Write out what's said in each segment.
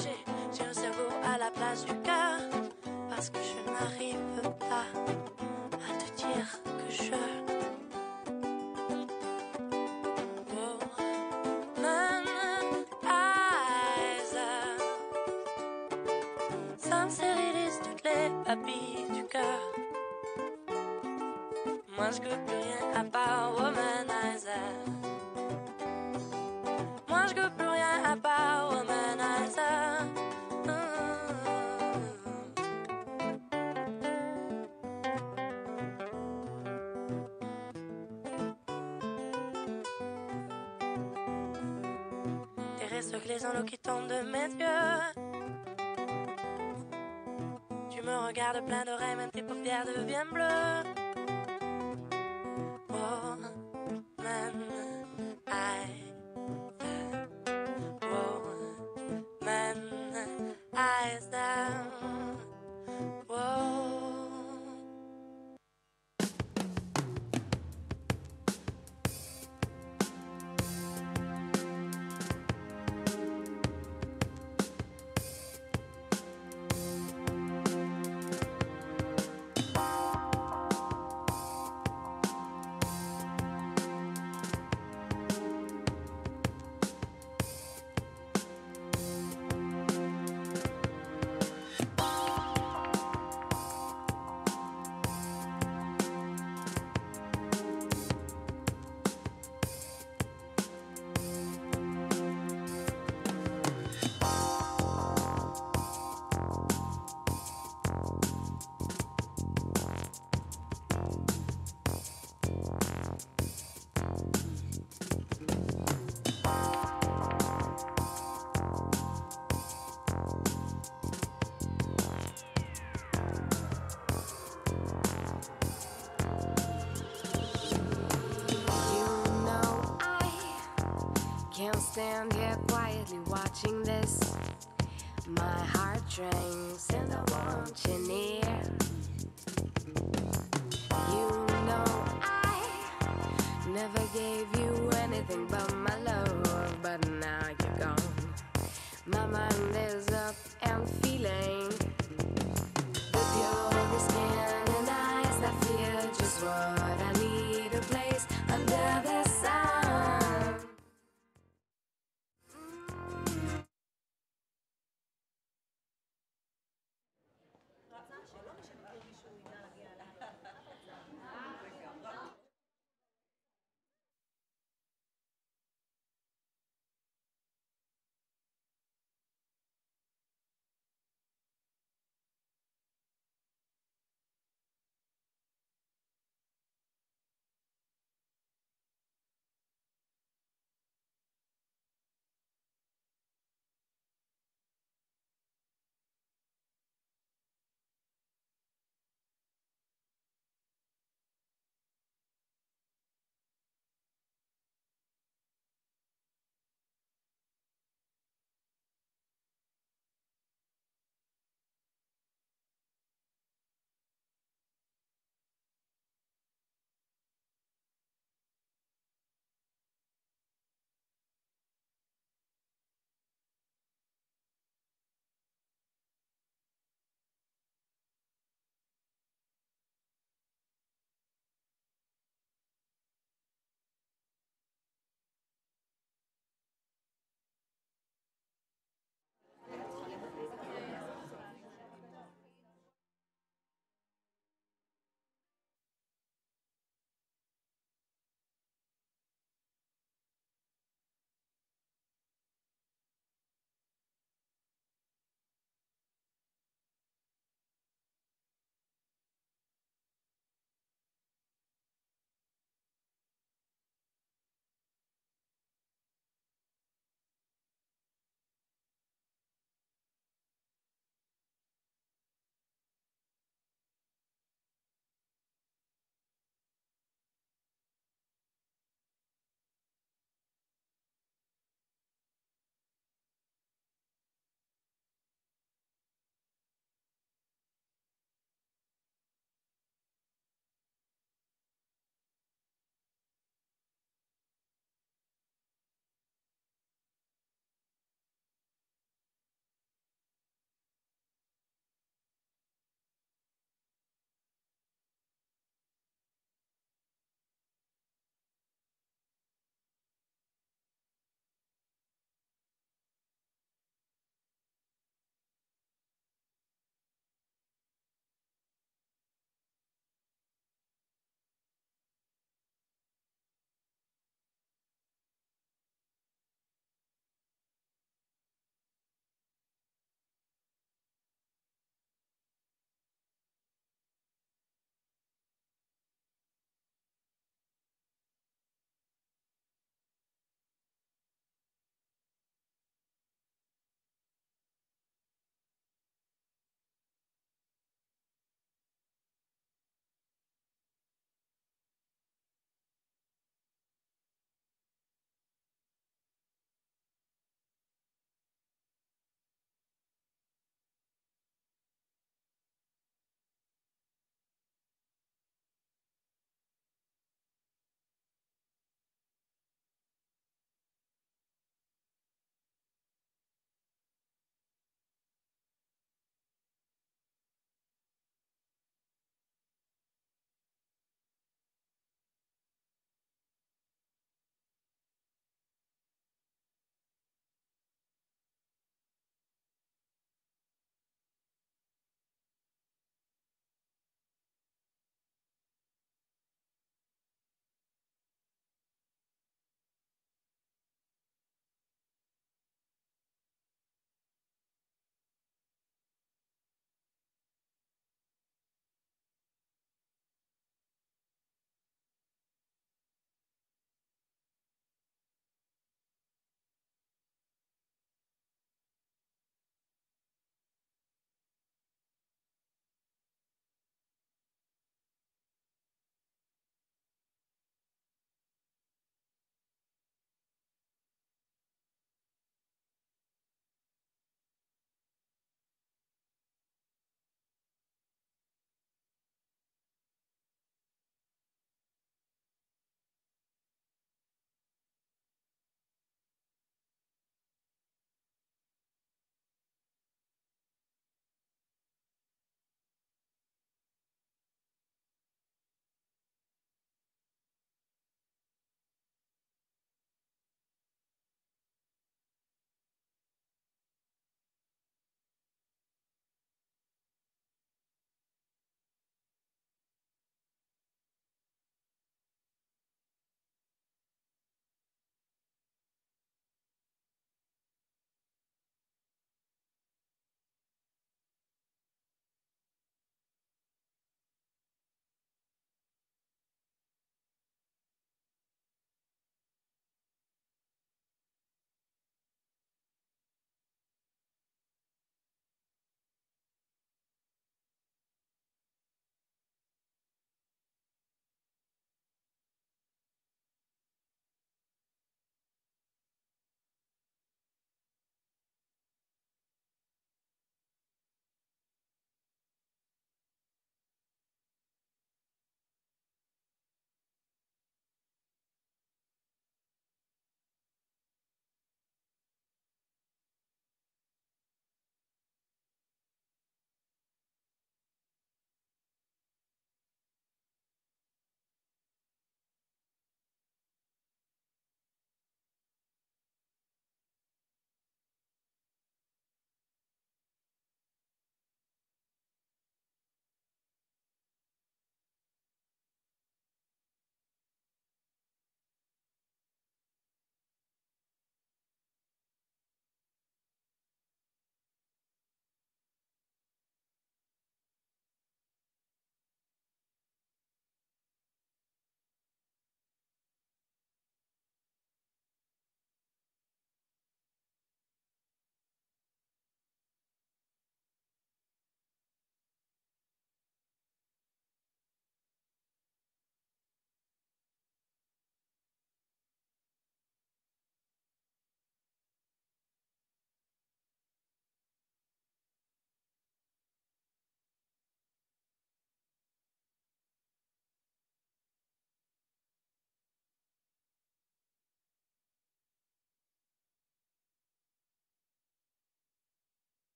J'ai un cerveau à la place du cœur, parce que je n'arrive pas à te dire que je... Ça me stérilise toutes les papilles du cœur. Moi je goûte plus rien à part womanizer. Moi je goûte plus rien à part womanizer. Tes restes glissent dans l'eau qui tombe de mes yeux. Tu me regardes plein d'oreilles, même tes paupières deviennent bleues. Oh, man, oh, man, eyes down. Whoa. Can't stand here quietly watching this. My heart drinks and I want you near. You know I never gave you anything but my love, but now you're gone. My mind is up and feeling the pure skin and eyes that feel just what I need, a place under the sun.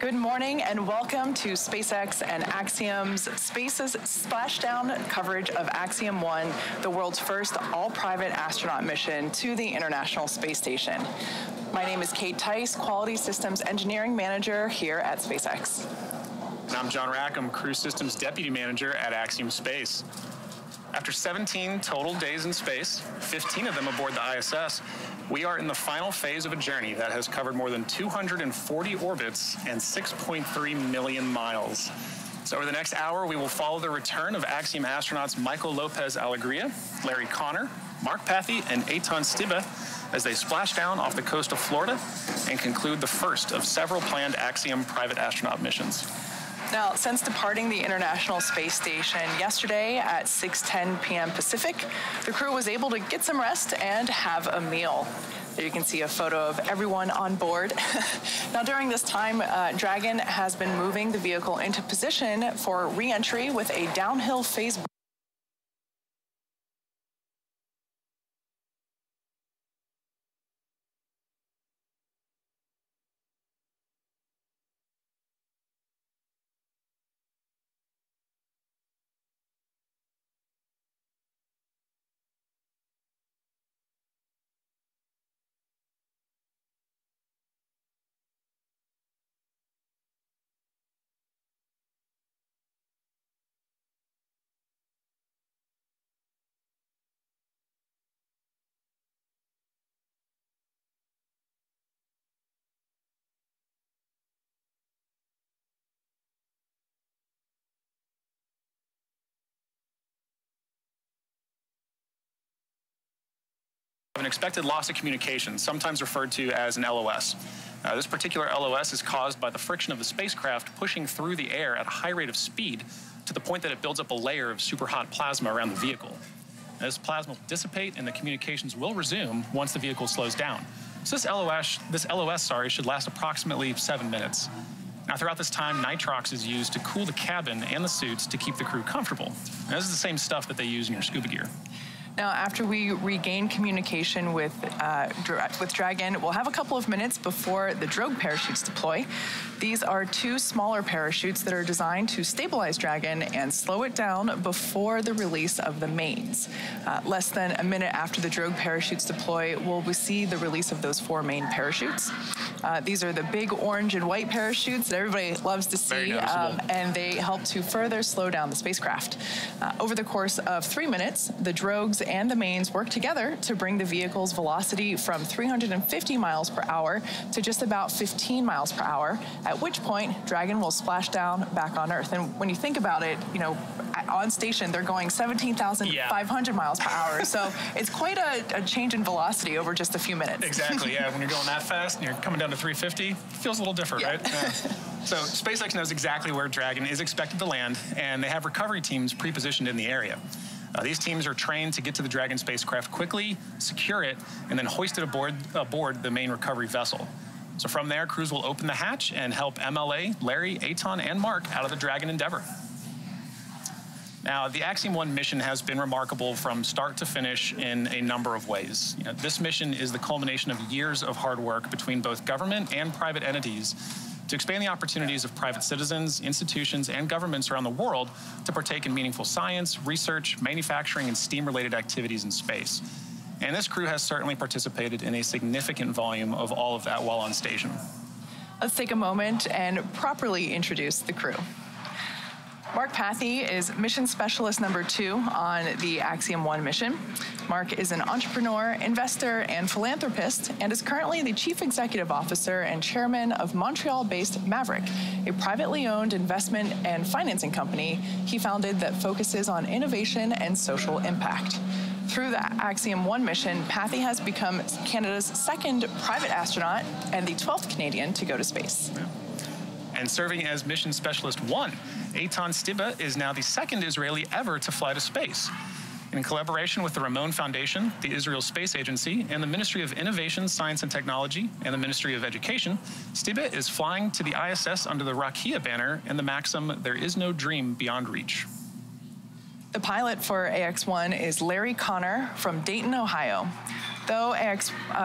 Good morning and welcome to SpaceX and Axiom's Space's splashdown coverage of AX-1, the world's first all-private astronaut mission to the International Space Station. My name is Kate Tice, Quality Systems Engineering Manager here at SpaceX. And I'm John Rackham, Crew Systems Deputy Manager at Axiom Space. After 17 total days in space, 15 of them aboard the ISS, we are in the final phase of a journey that has covered more than 240 orbits and 6.3 million miles. So over the next hour, we will follow the return of Axiom astronauts Michael Lopez Alegria, Larry Connor, Mark Pathy, and Eitan Stiba as they splash down off the coast of Florida and conclude the first of several planned Axiom private astronaut missions. Now, since departing the International Space Station yesterday at 6:10 p.m. Pacific, the crew was able to get some rest and have a meal. There you can see a photo of everyone on board. Now, during this time, Dragon has been moving the vehicle into position for re-entry with a downhill phase. An expected loss of communication, sometimes referred to as an LOS. This particular LOS is caused by the friction of the spacecraft pushing through the air at a high rate of speed to the point that it builds up a layer of superhot plasma around the vehicle. Now, this plasma will dissipate and the communications will resume once the vehicle slows down. So this LOS should last approximately 7 minutes. Now, throughout this time, nitrox is used to cool the cabin and the suits to keep the crew comfortable. Now, this is the same stuff that they use in your scuba gear. Now, after we regain communication with Dragon, we'll have a couple of minutes before the drogue parachutes deploy. These are two smaller parachutes that are designed to stabilize Dragon and slow it down before the release of the mains. Less than a minute after the drogue parachutes deploy, we'll see the release of those 4 main parachutes. These are the big orange and white parachutes that everybody loves to see, and they help to further slow down the spacecraft. Over the course of 3 minutes, the drogues and the mains work together to bring the vehicle's velocity from 350 miles per hour to just about 15 miles per hour, at which point Dragon will splash down back on Earth. And when you think about it, you know, on station, they're going 17,500 miles per hour. So it's quite a change in velocity over just a few minutes. Exactly, yeah. When you're going that fast and you're coming down to 350, it feels a little different, right? Yeah. So SpaceX knows exactly where Dragon is expected to land, and they have recovery teams pre-positioned in the area. These teams are trained to get to the Dragon spacecraft quickly, secure it, and then hoist it aboard the main recovery vessel. So from there, crews will open the hatch and help MLA, Larry, Eitan, and Mark out of the Dragon Endeavour. Now, the Axiom-1 mission has been remarkable from start to finish in a number of ways. You know, this mission is the culmination of years of hard work between both government and private entities to expand the opportunities of private citizens, institutions, and governments around the world to partake in meaningful science, research, manufacturing, and STEAM-related activities in space. And this crew has certainly participated in a significant volume of all of that while on station. Let's take a moment and properly introduce the crew. Mark Pathy is Mission Specialist number 2 on the Axiom-1 mission. Mark is an entrepreneur, investor, and philanthropist, and is currently the Chief Executive Officer and Chairman of Montreal-based Maverick, a privately owned investment and financing company he founded that focuses on innovation and social impact. Through the Axiom-1 mission, Pathy has become Canada's 2nd private astronaut and the 12th Canadian to go to space. And serving as Mission Specialist 1, Eitan Stiba is now the 2nd Israeli ever to fly to space. In collaboration with the Ramon Foundation, the Israel Space Agency, and the Ministry of Innovation, Science and Technology, and the Ministry of Education, Stiba is flying to the ISS under the Rקיע banner and the maxim, "There is no dream beyond reach." The pilot for AX-1 is Larry Connor from Dayton, Ohio. Though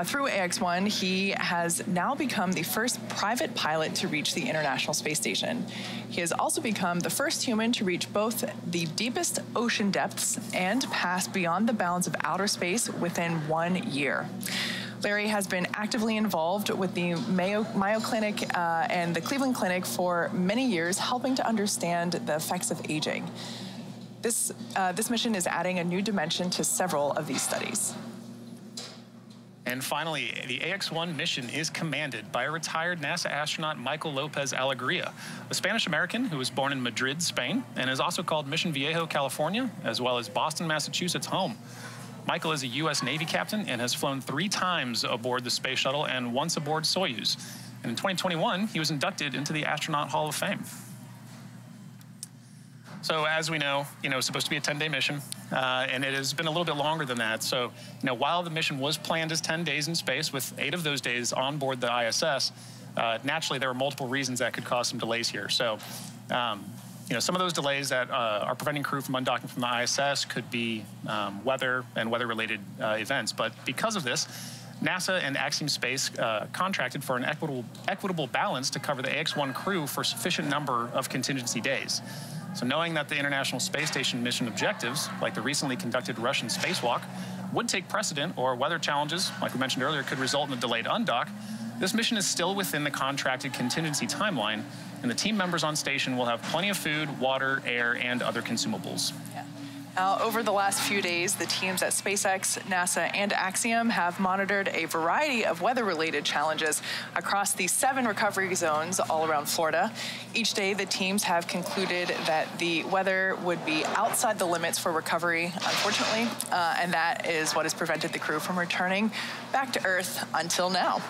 through AX-1, he has now become the first private pilot to reach the International Space Station. He has also become the first human to reach both the deepest ocean depths and pass beyond the bounds of outer space within 1 year. Larry has been actively involved with the Mayo Clinic and the Cleveland Clinic for many years, helping to understand the effects of aging. This mission is adding a new dimension to several of these studies. And finally, the AX-1 mission is commanded by a retired NASA astronaut, Michael Lopez Alegria, a Spanish-American who was born in Madrid, Spain, and is also called Mission Viejo, California, as well as Boston, Massachusetts home. Michael is a U.S. Navy captain and has flown 3 times aboard the space shuttle and once aboard Soyuz. And in 2021, he was inducted into the Astronaut Hall of Fame. So as we know, it's supposed to be a 10-day mission, and it has been a little bit longer than that. So, while the mission was planned as 10 days in space, with 8 of those days on board the ISS, naturally there were multiple reasons that could cause some delays here. So, some of those delays that are preventing crew from undocking from the ISS could be weather and weather-related events. But because of this, NASA and Axiom Space contracted for an equitable balance to cover the AX-1 crew for a sufficient number of contingency days. So knowing that the International Space Station mission objectives, like the recently conducted Russian spacewalk, would take precedent, or weather challenges, like we mentioned earlier, could result in a delayed undock, this mission is still within the contracted contingency timeline, and the team members on station will have plenty of food, water, air, and other consumables. Yeah. Over the last few days, the teams at SpaceX, NASA, and Axiom have monitored a variety of weather-related challenges across the 7 recovery zones all around Florida. Each day, the teams have concluded that the weather would be outside the limits for recovery, unfortunately, and that is what has prevented the crew from returning back to Earth until now.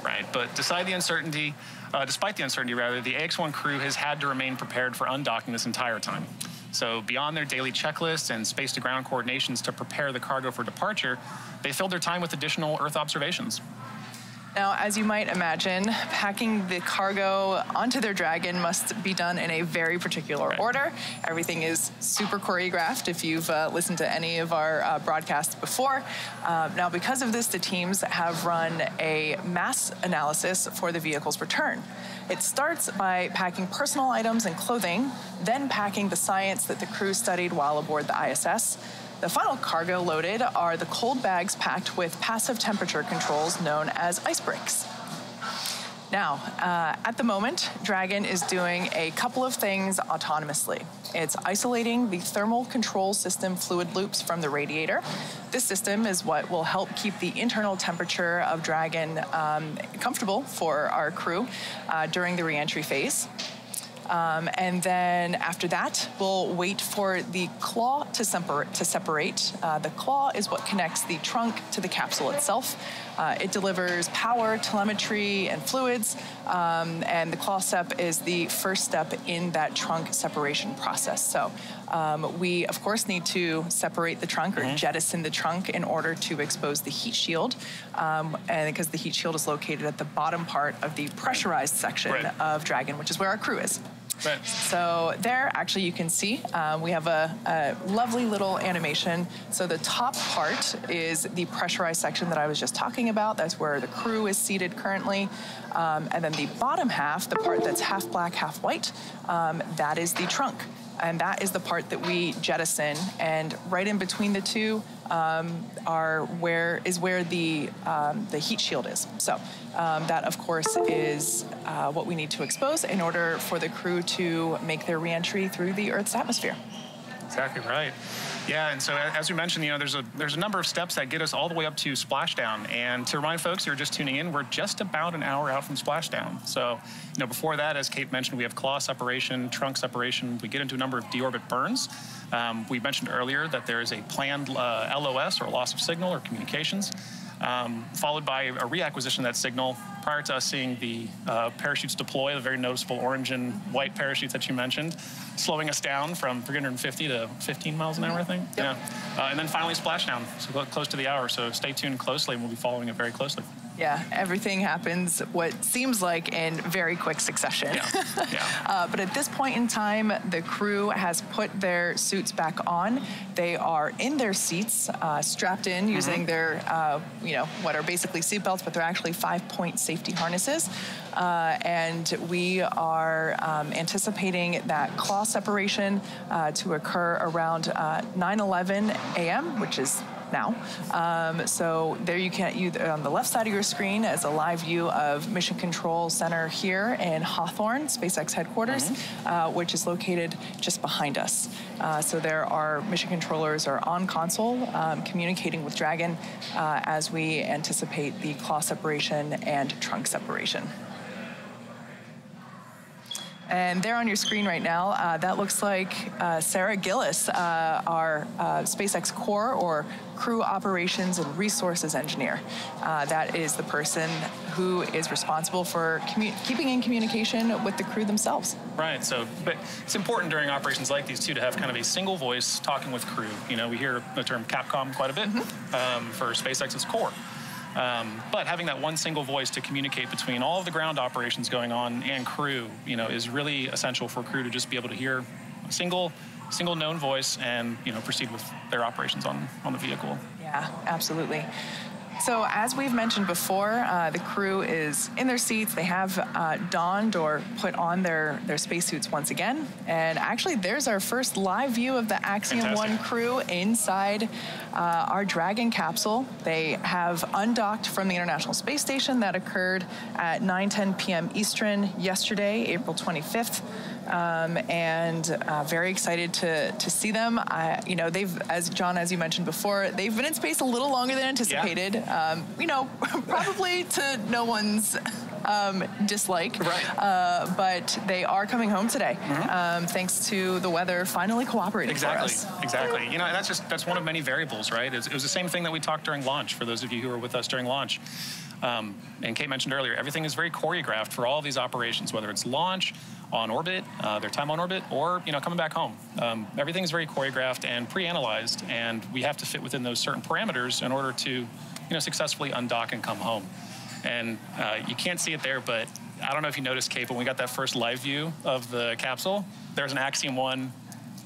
Right, but despite the uncertainty, the AX-1 crew has had to remain prepared for undocking this entire time. So beyond their daily checklists and space-to-ground coordinations to prepare the cargo for departure, they filled their time with additional Earth observations. Now, as you might imagine, packing the cargo onto their Dragon must be done in a very particular order. Everything is super choreographed if you've listened to any of our broadcasts before. Now, because of this, the teams have run a mass analysis for the vehicle's return. It starts by packing personal items and clothing, then packing the science that the crew studied while aboard the ISS. The final cargo loaded are the cold bags packed with passive temperature controls known as ice bricks. Now, at the moment, Dragon is doing a couple of things autonomously. It's isolating the thermal control system fluid loops from the radiator. This system is what will help keep the internal temperature of Dragon comfortable for our crew during the reentry phase. And then after that, we'll wait for the claw to separate. The claw is what connects the trunk to the capsule itself. It delivers power, telemetry, and fluids, and the claw step is the first step in that trunk separation process. So we, of course, need to separate the trunk or jettison the trunk in order to expose the heat shield, and because the heat shield is located at the bottom part of the pressurized section of Dragon, which is where our crew is. Right. So there, actually, you can see we have a lovely little animation. So the top part is the pressurized section that I was just talking about. That's where the crew is seated currently. And then the bottom half, the part that's half black, half white, that is the trunk. And that is the part that we jettison. And right in between the two where the heat shield is. So that, of course, is what we need to expose in order for the crew to make their reentry through the Earth's atmosphere. Exactly right. Yeah, and so as we mentioned, there's a number of steps that get us all the way up to splashdown. And to remind folks who are just tuning in, we're just about an hour out from splashdown. So, before that, as Kate mentioned, we have claw separation, trunk separation. We get into a number of deorbit burns. We mentioned earlier that there is a planned LOS, or loss of signal or communications, followed by a reacquisition of that signal prior to us seeing the parachutes deploy, the very noticeable orange and white parachutes that you mentioned, slowing us down from 350 to 15 miles an hour, I think. Yep. Yeah. And then finally splashdown, so close to the hour. So stay tuned closely, and we'll be following it very closely. Yeah, everything happens what seems like in very quick succession. But at this point in time, the crew has put their suits back on. They are in their seats, strapped in using their, what are basically seatbelts, but they're actually 5-point safety harnesses. And we are anticipating that claw separation to occur around 9:11 a.m., which is now. So there you can, on the left side of your screen is a live view of Mission Control Center here in Hawthorne, SpaceX headquarters, which is located just behind us. So there are mission controllers are on console communicating with Dragon as we anticipate the claw separation and trunk separation. And there on your screen right now, that looks like Sarah Gillis, our SpaceX Core or Crew Operations and Resources Engineer. That is the person who is responsible for keeping in communication with the crew themselves. Right, so, but it's important during operations like these too to have kind of a single voice talking with crew. You know, we hear the term Capcom quite a bit for SpaceX's Core. But having that one single voice to communicate between all of the ground operations going on and crew, is really essential for crew to just be able to hear a single known voice and, proceed with their operations on the vehicle. Yeah, absolutely. So as we've mentioned before, the crew is in their seats. They have donned or put on their spacesuits once again. And actually, there's our first live view of the Axiom-1 crew inside our Dragon capsule. They have undocked from the International Space Station. That occurred at 9:10 p.m. Eastern yesterday, April 25th. And very excited to see them. They've, as you mentioned before, they've been in space a little longer than anticipated. Yeah. Probably to no one's dislike. Right. But they are coming home today, thanks to the weather finally cooperating for us. Exactly. And that's one of many variables, right? It was the same thing that we talked during launch, for those of you who were with us during launch. And Kate mentioned earlier, everything is very choreographed for all of these operations, whether it's launch, on orbit, their time on orbit, or coming back home. Everything is very choreographed and pre-analyzed, and we have to fit within those certain parameters in order to successfully undock and come home. And you can't see it there, but I don't know if you noticed, Kate, when we got that first live view of the capsule, there's an Axiom-1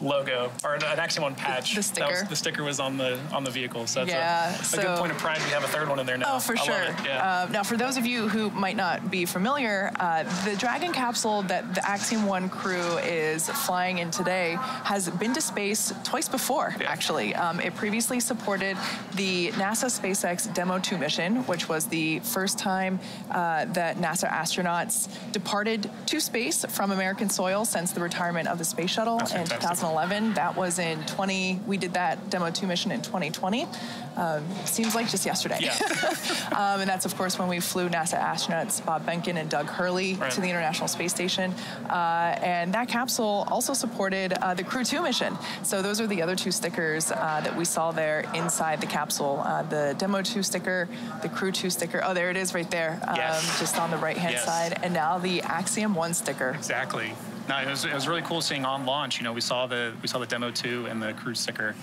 logo, or an Axiom-1 patch. The sticker. The sticker was on the vehicle, so that's a good point of pride. We have a third one in there now. Oh, for sure. Yeah. Now, for those of you who might not be familiar, the Dragon capsule that the Axiom-1 crew is flying in today has been to space twice before, actually. It previously supported the NASA SpaceX Demo 2 mission, which was the first time that NASA astronauts departed to space from American soil since the retirement of the space shuttle in 2011. That was we did that Demo 2 mission in 2020. Seems like just yesterday. Yeah. And that's, of course, when we flew NASA astronauts Bob Behnken and Doug Hurley to the International Space Station. And that capsule also supported the Crew 2 mission. So those are the other two stickers that we saw there inside the capsule. The Demo 2 sticker, the Crew 2 sticker. Oh, there it is right there, just on the right-hand side. And now the Axiom-1 sticker. Exactly. No, it was really cool seeing on launch. We saw the Demo 2 and the Crew sticker.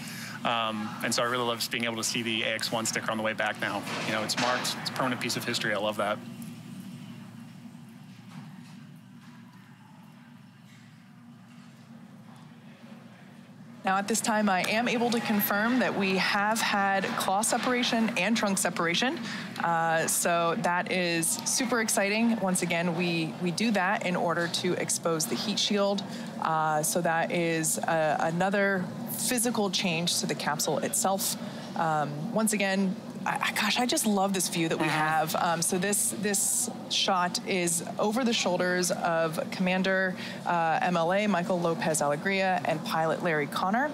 And so I really love just being able to see the AX-1 sticker on the way back now. It's marked. It's a permanent piece of history. I love that. Now, at this time, I am able to confirm that we have had claw separation and trunk separation. So that is super exciting. Once again, we do that in order to expose the heat shield. So that is another physical change to the capsule itself. Once again, I just love this view that we have. So this shot is over the shoulders of Commander MLA Michael Lopez Alegria and pilot Larry Connor.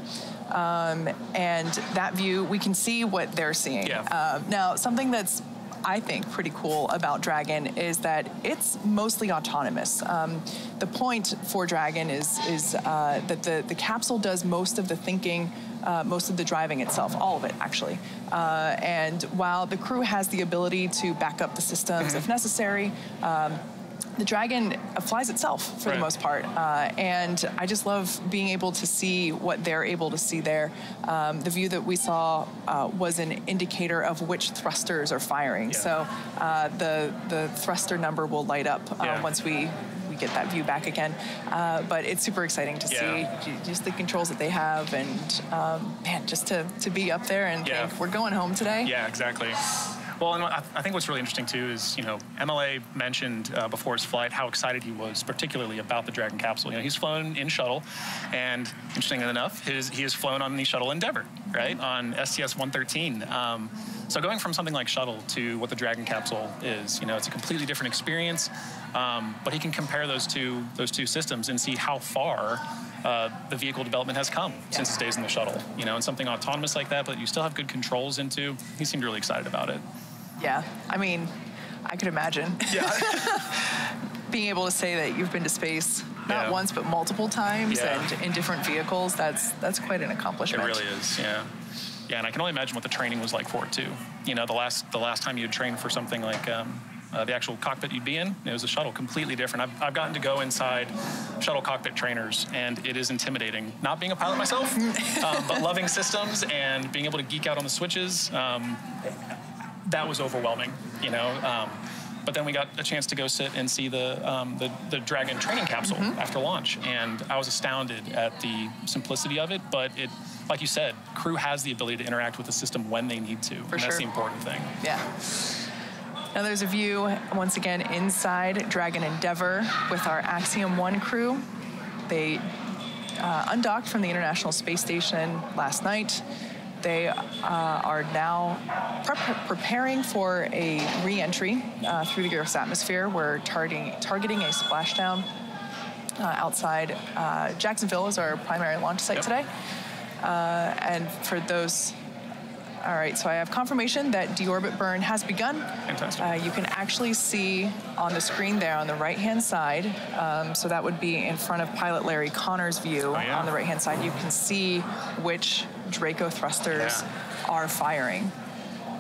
And that view, we can see what they're seeing. Yeah. Now, something that's I think pretty cool about Dragon is that it's mostly autonomous. The point for Dragon is that the capsule does most of the thinking, most of the driving itself, all of it actually. And while the crew has the ability to back up the systems if necessary, the Dragon flies itself for the most part, and I just love being able to see what they're able to see there. The view that we saw was an indicator of which thrusters are firing. So the thruster number will light up once we get that view back again. But it's super exciting to see just the controls that they have, and man, just to be up there and think we're going home today. Yeah, exactly. Well, and I think what's really interesting too is, MLA mentioned before his flight how excited he was, particularly about the Dragon capsule. He's flown in shuttle, and interestingly enough, he has flown on the shuttle Endeavour, right, on STS-113. So going from something like shuttle to what the Dragon capsule is, it's a completely different experience. But he can compare those two systems and see how far the vehicle development has come since his days in the shuttle. And something autonomous like that, but you still have good controls into. He seemed really excited about it. Yeah, I mean, I could imagine. Yeah. Being able to say that you've been to space not once but multiple times and in different vehicles, that's quite an accomplishment. It really is, yeah. Yeah, and I can only imagine what the training was like for it too. The last time you'd train for something like the actual cockpit you'd be in, it was a shuttle, completely different. I've gotten to go inside shuttle cockpit trainers, and it is intimidating. Not being a pilot myself, but loving systems and being able to geek out on the switches, that was overwhelming, But then we got a chance to go sit and see the Dragon training capsule after launch, and I was astounded at the simplicity of it. But it, like you said, crew has the ability to interact with the system when they need to, and that's the important thing. Yeah. Now there's a view, once again, inside Dragon Endeavour with our AX-1 crew. They undocked from the International Space Station last night. They are now preparing for a re-entry through the Earth's atmosphere. We're targeting a splashdown outside Jacksonville as our primary launch site today. And for those... All right, so I have confirmation that deorbit burn has begun. Fantastic. You can actually see on the screen there on the right-hand side, so that would be in front of pilot Larry Connor's view on the right-hand side, you can see which Draco thrusters are firing.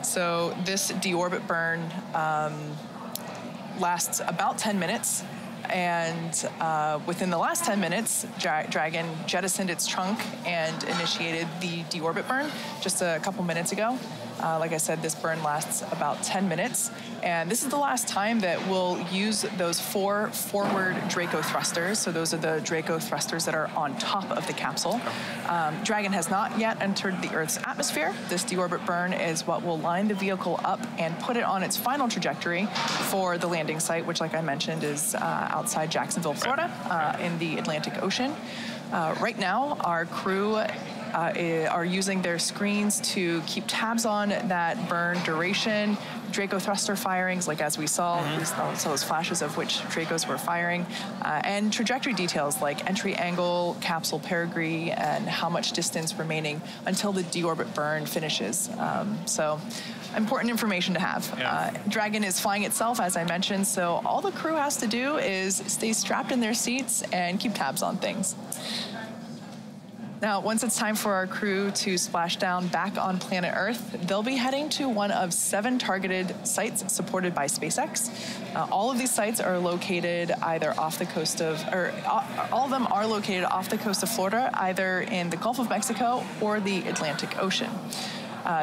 So this deorbit burn lasts about 10 minutes. And within the last 10 minutes, Dragon jettisoned its trunk and initiated the deorbit burn just a couple minutes ago. Like I said, this burn lasts about 10 minutes. And this is the last time that we'll use those 4 forward Draco thrusters. So those are the Draco thrusters that are on top of the capsule. Dragon has not yet entered the Earth's atmosphere. This deorbit burn is what will line the vehicle up and put it on its final trajectory for the landing site, which, like I mentioned, is outside Jacksonville, Florida, in the Atlantic Ocean. Right now, our crew are using their screens to keep tabs on that burn duration, Draco thruster firings, like as we saw, we saw those flashes of which Dracos were firing, and trajectory details like entry angle, capsule perigee, and how much distance remaining until the deorbit burn finishes. So important information to have. Dragon is flying itself, as I mentioned, so all the crew has to do is stay strapped in their seats and keep tabs on things. Now, once it's time for our crew to splash down back on planet Earth, they'll be heading to one of 7 targeted sites supported by SpaceX. All of these sites are located either off the coast of, or all of them are located off the coast of Florida, either in the Gulf of Mexico or the Atlantic Ocean.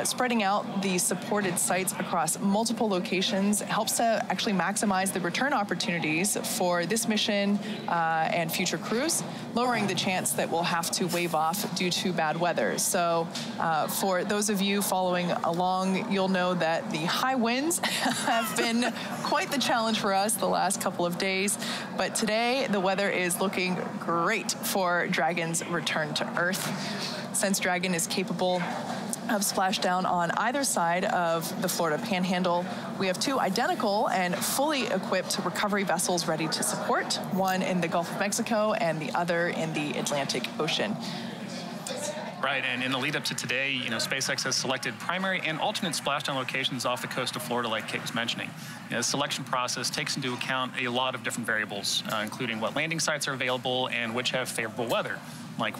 Spreading out the supported sites across multiple locations helps to actually maximize the return opportunities for this mission and future crews, lowering the chance that we'll have to wave off due to bad weather. So for those of you following along, you'll know that the high winds have been quite the challenge for us the last couple of days. But today, the weather is looking great for Dragon's return to Earth. Since Dragon is capable of splashdown on either side of the Florida Panhandle, we have 2 identical and fully equipped recovery vessels ready to support, one in the Gulf of Mexico and the other in the Atlantic Ocean. Right, and in the lead up to today, SpaceX has selected primary and alternate splashdown locations off the coast of Florida, like Kate was mentioning. The selection process takes into account a lot of different variables, including what landing sites are available and which have favorable weather, like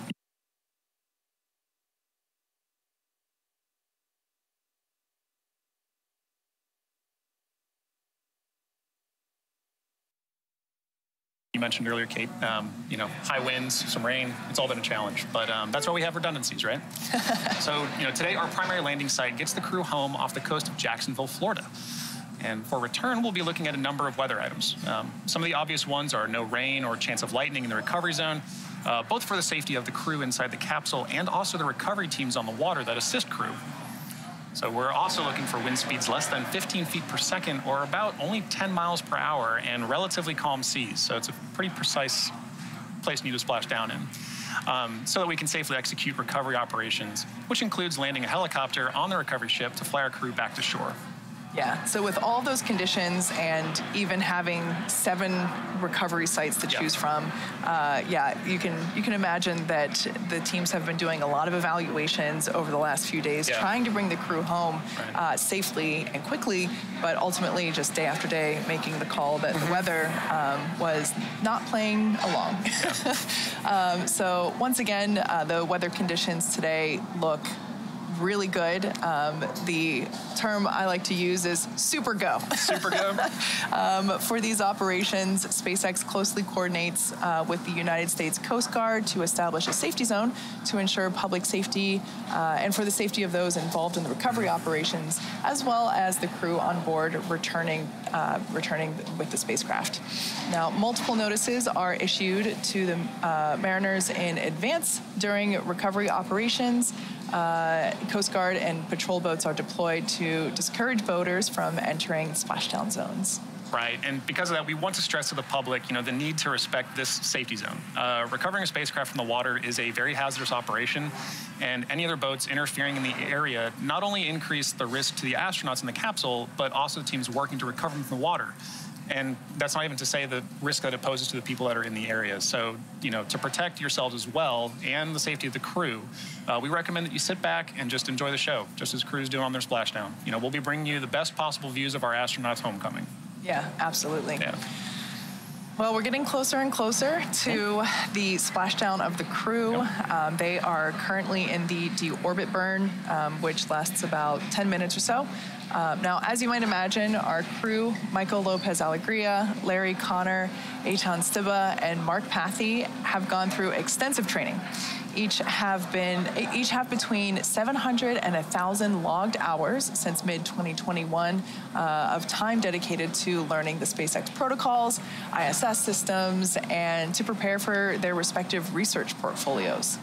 You mentioned earlier, Kate, high winds, some rain, it's all been a challenge, but that's why we have redundancies, right? So, today our primary landing site gets the crew home off the coast of Jacksonville, Florida. And for return, we'll be looking at a number of weather items. Some of the obvious ones are no rain or chance of lightning in the recovery zone, both for the safety of the crew inside the capsule and also the recovery teams on the water that assist crew. So we're also looking for wind speeds less than 15 feet per second or about only 10 miles per hour and relatively calm seas. So it's a pretty precise place you need to splash down in. So that we can safely execute recovery operations, which includes landing a helicopter on the recovery ship to fly our crew back to shore. Yeah, so with all those conditions and even having 7 recovery sites to choose from, you can imagine that the teams have been doing a lot of evaluations over the last few days, trying to bring the crew home safely and quickly, but ultimately just day after day making the call that the weather was not playing along. So once again, the weather conditions today look really good. The term I like to use is super go. Super go. For these operations, SpaceX closely coordinates with the United States Coast Guard to establish a safety zone to ensure public safety and for the safety of those involved in the recovery operations, as well as the crew on board returning with the spacecraft. Now, multiple notices are issued to the mariners in advance during recovery operations. Coast Guard and patrol boats are deployed to discourage boaters from entering splashdown zones. Right, and because of that, we want to stress to the public, the need to respect this safety zone. Recovering a spacecraft from the water is a very hazardous operation, and any other boats interfering in the area not only increase the risk to the astronauts in the capsule, but also the teams working to recover them from the water. And that's not even to say the risk that it poses to the people that are in the area. So, to protect yourselves as well and the safety of the crew, we recommend that you sit back and just enjoy the show, just as crews do on their splashdown. We'll be bringing you the best possible views of our astronauts' homecoming. Yeah, absolutely. Yeah. Well, we're getting closer and closer to the splashdown of the crew. They are currently in the deorbit burn, which lasts about 10 minutes or so. Now, as you might imagine, our crew, Michael Lopez Alegria, Larry Connor, Eitan Stibba, and Mark Pathy, have gone through extensive training. Each have between 700 and 1,000 logged hours since mid-2021 of time dedicated to learning the SpaceX protocols, ISS systems, and to prepare for their respective research portfolios.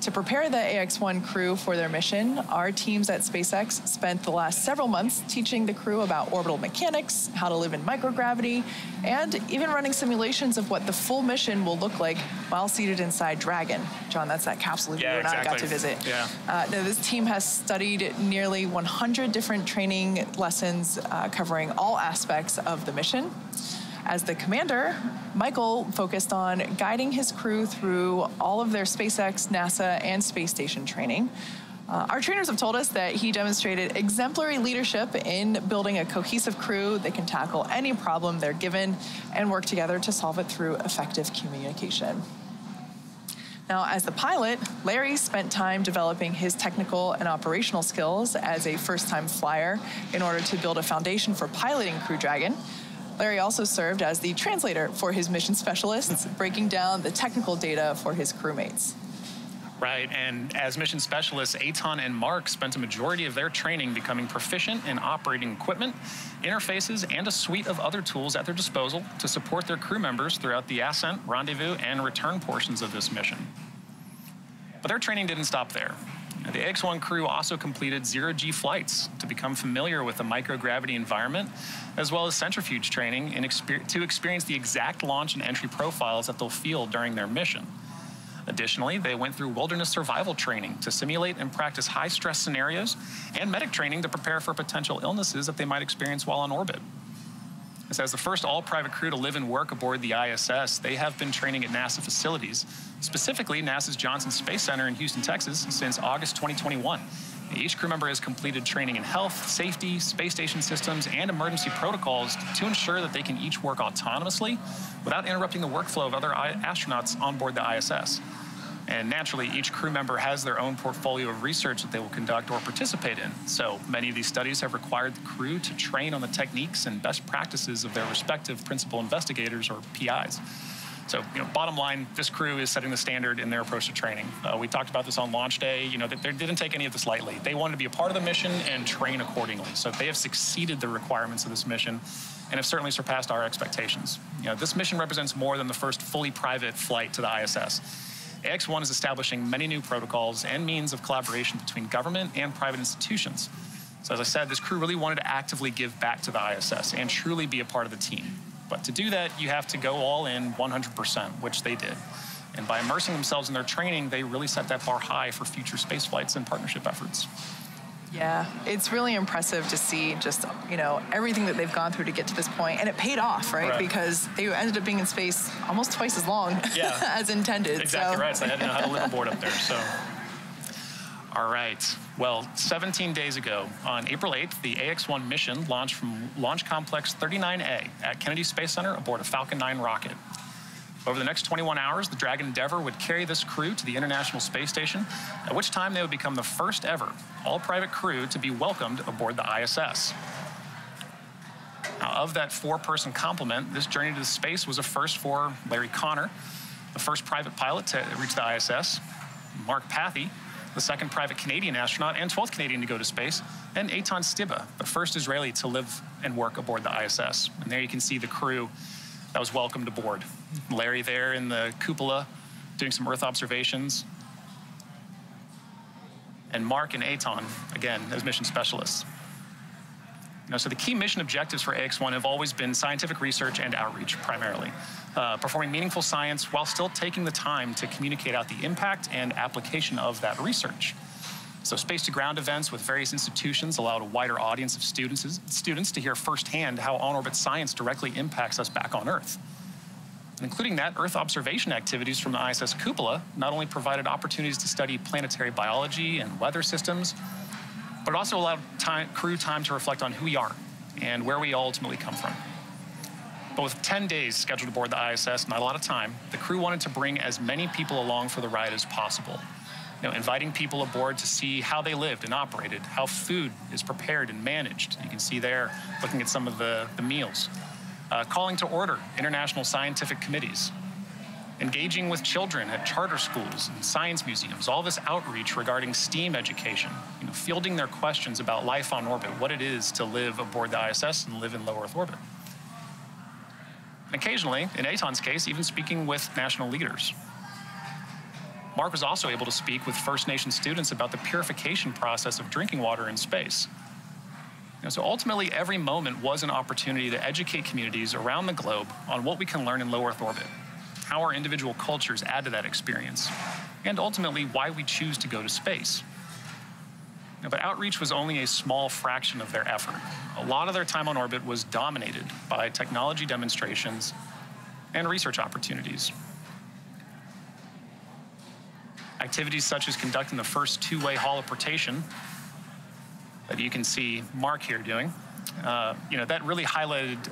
To prepare the AX-1 crew for their mission, our teams at SpaceX spent the last several months teaching the crew about orbital mechanics, how to live in microgravity, and even running simulations of what the full mission will look like while seated inside Dragon. John, that's that capsule you and I got to visit. Yeah. Now, this team has studied nearly 100 different training lessons covering all aspects of the mission. As the commander, Michael focused on guiding his crew through all of their SpaceX, NASA, and space station training. Our trainers have told us that he demonstrated exemplary leadership in building a cohesive crew that can tackle any problem they're given and work together to solve it through effective communication. Now, as the pilot, Larry spent time developing his technical and operational skills as a first-time flyer in order to build a foundation for piloting Crew Dragon. Larry also served as the translator for his mission specialists, breaking down the technical data for his crewmates. Right, and as mission specialists, Eitan and Mark spent a majority of their training becoming proficient in operating equipment, interfaces, and a suite of other tools at their disposal to support their crew members throughout the ascent, rendezvous, and return portions of this mission. But their training didn't stop there. The AX-1 crew also completed zero-G flights to become familiar with the microgravity environment, as well as centrifuge training to experience the exact launch and entry profiles that they'll feel during their mission. Additionally, they went through wilderness survival training to simulate and practice high-stress scenarios, and medic training to prepare for potential illnesses that they might experience while on orbit. As the first all-private crew to live and work aboard the ISS, they have been training at NASA facilities, specifically NASA's Johnson Space Center in Houston, Texas, since August 2021. Each crew member has completed training in health, safety, space station systems, and emergency protocols to ensure that they can each work autonomously without interrupting the workflow of other astronauts on board the ISS. And naturally, each crew member has their own portfolio of research that they will conduct or participate in. So many of these studies have required the crew to train on the techniques and best practices of their respective principal investigators, or PIs. So, bottom line, this crew is setting the standard in their approach to training. We talked about this on launch day. They didn't take any of this lightly. They wanted to be a part of the mission and train accordingly. So they have succeeded the requirements of this mission and have certainly surpassed our expectations. This mission represents more than the first fully private flight to the ISS. AX-1 is establishing many new protocols and means of collaboration between government and private institutions. So as I said, this crew really wanted to actively give back to the ISS and truly be a part of the team. But to do that, you have to go all in 100%, which they did. And by immersing themselves in their training, they really set that bar high for future space flights and partnership efforts. Yeah, it's really impressive to see just, everything that they've gone through to get to this point. And it paid off, right? Because they ended up being in space almost twice as long as intended. Exactly right. So they had to know how to live aboard up there. So, all right. Well, 17 days ago, on April 8th, the AX-1 mission launched from Launch Complex 39A at Kennedy Space Center aboard a Falcon 9 rocket. Over the next 21 hours, the Dragon Endeavour would carry this crew to the International Space Station, at which time they would become the first ever all-private crew to be welcomed aboard the ISS. Now, of that 4-person complement, this journey to space was a first for Larry Connor, the first private pilot to reach the ISS, Mark Pathy, the second private Canadian astronaut and 12th Canadian to go to space, and Eitan Stiba, the first Israeli to live and work aboard the ISS. And there you can see the crew that was welcomed aboard. Larry there in the cupola doing some Earth observations. And Mark and Eitan, again, as mission specialists. So the key mission objectives for AX-1 have always been scientific research and outreach, primarily. Performing meaningful science while still taking the time to communicate out the impact and application of that research. So space-to-ground events with various institutions allowed a wider audience of students to hear firsthand how on-orbit science directly impacts us back on Earth. Including that, Earth observation activities from the ISS cupola not only provided opportunities to study planetary biology and weather systems, but it also allowed crew time to reflect on who we are and where we ultimately come from. But with 10 days scheduled aboard the ISS, not a lot of time, the crew wanted to bring as many people along for the ride as possible. Inviting people aboard to see how they lived and operated, how food is prepared and managed. You can see there, looking at some of the meals. Calling to order international scientific committees. Engaging with children at charter schools and science museums, all this outreach regarding STEAM education, fielding their questions about life on orbit, what it is to live aboard the ISS and live in low Earth orbit. And occasionally, in Eitan's case, even speaking with national leaders. Mark was also able to speak with First Nation students about the purification process of drinking water in space. So ultimately, every moment was an opportunity to educate communities around the globe on what we can learn in low Earth orbit, how our individual cultures add to that experience, and ultimately why we choose to go to space. But outreach was only a small fraction of their effort. A lot of their time on orbit was dominated by technology demonstrations and research opportunities. Activities such as conducting the first two-way holoportation that you can see Mark here doing, that really highlighted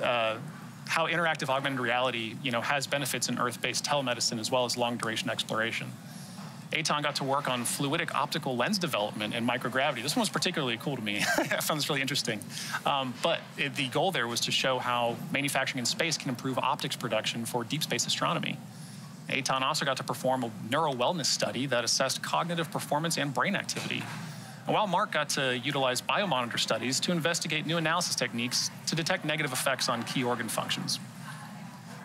how interactive augmented reality, has benefits in Earth-based telemedicine as well as long-duration exploration. Eitan got to work on fluidic optical lens development and microgravity. This one was particularly cool to me. I found this really interesting. But the goal there was to show how manufacturing in space can improve optics production for deep space astronomy. Eitan also got to perform a neuro-wellness study that assessed cognitive performance and brain activity. And while Mark got to utilize biomonitor studies to investigate new analysis techniques to detect negative effects on key organ functions.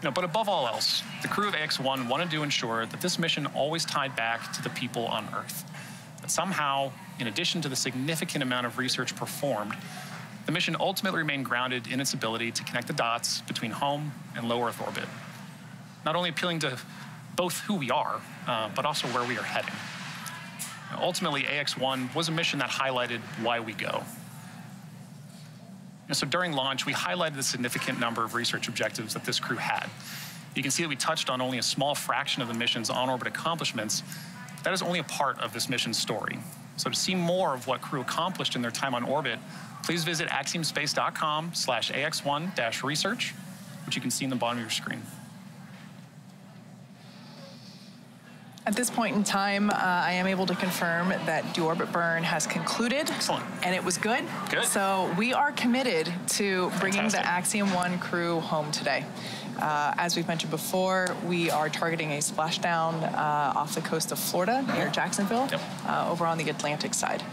But above all else, the crew of AX-1 wanted to ensure that this mission always tied back to the people on Earth. That somehow, in addition to the significant amount of research performed, the mission ultimately remained grounded in its ability to connect the dots between home and low Earth orbit. Not only appealing to both who we are, but also where we are heading. Ultimately, AX-1 was a mission that highlighted why we go. So during launch, we highlighted the significant number of research objectives that this crew had. You can see that we touched on only a small fraction of the mission's on-orbit accomplishments. That is only a part of this mission's story. So to see more of what crew accomplished in their time on orbit, please visit axiomspace.com/AX1-research, which you can see in the bottom of your screen. At this point in time, I am able to confirm that deorbit burn has concluded. Excellent. And it was good. Good. So we are committed to bringing the AX-1 crew home today. As we've mentioned before, we are targeting a splashdown off the coast of Florida near Jacksonville, over on the Atlantic side.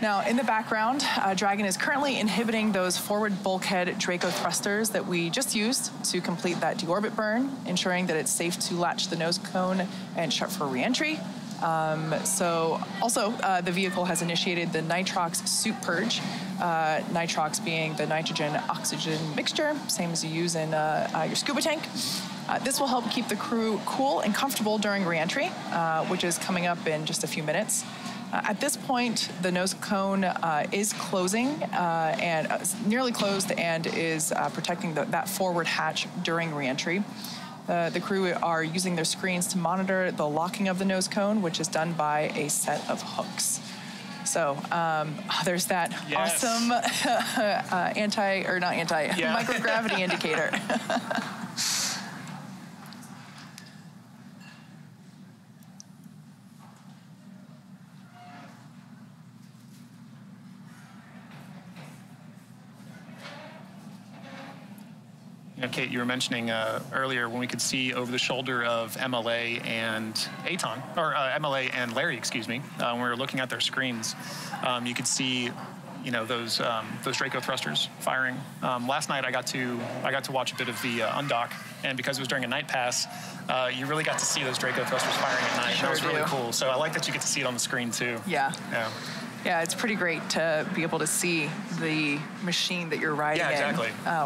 Now, in the background, Dragon is currently inhibiting those forward bulkhead Draco thrusters that we just used to complete that deorbit burn, ensuring that it's safe to latch the nose cone and shut for reentry. So also, the vehicle has initiated the nitrox suit purge, nitrox being the nitrogen-oxygen mixture, same as you use in your scuba tank. This will help keep the crew cool and comfortable during reentry, which is coming up in just a few minutes. At this point, the nose cone is closing and nearly closed and is protecting that forward hatch during reentry. The crew are using their screens to monitor the locking of the nose cone, which is done by a set of hooks. So there's that awesome microgravity indicator. Kate, you were mentioning earlier when we could see over the shoulder of MLA and Aton, or MLA and Larry, excuse me, when we were looking at their screens, you could see, those Draco thrusters firing. Last night I got to watch a bit of the undock, and because it was during a night pass, you really got to see those Draco thrusters firing at night. That was really cool. So I like that you get to see it on the screen too. Yeah. Yeah, it's pretty great to be able to see the machine that you're riding in,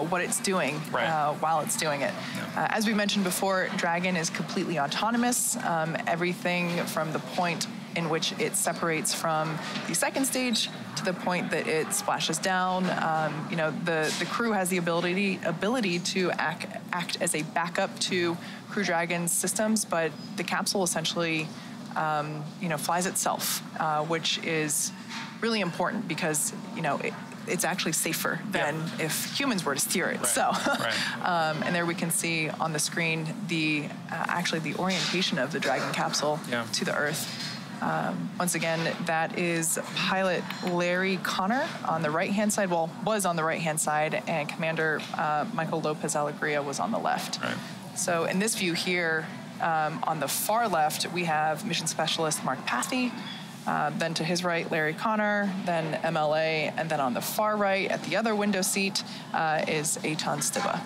what it's doing while it's doing it. As we mentioned before, Dragon is completely autonomous. Everything from the point in which it separates from the second stage to the point that it splashes down. The crew has the ability to act as a backup to Crew Dragon's systems, but the capsule essentially flies itself, which is really important because, it's actually safer than if humans were to steer it. And there we can see on the screen actually the orientation of the Dragon capsule to the Earth. Once again, that is pilot Larry Connor on the right-hand side, was on the right-hand side, and Commander Michael Lopez Alegria was on the left. So in this view here, on the far left, we have Mission Specialist Mark Pathy, then to his right, Larry Connor, then MLA, and then on the far right, at the other window seat, is Aton Stiba.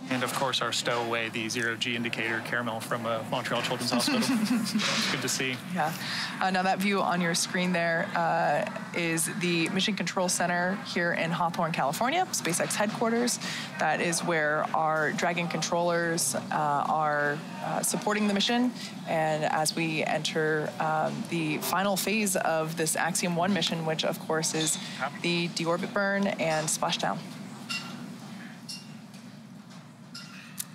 And of course, our stowaway, the zero-G indicator, Caramel from Montreal Children's Hospital. Good to see. Yeah. Now that view on your screen there is the Mission Control Center here in Hawthorne, California, SpaceX headquarters. That is where our Dragon controllers are supporting the mission. And as we enter the final phase of this AX-1 mission, which of course is the deorbit burn and splashdown.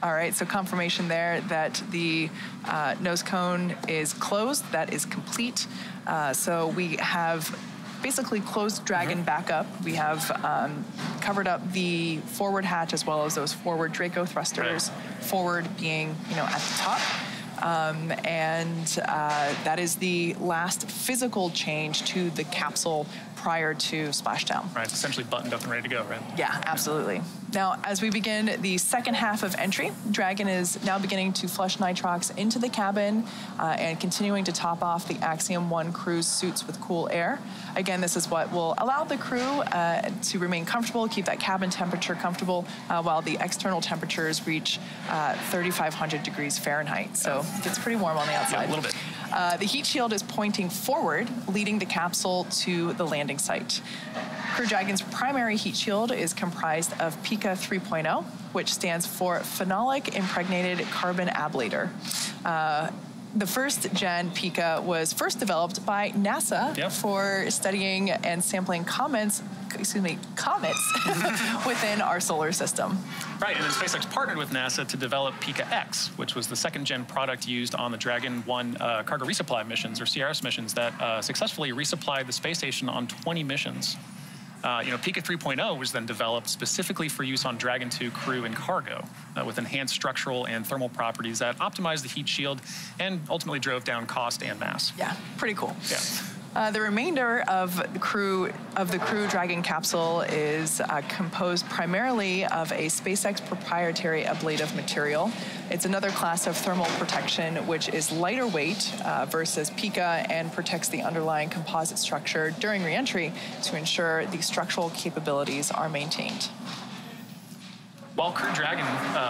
All right, so confirmation there that the nose cone is closed. That is complete. So we have basically closed Dragon back up. We have covered up the forward hatch as well as those forward Draco thrusters, forward being, at the top. That is the last physical change to the capsule prior to splashdown. Right, it's essentially buttoned up and ready to go, right? Yeah, absolutely. Now, as we begin the second half of entry, Dragon is now beginning to flush nitrox into the cabin and continuing to top off the AX-1 crew's suits with cool air. Again, this is what will allow the crew to remain comfortable, keep that cabin temperature comfortable, while the external temperatures reach 3,500 degrees Fahrenheit. So it gets pretty warm on the outside. Yeah, a little bit. The heat shield is pointing forward, leading the capsule to the landing site. Crew Dragon's primary heat shield is comprised of PICA 3.0, which stands for Phenolic Impregnated Carbon Ablator. The first gen PICA was first developed by NASA for studying and sampling comets within our solar system. Right, and then SpaceX partnered with NASA to develop PICA-X, which was the second-gen product used on the Dragon 1 cargo resupply missions, or CRS missions, that successfully resupplied the space station on 20 missions. Pika 3.0 was then developed specifically for use on Dragon 2 crew and cargo with enhanced structural and thermal properties that optimized the heat shield and ultimately drove down cost and mass. Yeah, pretty cool. Yeah. The remainder of the Crew Dragon capsule is composed primarily of a SpaceX proprietary ablative material. It's another class of thermal protection, which is lighter weight versus Pika and protects the underlying composite structure during reentry to ensure the structural capabilities are maintained. While Crew Dragon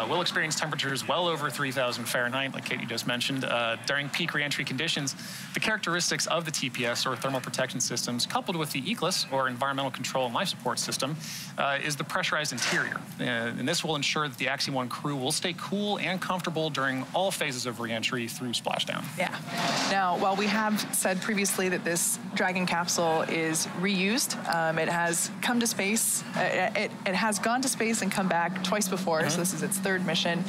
will experience temperatures well over 3,000 Fahrenheit, like Katie just mentioned, during peak reentry conditions, the characteristics of the TPS, or thermal protection systems, coupled with the ECLSS, or environmental control and life support system, is the pressurized interior. And this will ensure that the AX-1 crew will stay cool and comfortable during all phases of reentry through splashdown. Yeah. Now, while we have said previously that this Dragon capsule is reused, it has come to space, it has gone to space and come back twice before, so this is its third mission.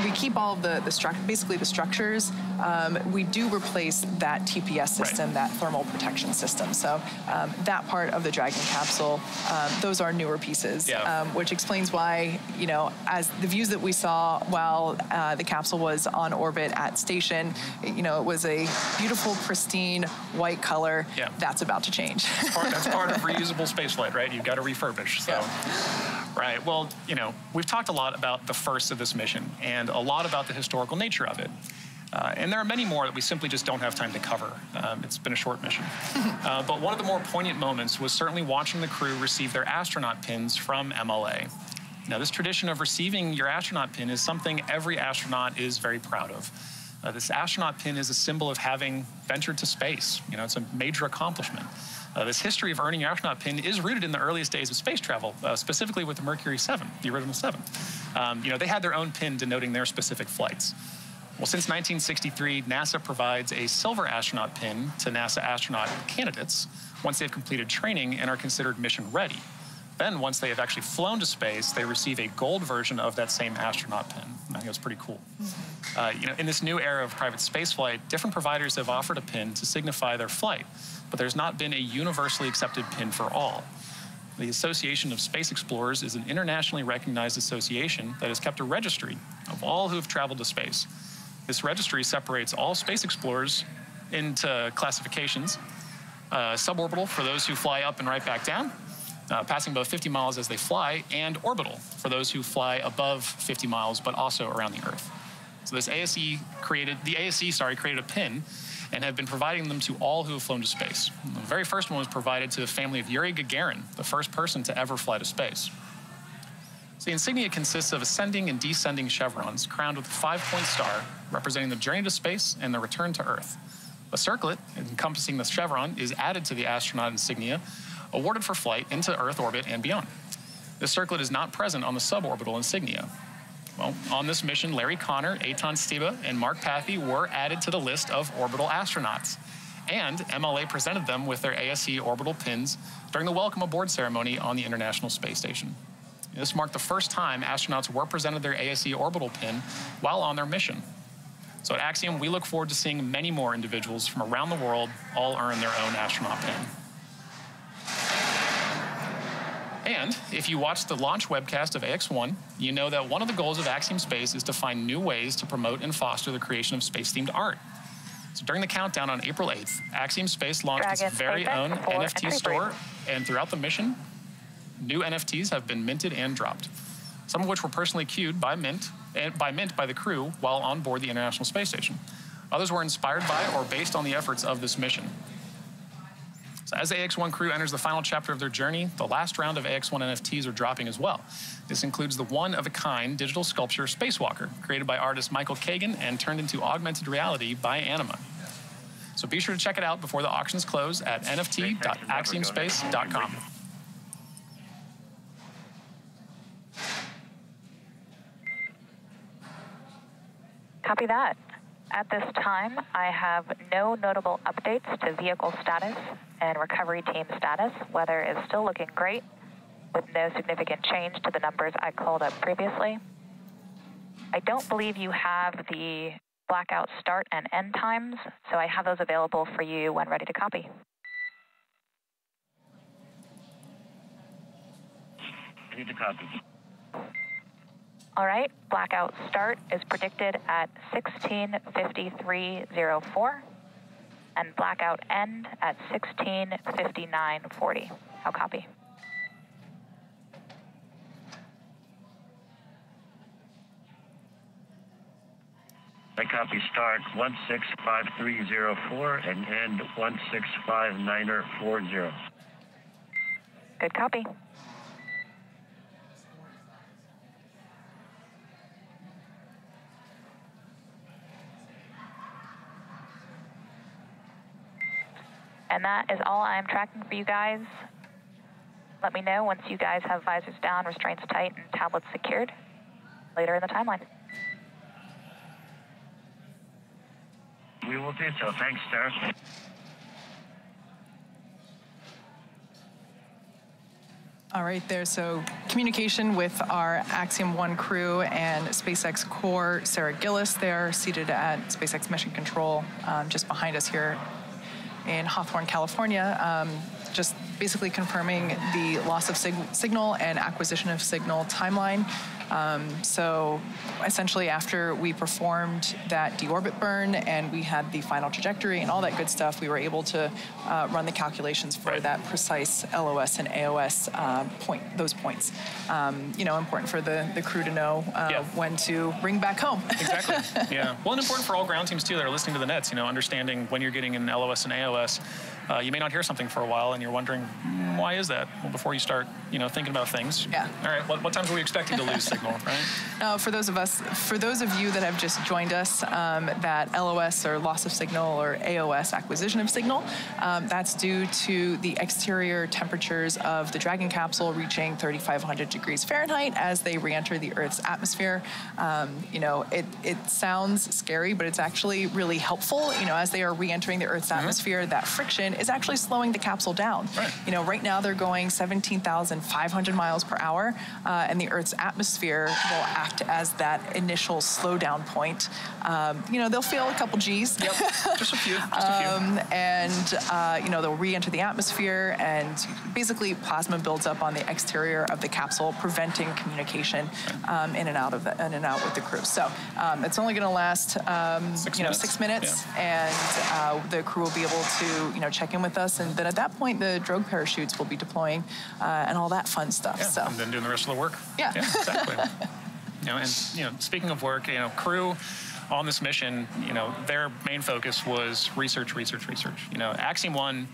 We keep all of basically the structures. We do replace that TPS system, that thermal protection system. So that part of the Dragon capsule, those are newer pieces, which explains why, as the views that we saw while the capsule was on orbit at station, it was a beautiful, pristine, white color. Yeah. That's about to change. That's part of reusable spaceflight, right? You've got to refurbish. So. Yeah. Right. Well, we've talked a lot about the first of this mission and a lot about the historical nature of it. And there are many more that we simply just don't have time to cover. It's been a short mission. But one of the more poignant moments was certainly watching the crew receive their astronaut pins from MLA. Now, this tradition of receiving your astronaut pin is something every astronaut is very proud of. This astronaut pin is a symbol of having ventured to space. It's a major accomplishment. This history of earning your astronaut pin is rooted in the earliest days of space travel, specifically with the Mercury 7, the original 7. They had their own pin denoting their specific flights. Well, since 1963, NASA provides a silver astronaut pin to NASA astronaut candidates once they've completed training and are considered mission ready. Then, once they have actually flown to space, they receive a gold version of that same astronaut pin. I think that's pretty cool. In this new era of private spaceflight, different providers have offered a pin to signify their flight, but there's not been a universally accepted pin for all. The Association of Space Explorers is an internationally recognized association that has kept a registry of all who have traveled to space. This registry separates all space explorers into classifications: suborbital for those who fly up and right back down, passing above 50 miles as they fly, and orbital for those who fly above 50 miles but also around the Earth. So this ASE created a pin and have been providing them to all who have flown to space. The very first one was provided to the family of Yuri Gagarin, the first person to ever fly to space. So the insignia consists of ascending and descending chevrons crowned with a 5-point star representing the journey to space and the return to Earth. A circlet encompassing the chevron is added to the astronaut insignia, awarded for flight into Earth orbit and beyond. This circlet is not present on the suborbital insignia. Well, on this mission, Larry Connor, Eitan Stiba, and Mark Pathy were added to the list of orbital astronauts. And MLA presented them with their ASE orbital pins during the welcome aboard ceremony on the International Space Station. This marked the first time astronauts were presented their ASE orbital pin while on their mission. So at Axiom, we look forward to seeing many more individuals from around the world all earn their own astronaut pin. And if you watched the launch webcast of AX-1, you know that one of the goals of Axiom Space is to find new ways to promote and foster the creation of space-themed art. So during the countdown on April 8th, Axiom Space launched its very own NFT store, and throughout the mission, new NFTs have been minted and dropped, some of which were personally queued by Mint by the crew while on board the International Space Station. Others were inspired by or based on the efforts of this mission. So as the AX-1 crew enters the final chapter of their journey, the last round of AX-1 NFTs are dropping as well. This includes the one-of-a-kind digital sculpture Spacewalker, created by artist Michael Kagan and turned into augmented reality by Anima. So be sure to check it out before the auctions close at nft.axiomspace.com. Copy that. At this time, I have no notable updates to vehicle status and recovery team status. Weather is still looking great, with no significant change to the numbers I called up previously. I don't believe you have the blackout start and end times, so I have those available for you when ready to copy. Ready to copy. All right, blackout start is predicted at 16:53:04 and blackout end at 16:59:40. I'll copy. I copy start 165304 and end 165940. Good copy. And that is all I'm tracking for you guys. Let me know once you guys have visors down, restraints tight, and tablets secured later in the timeline. We will do so. Thanks, sir. All right, there. So communication with our AX-1 crew and SpaceX core, Sarah Gillis there, seated at SpaceX Mission Control, just behind us here in Hawthorne, California. Just basically confirming the loss of signal and acquisition of signal timeline. So essentially after we performed that deorbit burn and we had the final trajectory and all that good stuff, we were able to run the calculations for that precise LOS and AOS those points. Important for the crew to know when to bring back home. Exactly, yeah. Well, and important for all ground teams too that are listening to the nets, understanding when you're getting an LOS and AOS. You may not hear something for a while and you're wondering, why is that? Well, before you start, thinking about things. Yeah. All right, what times are we expecting to lose signal, right? No, for those of you that have just joined us, that LOS or loss of signal or AOS acquisition of signal, that's due to the exterior temperatures of the Dragon capsule reaching 3,500 degrees Fahrenheit as they re-enter the Earth's atmosphere. It sounds scary, but it's actually really helpful. As they are re-entering the Earth's atmosphere, that friction is actually slowing the capsule down. Right. Right now they're going 17,500 miles per hour, and the Earth's atmosphere will act as that initial slowdown point. They'll feel a couple G's. Yep, just a few. They'll re-enter the atmosphere, and basically plasma builds up on the exterior of the capsule, preventing communication in and out with the crew. So it's only going to last 6 minutes, and the crew will be able to check in with us, and then at that point the drogue parachutes will be deploying and all that fun stuff. Yeah, and then doing the rest of the work. Yeah, exactly. Speaking of work, crew on this mission, their main focus was research. AX-1,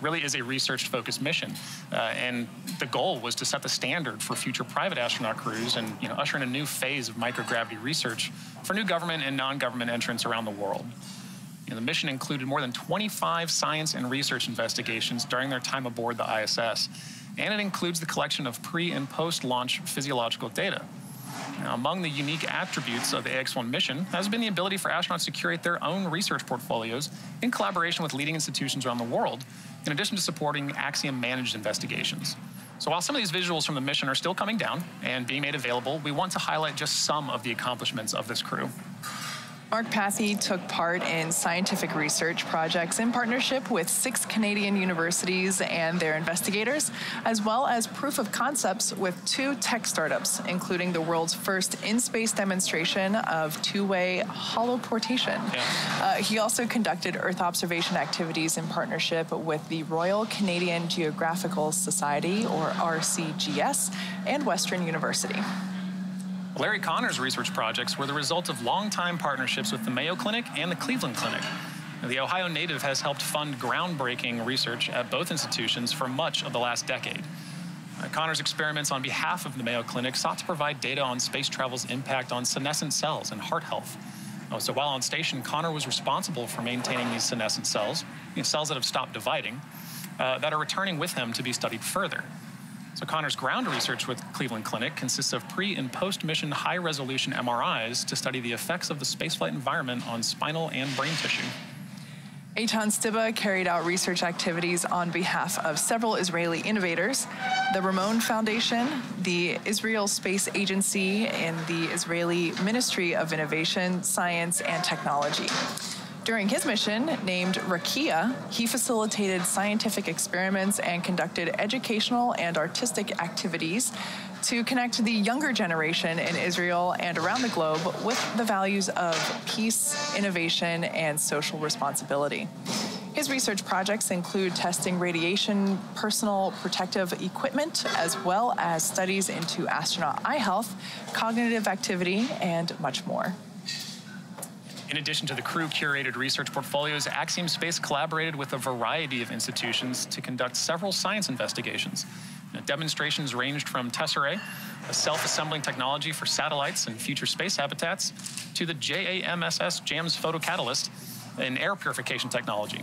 really is a research-focused mission, and the goal was to set the standard for future private astronaut crews and usher in a new phase of microgravity research for new government and non-government entrants around the world. The mission included more than 25 science and research investigations during their time aboard the ISS, and it includes the collection of pre- and post-launch physiological data. Now, among the unique attributes of the AX-1 mission has been the ability for astronauts to curate their own research portfolios in collaboration with leading institutions around the world, in addition to supporting Axiom-managed investigations. So while some of these visuals from the mission are still coming down and being made available, we want to highlight just some of the accomplishments of this crew. Mark Pathy took part in scientific research projects in partnership with 6 Canadian universities and their investigators, as well as proof of concepts with 2 tech startups, including the world's first in-space demonstration of two-way holoportation. Yeah. He also conducted Earth observation activities in partnership with the Royal Canadian Geographical Society, or RCGS, and Western University. Larry Connor's research projects were the result of long-time partnerships with the Mayo Clinic and the Cleveland Clinic. The Ohio native has helped fund groundbreaking research at both institutions for much of the last decade. Connor's experiments on behalf of the Mayo Clinic sought to provide data on space travel's impact on senescent cells and heart health. So while on station, Connor was responsible for maintaining these senescent cells, cells that have stopped dividing, that are returning with him to be studied further. So Connor's ground research with Cleveland Clinic consists of pre- and post-mission high-resolution MRIs to study the effects of the spaceflight environment on spinal and brain tissue. Eitan Stiba carried out research activities on behalf of several Israeli innovators, the Ramon Foundation, the Israel Space Agency, and the Israeli Ministry of Innovation, Science, and Technology. During his mission, named Rקיע, he facilitated scientific experiments and conducted educational and artistic activities to connect the younger generation in Israel and around the globe with the values of peace, innovation, and social responsibility. His research projects include testing radiation, personal protective equipment, as well as studies into astronaut eye health, cognitive activity, and much more. In addition to the crew-curated research portfolios, Axiom Space collaborated with a variety of institutions to conduct several science investigations. Demonstrations ranged from Tesserae, a self-assembling technology for satellites and future space habitats, to the JAMSS JAMS photocatalyst, an air purification technology,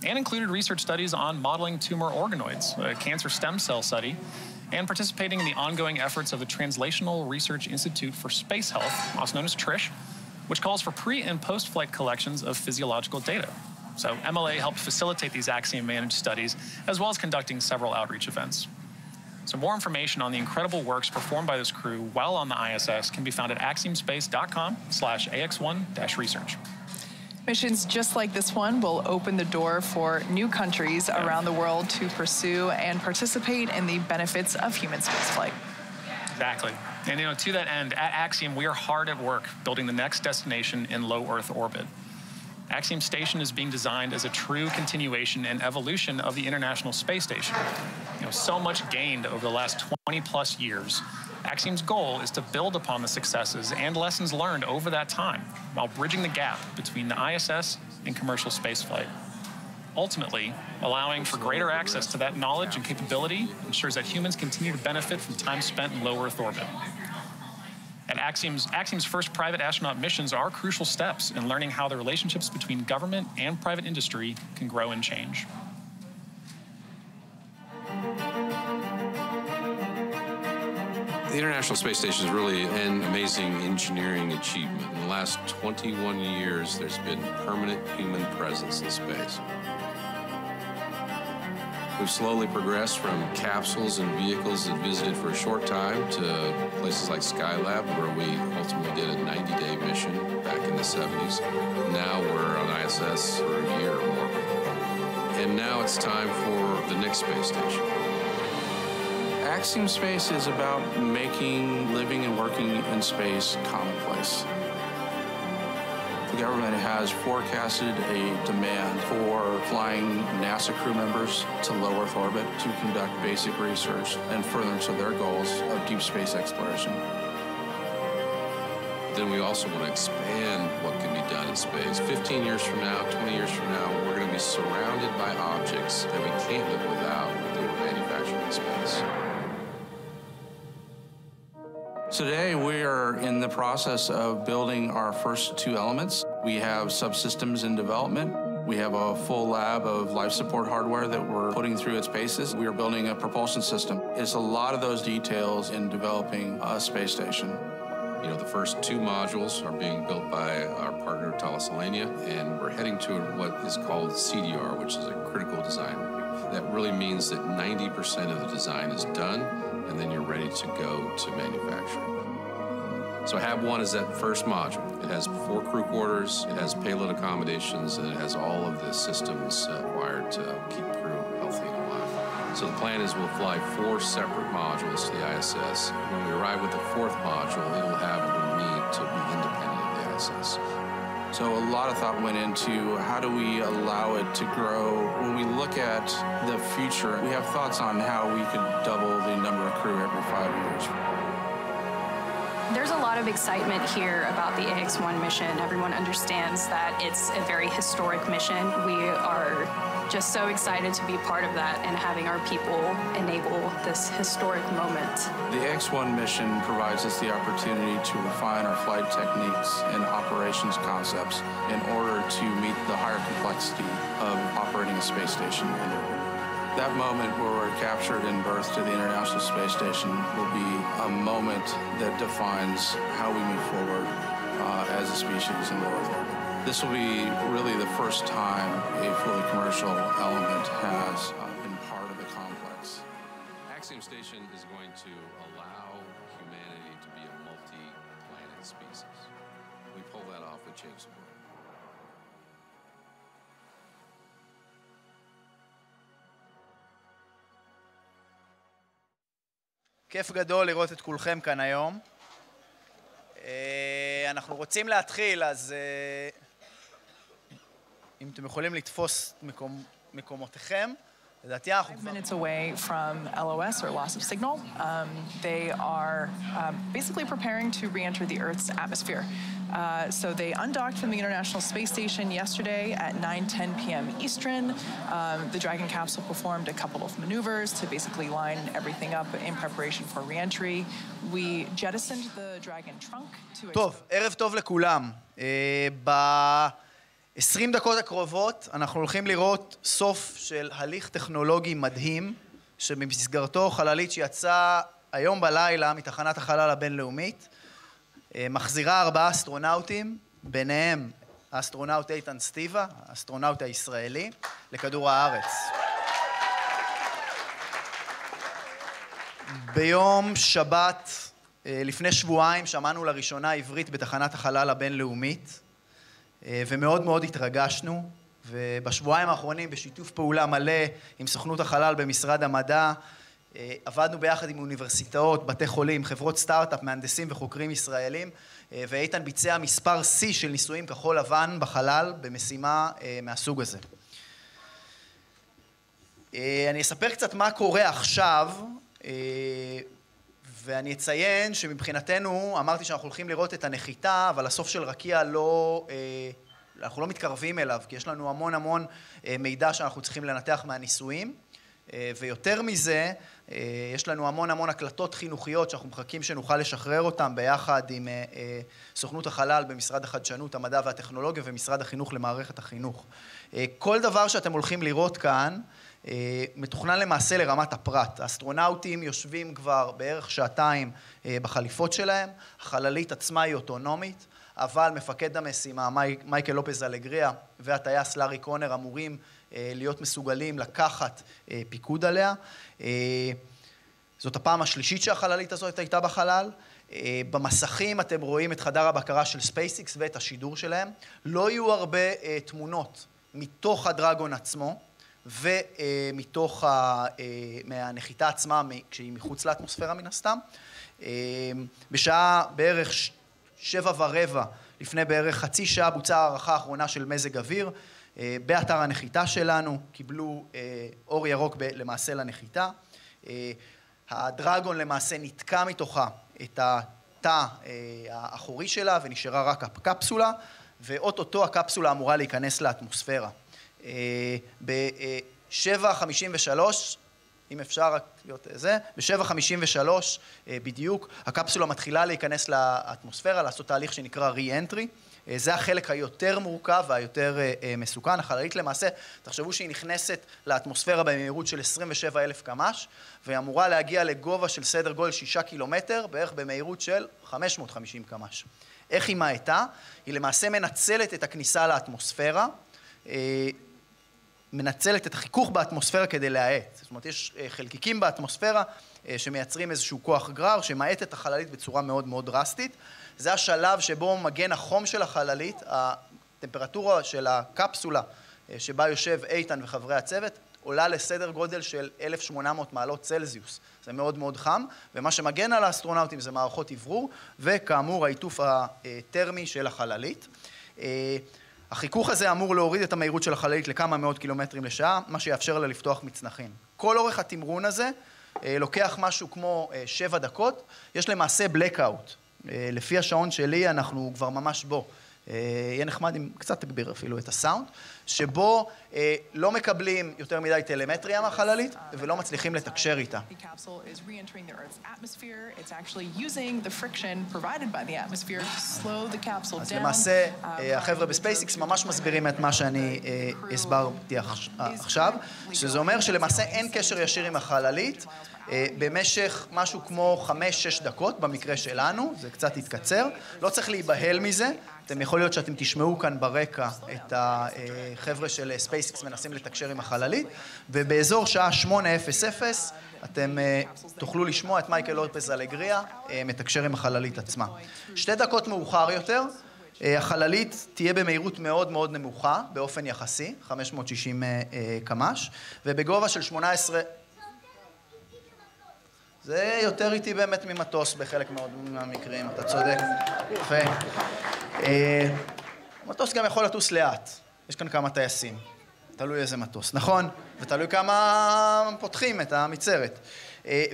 and included research studies on modeling tumor organoids, a cancer stem cell study, and participating in the ongoing efforts of the Translational Research Institute for Space Health, also known as TRISH, which calls for pre- and post-flight collections of physiological data. So MLA helped facilitate these Axiom-managed studies, as well as conducting several outreach events. So more information on the incredible works performed by this crew while on the ISS can be found at axiomspace.com/AX1-research. Missions just like this one will open the door for new countries around the world to pursue and participate in the benefits of human spaceflight. Exactly. And to that end, at Axiom, we are hard at work building the next destination in low Earth orbit. Axiom Station is being designed as a true continuation and evolution of the International Space Station. So much gained over the last 20+ years. Axiom's goal is to build upon the successes and lessons learned over that time while bridging the gap between the ISS and commercial spaceflight. Ultimately, allowing for greater access to that knowledge and capability ensures that humans continue to benefit from time spent in low Earth orbit. And Axiom's first private astronaut missions are crucial steps in learning how the relationships between government and private industry can grow and change. The International Space Station is really an amazing engineering achievement. In the last 21 years, there's been permanent human presence in space. We've slowly progressed from capsules and vehicles that visited for a short time to places like Skylab, where we ultimately did a 90-day mission back in the 70s. Now we're on ISS for a year or more. And now it's time for the next space station. Axiom Space is about making living and working in space commonplace. The government has forecasted a demand for flying NASA crew members to low Earth orbit to conduct basic research and furtherance of their goals of deep space exploration. Then we also want to expand what can be done in space. 15 years from now, 20 years from now, we're going to be surrounded by objects that we can't live without that we're manufacturing in space. Today, we are in the process of building our first two elements. We have subsystems in development. We have a full lab of life support hardware that we're putting through its paces. We are building a propulsion system. It's a lot of those details in developing a space station. The first two modules are being built by our partner, Thales Alenia, and we're heading to what is called CDR, which is a critical design review. That really means that 90% of the design is done, and then you're ready to go to manufacturing. So HAB1 is that first module. It has 4 crew quarters, it has payload accommodations, and it has all of the systems required to keep crew healthy and alive. So the plan is we'll fly 4 separate modules to the ISS. When we arrive with the 4th module, it will have what we need to be independent of the ISS. So a lot of thought went into how do we allow it to grow. When we look at the future, we have thoughts on how we could double the number of crew every 5 years. There's a lot of excitement here about the AX-1 mission. Everyone understands that it's a very historic mission. We are just so excited to be part of that and having our people enable this historic moment. The AX-1 mission provides us the opportunity to refine our flight techniques and operations concepts in order to meet the higher complexity of operating a space station in orbit. That moment where we're captured and birthed to the International Space Station will be a moment that defines how we move forward as a species in low Earth orbit. This will be really the first time a fully commercial element has been part of the complex. Axiom Station is going to allow humanity to be a multi-planet species. We pull that off with James Webb. כיף גדול לראות את כולכם כאן היום. אנחנו רוצים להתחיל, אז אם אתם יכולים לתפוס מקומותיכם, לדעתי אנחנו כבר... 5 minutes away from LOS, or loss of signal. They are basically preparing to re-enter the Earth's atmosphere. So they undocked from the International Space Station yesterday at 9:10 p.m. Eastern. The Dragon capsule performed a couple of maneuvers to basically line everything up in preparation for re-entry. We jettisoned the Dragon trunk to... טוב, ערב טוב לכולם. ב-20 דקות הקרובות אנחנו הולכים לראות סוף של הליך טכנולוגי מדהים, שבמסגרתו חללית שיצאה היום בלילה מתחנת החלל הבינלאומית, מחזירה 4 אסטרונאוטים, ביניהם האסטרונאוט איתן סטיבה, האסטרונאוט הישראלי, לכדור הארץ. ביום שבת, לפני שבועיים, שמענו לראשונה עברית בתחנת החלל הבינלאומית, ומאוד מאוד התרגשנו, ובשבועיים האחרונים, בשיתוף פעולה מלא עם סוכנות החלל במשרד המדע, עבדנו ביחד עם אוניברסיטאות, בתי חולים, חברות סטארט-אפ, מהנדסים וחוקרים ישראלים, ואיתן ביצע מספר C של ניסויים כחול לבן בחלל במשימה מהסוג הזה. אני אספר קצת מה קורה עכשיו, ואני אציין שמבחינתנו, אמרתי שאנחנו הולכים לראות את הנחיתה, אבל הסוף של רקיע אנחנו לא מתקרבים אליו, כי יש לנו המון מידע שאנחנו צריכים לנתח מהניסויים, ויותר מזה, יש לנו המון הקלטות חינוכיות שאנחנו מחכים שנוכל לשחרר אותם ביחד עם סוכנות החלל במשרד החדשנות, המדע והטכנולוגיה ומשרד החינוך למערכת החינוך. כל דבר שאתם הולכים לראות כאן, מתוכנן למעשה לרמת הפרט. האסטרונאוטים יושבים כבר בערך שעתיים בחליפות שלהם, החללית עצמה היא אוטונומית, אבל מפקד המשימה, מייקל לופז אלגריה והטייס לארי קונר אמורים להיות מסוגלים לקחת פיקוד עליה. זאת הפעם השלישית שהחללית הזאת הייתה בחלל. במסכים אתם רואים את חדר הבקרה של SpaceX ואת השידור שלהם. לא יהיו הרבה תמונות מתוך הדרגון עצמו, ומתוך מהנחיתה עצמה, כשהיא מחוץ לאטמוספירה מן הסתם. בשעה בערך 7:15, לפני בערך חצי שעה, בוצעה הערכה האחרונה של מזג אוויר. באתר הנחיתה שלנו קיבלו אור ירוק למעשה לנחיתה. הדרגון למעשה נתקע מתוכה את התא האחורי שלה ונשארה רק הקפסולה, ואוטוטו הקפסולה אמורה להיכנס לאטמוספירה. ב-7:53, אם אפשר רק להיות זה, ב-7:53 בדיוק, הקפסולה מתחילה להיכנס לאטמוספירה, לעשות תהליך שנקרא re-entry. זה החלק היותר מורכב והיותר מסוכן. החללית למעשה, תחשבו שהיא נכנסת לאטמוספירה במהירות של 27,000 קמ"ש, והיא אמורה להגיע לגובה של סדר גודל 6 קילומטר, בערך במהירות של 550 קמ"ש. איך היא מאטה? היא למעשה מנצלת את הכניסה לאטמוספירה, מנצלת את החיכוך באטמוספירה כדי להאט. זאת אומרת, יש חלקיקים באטמוספירה שמייצרים איזשהו כוח גרר, שמאט את החללית בצורה מאוד דרסטית. זה השלב שבו מגן החום של החללית, הטמפרטורה של הקפסולה שבה יושב איתן וחברי הצוות, עולה לסדר גודל של 1,800 מעלות צלזיוס. זה מאוד חם, ומה שמגן על האסטרונאוטים זה מערכות אוורור, וכאמור העיטוף הטרמי של החללית. החיכוך הזה אמור להוריד את המהירות של החללית לכמה מאות קילומטרים לשעה, מה שיאפשר לה לפתוח מצנחים. כל אורך התמרון הזה לוקח משהו כמו 7 דקות, יש למעשה blackout. לפי השעון שלי אנחנו כבר ממש בו. יהיה נחמד אם קצת תגביר אפילו את הסאונד, שבו לא מקבלים יותר מדי טלמטריה מהחללית ולא מצליחים לתקשר איתה. אז למעשה החבר'ה בספייסיקס ממש מסבירים את מה שאני הסברתי עכשיו, שזה אומר שלמעשה אין קשר ישיר עם החללית במשך משהו כמו 5-6 דקות במקרה שלנו, זה קצת יתקצר, לא צריך להיבהל מזה. אתם יכול להיות שאתם תשמעו כאן ברקע את החבר'ה של SpaceX מנסים לתקשר עם החללית, ובאזור שעה 8:00 אתם תוכלו לשמוע את מייקל לופז אלגריה מתקשר עם החללית עצמה. 2 דקות מאוחר יותר, החללית תהיה במהירות מאוד נמוכה, באופן יחסי, 560 קמ"ש, ובגובה של 18... זה יותר איטי באמת ממטוס בחלק מאוד מהמקרים, אתה צודק. יפה. מטוס גם יכול לטוס לאט. יש כאן כמה טייסים. תלוי איזה מטוס, נכון? ותלוי כמה פותחים את המצרת.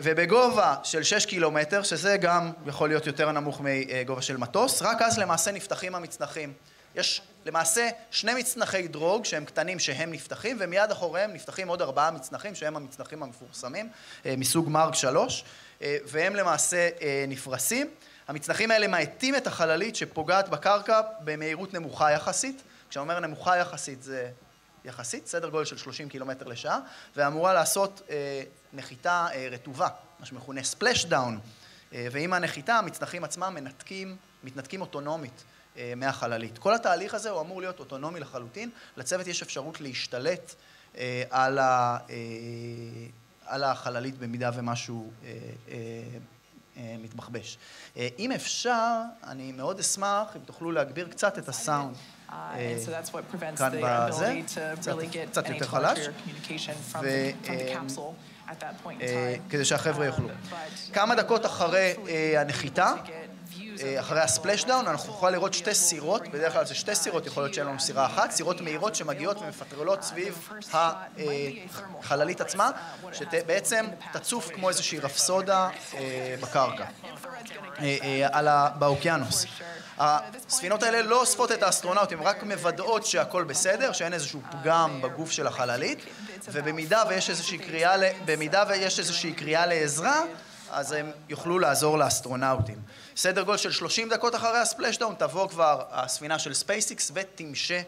ובגובה של 6 קילומטר, שזה גם יכול להיות יותר נמוך מגובה של מטוס, רק אז למעשה נפתחים המצנחים. יש למעשה 2 מצנחי דרוג שהם קטנים שהם נפתחים, ומיד אחוריהם נפתחים עוד 4 מצנחים שהם המצנחים המפורסמים, מסוג מרק 3, והם למעסה נפרסים. המצנחים האלה מאטים את החללית שפוגעת בקרקע במהירות נמוכה יחסית. כשאני אומר נמוכה יחסית זה יחסית, סדר גודל של 30 קילומטר לשעה, ואמורה לעשות נחיתה רטובה, מה שמכונה ספלש דאון. ועם הנחיתה המצנחים עצמם מתנתקים אוטונומית מהחללית. כל התהליך הזה הוא אמור להיות אוטונומי לחלוטין. לצוות יש אפשרות להשתלט על החללית במידה ומשהו מתבחבש. אם אפשר, אני מאוד אשמח אם תוכלו להגביר קצת את הסאונד. כאן בזה, קצת יותר חלש, כדי שהחבר'ה יוכלו. כמה דקות אחרי הנחיתה, אחרי הספלש דאון, אנחנו נוכל לראות 2 סירות, בדרך כלל זה 2 סירות, יכול להיות שאין לנו סירה אחת, סירות מהירות שמגיעות ומפטרלות סביב החללית עצמה, שבעצם תצוף כמו איזושהי רפסודה בקרקע, באוקיינוס. הספינות האלה לא אוספות את האסטרונאוטים, רק מוודאות שהכל בסדר, שאין איזשהו פגם בגוף של החללית, ובמידה ויש איזושהי קריאה לעזרה, אז הם יוכלו לעזור לאסטרונאוטים. סדר גודל של 30 דקות אחרי הספלש דאון תבוא כבר הספינה של ספייסיקס ותמשה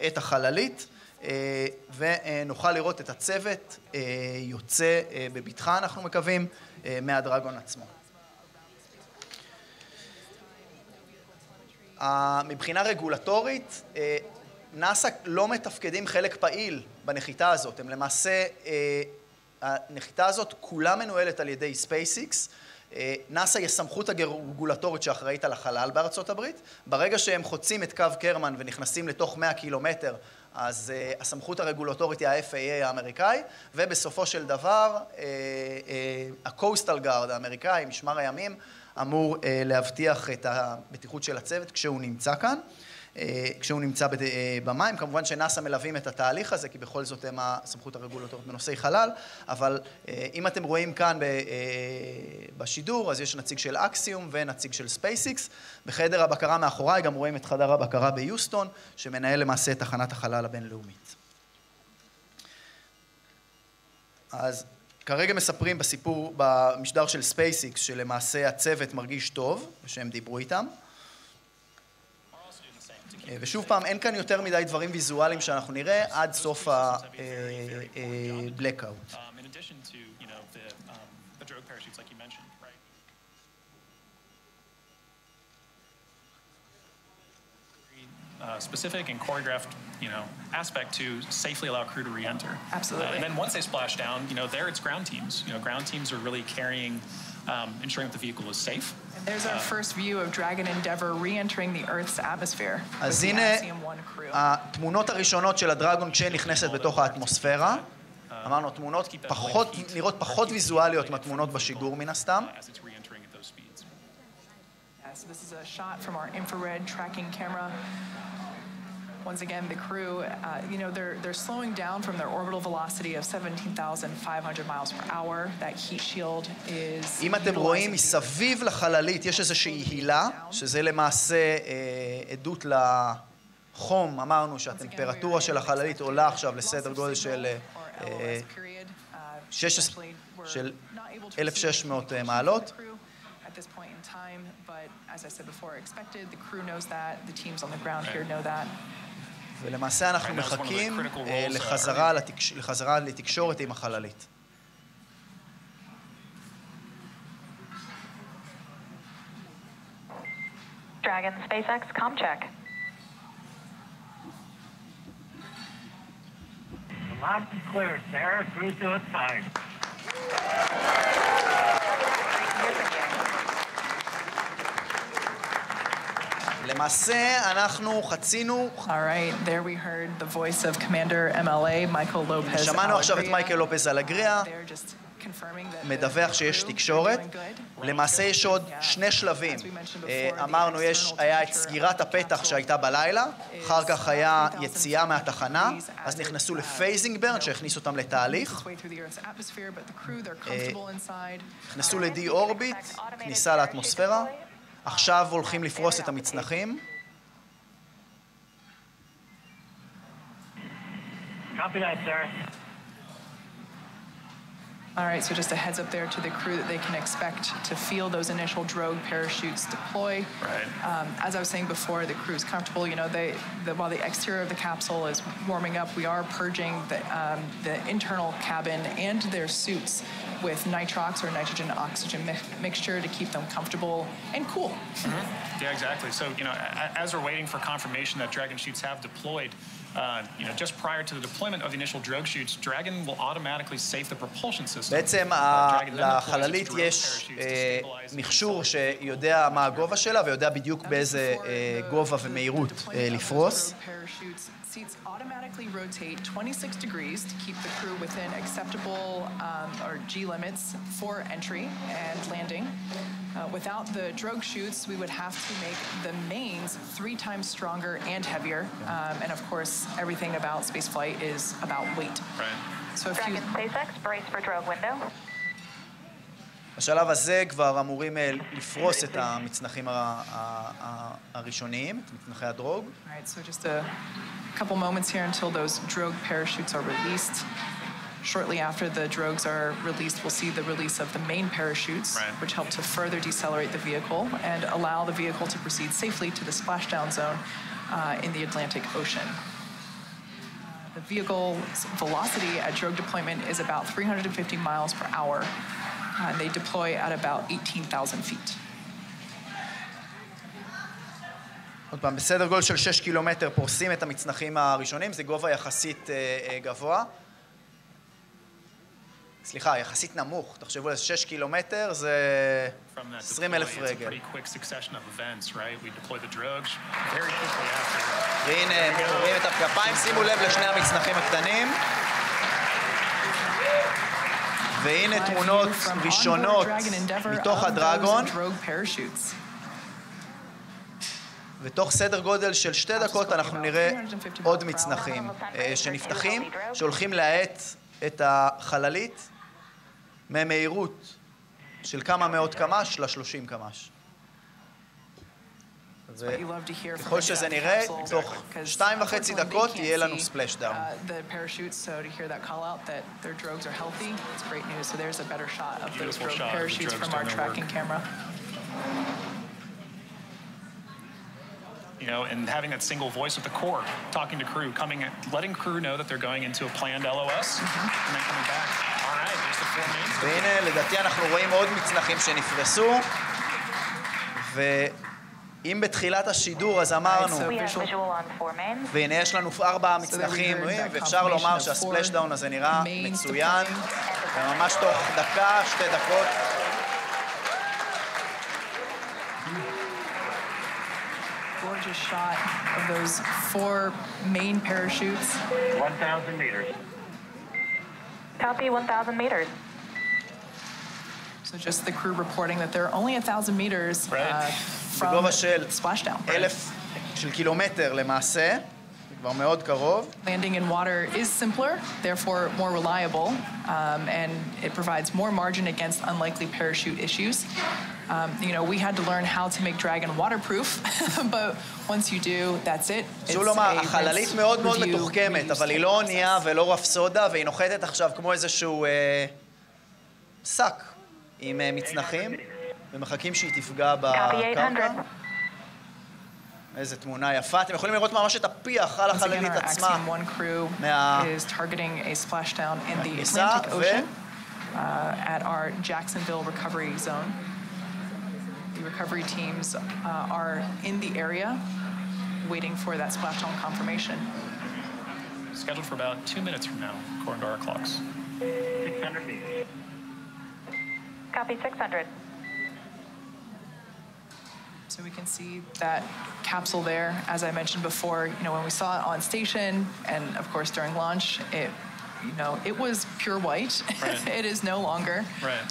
את החללית, ונוכל לראות את הצוות יוצא בבטחה, אנחנו מקווים, מהדרגון עצמו. מבחינה רגולטורית, נאס"א לא מתפקדים חלק פעיל בנחיתה הזאת. הם למעשה, הנחיתה הזאת כולה מנוהלת על ידי ספייסיקס. נאס"א היא הסמכות הרגולטורית שאחראית על החלל בארצות הברית. ברגע שהם חוצים את קו קרמן ונכנסים לתוך 100 קילומטר, אז הסמכות הרגולטורית היא ה-FAA האמריקאי, ובסופו של דבר, ה-Coastal Guard האמריקאי, משמר הימים, אמור להבטיח את הבטיחות של הצוות כשהוא נמצא כאן, כשהוא נמצא במים. כמובן שנאס"א מלווים את התהליך הזה, כי בכל זאת הם הסמכות הרגולטורית בנושאי חלל, אבל אם אתם רואים כאן בשידור, אז יש נציג של אקסיום ונציג של ספייסיקס. בחדר הבקרה מאחוריי גם רואים את חדר הבקרה ביוסטון, שמנהל למעשה את תחנת החלל הבינלאומית. אז כרגע מספרים במשדר של ספייסיקס, שלמעשה הצוות מרגיש טוב, שהם דיברו איתם. ושוב פעם, אין כאן יותר מדי דברים ויזואליים שאנחנו נראה עד סוף ה-blackout. Specific and choreographed, aspect to safely allow crew to re-enter. Absolutely. And then once they splash down, there it's ground teams. Ground teams are really carrying, ensuring that the vehicle is safe. And there's our first view of Dragon Endeavour re-entering the Earth's atmosphere. אז הנה התמונות הראשונות של הדרגון כשנכנסת בתוך האטמוספירה. אמרנו, תמונות נראות פחות ויזואליות מהתמונות בשיגור מן הסתם. So this is a shot from our infrared tracking camera. Once again, the crew, they're slowing down from their orbital velocity of 17,500 miles per hour. That heat shield is... אם אתם רואים, מסביב לחללית יש איזושהי הילה, שזה למעשה עדות לחום. אמרנו שהטמפרטורה של החללית עולה עכשיו לסדר גודל של 1,600 מעלות. At this point in time, but as I said before, expected. The crew knows that. The teams on the ground here know that. ולמעשה אנחנו מחכים לחזרה לתקשורת עם החללית. Dragon SpaceX ComCheck. Loud and clear, Sarah. Cruise to its side. למעשה אנחנו חצינו... All right, there we heard the voice of Commander MLA Michael Lopez. שמענו עכשיו את מייקל לופז אלגריה. מדווח שיש תקשורת. למעשה יש עוד שני שלבים. אמרנו, היה את סגירת הפתח שהייתה בלילה, אחר כך היה יציאה מהתחנה, אז נכנסו לפייזינג ברן שהכניס אותם לתהליך. נכנסו לדי אורביט, כניסה לאטמוספירה. עכשיו הולכים לפרוס את המצנחים. Copy that, sir. All right, so just a heads up there to the crew that they can expect to feel those initial drogue parachutes deploy. Right. As I was saying before, the crew is comfortable. You know, while the exterior of the capsule is warming up, we are purging the internal cabin and their suits with nitrox or nitrogen-oxygen mixture to keep them comfortable and cool. Mm-hmm. Yeah, exactly. So, you know, as we're waiting for confirmation that Dragon chutes have deployed, you know, just prior to the deployment of the initial drogue chutes, Dragon will automatically safe the propulsion system. בעצם לחללית יש מכשור שיודע מה הגובה שלה ויודע בדיוק באיזה גובה ומהירות לפרוס. Seats automatically rotate 26 degrees to keep the crew within acceptable or G limits for entry and landing. Without the drogue chutes, we would have to make the mains 3 times stronger and heavier. And of course, everything about spaceflight is about weight. Right. So if you... Dragon SpaceX, brace for drogue window. בשלב הזה כבר אמורים לפרוס את המצנחים הראשוניים, את מצנחי הדרוג. Alright, so just a couple moments here until those drogue parachutes are released. Shortly after the drogues are released, we'll see the release of the main parachutes, right, which help to further decelerate the vehicle and allow the vehicle to proceed safely to the splashdown zone in the Atlantic Ocean. The vehicle's velocity at drogue deployment is about 350 miles per hour. And they deploy at about 18,000 feet. עוד פעם, בסדר גודל של 6 קילומטר פורסים את המצנחים הראשונים, זה גובה יחסית גבוה. סליחה, יחסית נמוך. תחשבו על 6 קילומטר, זה 20,000 רגל. והנה, הם קוראים את הכפיים, שימו לב לשני המצנחים הקטנים. והנה תמונות ראשונות מתוך הדרגון. ותוך סדר גודל של 2 דקות אנחנו נראה עוד מצנחים שנפתחים, שהולכים להאט את החללית ממהירות של כמה מאות קמ"ש ל-30 קמ"ש. וככל שזה נראה, תוך 2.5 דקות יהיה לנו ספלש דאון. You know, and having that single voice with the core, talking to crew, letting crew know that they're going into a planned LOS, and then coming back. All right, there's the 4 mains. והנה, לדעתי אנחנו רואים עוד מצנחים שנפרסו, אם בתחילת השידור אז אמרנו, והנה יש לנו 4 מצנחים, ואפשר לומר שהספלשדאון הזה נראה מצוין, וממש תוך דקה, 2 דקות. Gorgeous shot of those 4 main parachutes. 1,000 meters. Copy, 1,000 meters. So just the crew reporting that they're only 1,000 meters from splashdown. 1,000 של קילומטר למעשה, כבר מאוד קרוב. Landing in water is simpler, therefore more reliable, and it provides more margin against unlikely parachute issues. You know, we had to learn how to make Dragon waterproof, but once you do, that's it. זו לומר, החללית מאוד מאוד מתוחכמת, אבל היא לא אונייה ולא רפסודה, והיא נוחתת עכשיו כמו איזשהו שק עם מצנחים, ומחכים שהיא תפגע בקרקע. איזה תמונה יפה. אתם יכולים לראות ממש את הפיח על החללית עצמה מהכניסה at our Jacksonville recovery zone. The recovery teams are in the area waiting for that splashdown confirmation. Scheduled for about 2 minutes from now, according to our clocks. 600 meters. Copy, 600. So we can see that capsule there, as I mentioned before, you know, when we saw it on station and of course during launch, it you know, it was pure white. Right. It is no longer. Right.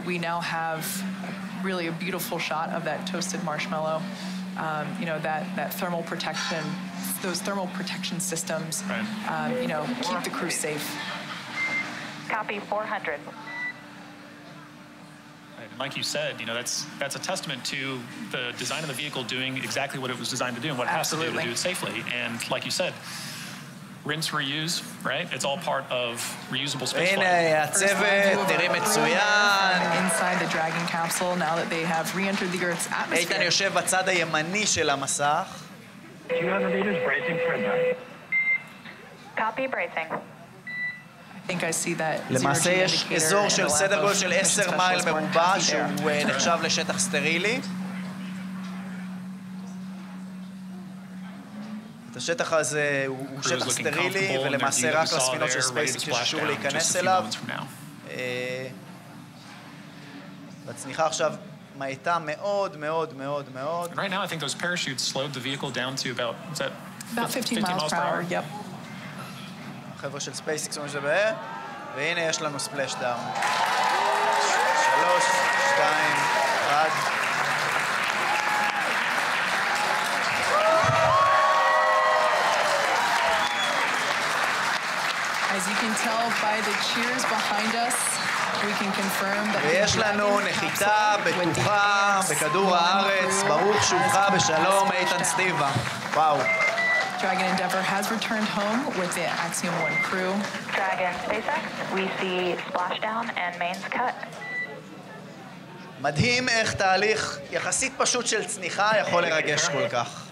We now have really a beautiful shot of that toasted marshmallow. You know, that thermal protection, those thermal protection systems, right. You know, keep the crew safe. Copy 400. Like you said, you know, that's a testament to the design of the vehicle doing exactly what it was designed to do and what it has to do to do it safely. And like you said, rinse, reuse, right? It's all part of reusable space flight. הנה, הצוות, נראים מצוין. Inside the Dragon capsule, now that they have re-entered the Earth's atmosphere. איתן יושב בצד הימני של המסך. 200 meters, bracing for impact. Copy, bracing. I think I see that למעשה יש אזור של סדר גודל של 10 מייל מרובע שהוא נחשב לשטח סטרילי. את השטח הזה הוא שטח סטרילי ולמעשה רק לספינות של ספייסיקס יש אישור להיכנס אליו. והצניחה עכשיו מאטה מאוד מאוד מאוד מאוד. Right now I think those parachutes slowed the vehicle down to about 15 miles per hour. Yep. החבר'ה של ספייסיקס אומרים שזה והנה יש לנו ספלש דאון. 3, 2, 1. As you can tell by the cheers behind us, we can confirm that ויש לנו נחיתה בטוחה בכדור הארץ. ברוך שובך בשלום, איתן סטיבה. וואו. Dragon Endeavour has returned home with the AX-1 crew. Dragon SpaceX, we see splashdown and mains cut. מדהים איך תהליך יחסית פשוט של צניחה יכול לרגש כל כך.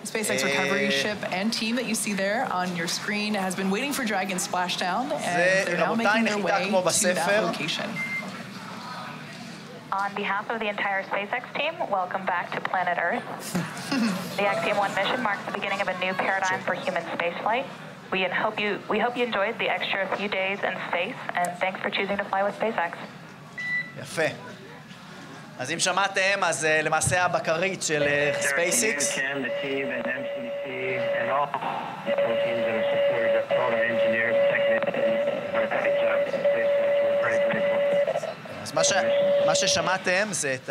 SpaceX recovery ship and team that you see there on your screen has been waiting for Dragon splashdown, and they're now making their way to that location. On behalf of the entire SpaceX team, welcome back to planet Earth. The AX-1 mission marks the beginning of a new paradigm for human spaceflight. We hope you enjoyed the extra few days in space, and thanks for choosing to fly with SpaceX. יפה. אז אם שמעתם, אז למעשה הבקרית של SpaceX. אז מה ששמעתם זה את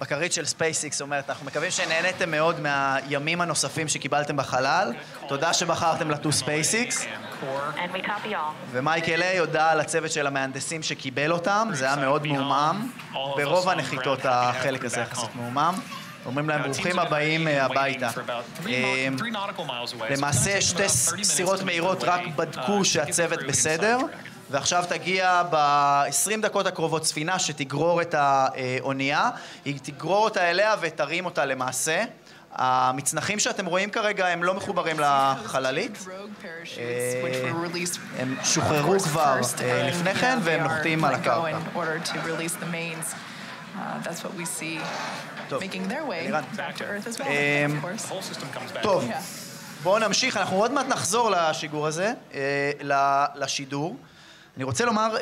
הבקרית של SpaceX, אומרת, אנחנו מקווים שנהנתם מאוד מהימים הנוספים שקיבלתם בחלל. תודה שבחרתם לטוס SpaceX. ומייקל איי הודע על הצוות של המהנדסים שקיבל אותם, זה היה מאוד מעומם. ברוב הנחיתות החלק הזה יחסית מעומם. אומרים להם ברוכים הבאים הביתה. למעשה שתי סירות מהירות רק בדקו שהצוות בסדר. ועכשיו תגיע ב-20 דקות הקרובות ספינה שתגרור את האונייה, היא תגרור אותה אליה ותרים אותה למעשה. המצנחים שאתם רואים כרגע הם לא מחוברים לחללית, הם שוחררו כבר לפני כן והם נוחתים על הקרקע. טוב, בואו נמשיך, אנחנו עוד מעט נחזור לשיגור הזה, לשידור. אני רוצה לומר,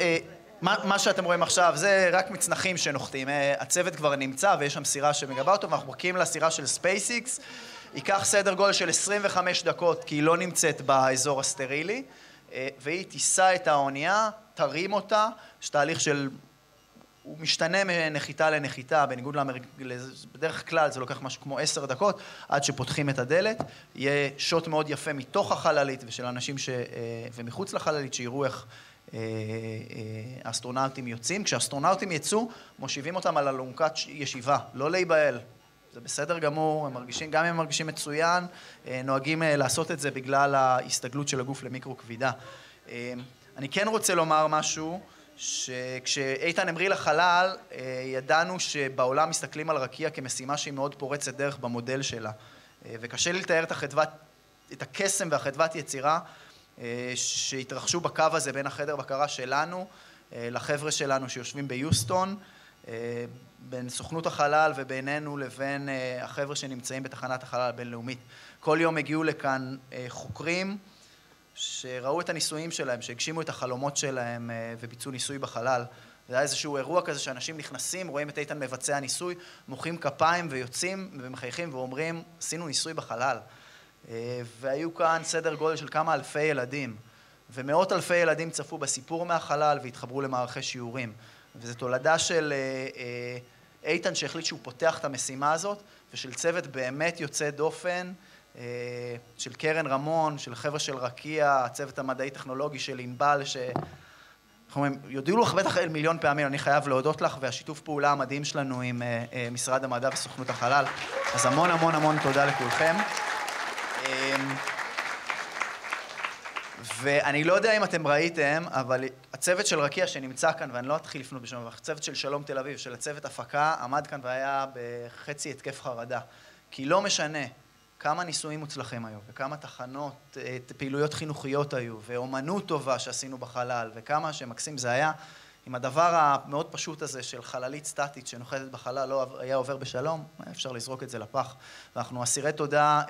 מה שאתם רואים עכשיו זה רק מצנחים שנוחתים. הצוות כבר נמצא ויש שם סירה שמגבה אותו, ואנחנו מחכים לסירה של SpaceX. ייקח סדר גודל של 25 דקות, כי היא לא נמצאת באזור הסטרילי, והיא תיסע את האונייה, תרים אותה, יש תהליך של... הוא משתנה מנחיתה לנחיתה, בניגוד בדרך כלל זה לוקח משהו כמו 10 דקות, עד שפותחים את הדלת. יהיה שוט מאוד יפה מתוך החללית ושל אנשים ומחוץ לחללית, שיראו איך האסטרונאוטים יוצאים. כשהאסטרונאוטים יצאו, מושיבים אותם על אלונקת ישיבה, לא להיבהל. זה בסדר גמור, הם מרגישים, גם אם הם מרגישים מצוין, נוהגים לעשות את זה בגלל ההסתגלות של הגוף למיקרו כבידה. אני כן רוצה לומר משהו, שכשאיתן המריא לחלל, ידענו שבעולם מסתכלים על רקיע כמשימה שהיא מאוד פורצת דרך במודל שלה. וקשה לי לתאר את הקסם והחדוות יצירה שהתרחשו בקו הזה בין החדר בקרה שלנו לחבר'ה שלנו שיושבים ביוסטון, בין סוכנות החלל ובינינו לבין החבר'ה שנמצאים בתחנת החלל הבינלאומית. כל יום הגיעו לכאן חוקרים שראו את הניסויים שלהם, שהגשימו את החלומות שלהם וביצעו ניסוי בחלל. זה היה איזשהו אירוע כזה שאנשים נכנסים, רואים את איתן מבצע ניסוי, מוחאים כפיים ויוצאים ומחייכים ואומרים, עשינו ניסוי בחלל. והיו כאן סדר גודל של כמה אלפי ילדים ומאות אלפי ילדים צפו בסיפור מהחלל והתחברו למערכי שיעורים. וזו תולדה של איתן שהחליט שהוא פותח את המשימה הזאת, ושל צוות באמת יוצא דופן, של קרן רמון, של חבר'ה של רקיע, הצוות המדעי-טכנולוגי של ענבל, יודעו לך בטח מיליון פעמים, אני חייב להודות לך, והשיתוף פעולה המדהים שלנו עם משרד המדע וסוכנות החלל. אז המון המון המון תודה לכולכם. ואני לא יודע אם אתם ראיתם, אבל הצוות של רקיע שנמצא כאן, ואני לא אתחיל לפנות בשם, אבל הצוות של שלום תל אביב, של הצוות הפקה, עמד כאן והיה בחצי התקף חרדה. כי לא משנה כמה ניסויים מוצלחים היו, וכמה תחנות, פעילויות חינוכיות היו, ואומנות טובה שעשינו בחלל, וכמה שמקסים זה היה, עם הדבר המאוד פשוט הזה של חללית סטטית שנוחתת בחלל לא היה עובר בשלום, אפשר לזרוק את זה לפח. ואנחנו אסירי תודה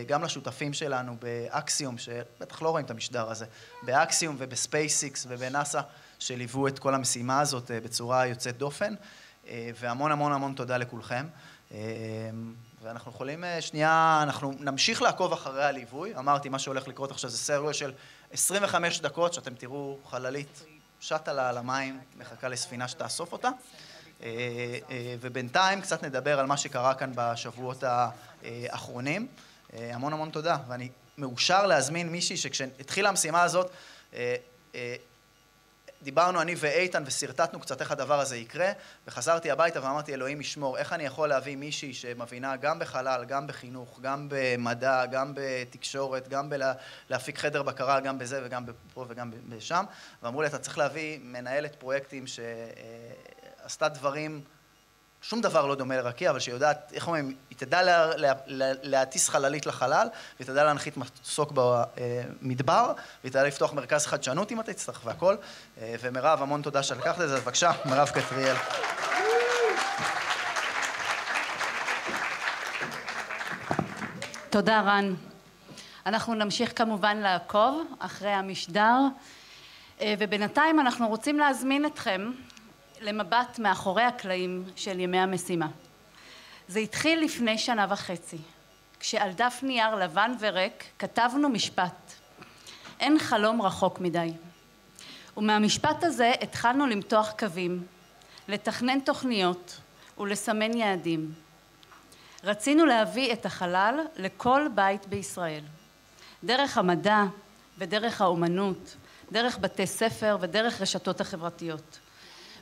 גם לשותפים שלנו באקסיום, שבטח לא רואים את המשדר הזה, באקסיום ובספייסיקס ובנאסא, שליוו את כל המשימה הזאת בצורה יוצאת דופן, והמון המון המון תודה לכולכם. ואנחנו יכולים שנייה, אנחנו נמשיך לעקוב אחרי הליווי. אמרתי, מה שהולך לקרות עכשיו זה סריה של 25 דקות, שאתם תראו חללית שטה על המים, מחכה לספינה שתאסוף אותה. ובינתיים קצת נדבר על מה שקרה כאן בשבועות האחרונים. המון המון תודה, ואני מאושר להזמין מישהי שכשהתחילה המשימה הזאת, דיברנו אני ואיתן וסרטטנו קצת איך הדבר הזה יקרה, וחזרתי הביתה ואמרתי, אלוהים ישמור, איך אני יכול להביא מישהי שמבינה גם בחלל, גם בחינוך, גם במדע, גם בתקשורת, גם להפיק חדר בקרה, גם בזה וגם פה וגם בשם, ואמרו לי, אתה צריך להביא מנהלת פרויקטים שעשתה דברים, שום דבר לא דומה לרקיע, אבל שיודעת, איך אומרים, היא תדע להטיס חללית לחלל, והיא תדע להנחית מסוק במדבר, והיא תדע לפתוח מרכז חדשנות אם אתה תצטרך והכל. ומירב, המון תודה שלקחת את זה, אז בבקשה, מירב קטריאל. תודה רן. אנחנו נמשיך כמובן לעקוב אחרי המשדר, ובינתיים אנחנו רוצים להזמין אתכם למבט מאחורי הקלעים של ימי המשימה. זה התחיל לפני 1.5 שנה, כשעל דף נייר לבן וריק כתבנו משפט, אין חלום רחוק מדי. ומהמשפט הזה התחלנו למתוח קווים, לתכנן תוכניות ולסמן יעדים. רצינו להביא את החלל לכל בית בישראל, דרך המדע ודרך האומנות, דרך בתי ספר ודרך רשתות החברתיות.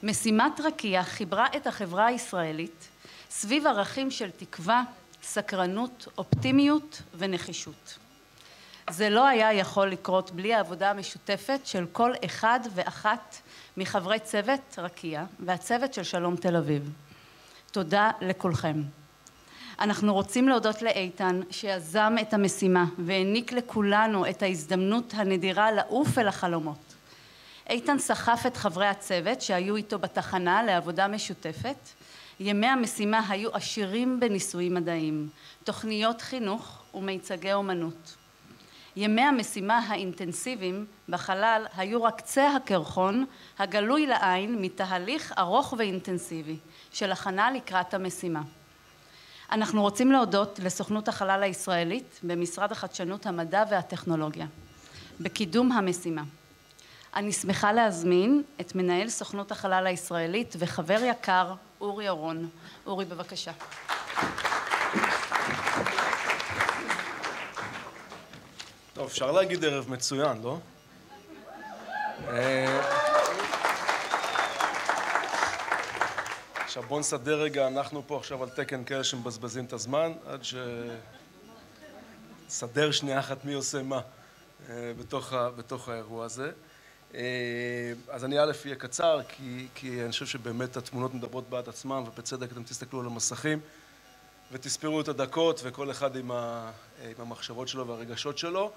משימת רקיע חיברה את החברה הישראלית סביב ערכים של תקווה, סקרנות, אופטימיות ונחישות. זה לא היה יכול לקרות בלי העבודה המשותפת של כל אחד ואחת מחברי צוות רקיע והצוות של שלום תל אביב. תודה לכולכם. אנחנו רוצים להודות לאיתן שיזם את המשימה והעניק לכולנו את ההזדמנות הנדירה לעוף אל החלומות. איתן סחף את חברי הצוות שהיו איתו בתחנה לעבודה משותפת. ימי המשימה היו עשירים בניסויים מדעיים, תוכניות חינוך ומיצגי אומנות. ימי המשימה האינטנסיביים בחלל היו רק קצה הקרחון הגלוי לעין מתהליך ארוך ואינטנסיבי של הכנה לקראת המשימה. אנחנו רוצים להודות לסוכנות החלל הישראלית במשרד החדשנות, המדע והטכנולוגיה בקידום המשימה. אני שמחה להזמין את מנהל סוכנות החלל הישראלית וחבר יקר אורי אורון. אורי, בבקשה. טוב, אפשר להגיד ערב מצוין, לא? עכשיו בוא נסדר רגע, אנחנו פה עכשיו על תקן כאלה שמבזבזים את הזמן, עד שנסדר שנייה אחת מי עושה מה בתוך האירוע הזה. אז אני א' יהיה קצר, כי אני חושב שבאמת התמונות מדברות בעד עצמם, ובצדק אתם תסתכלו על המסכים ותספרו את הדקות, וכל אחד עם המחשבות שלו והרגשות שלו.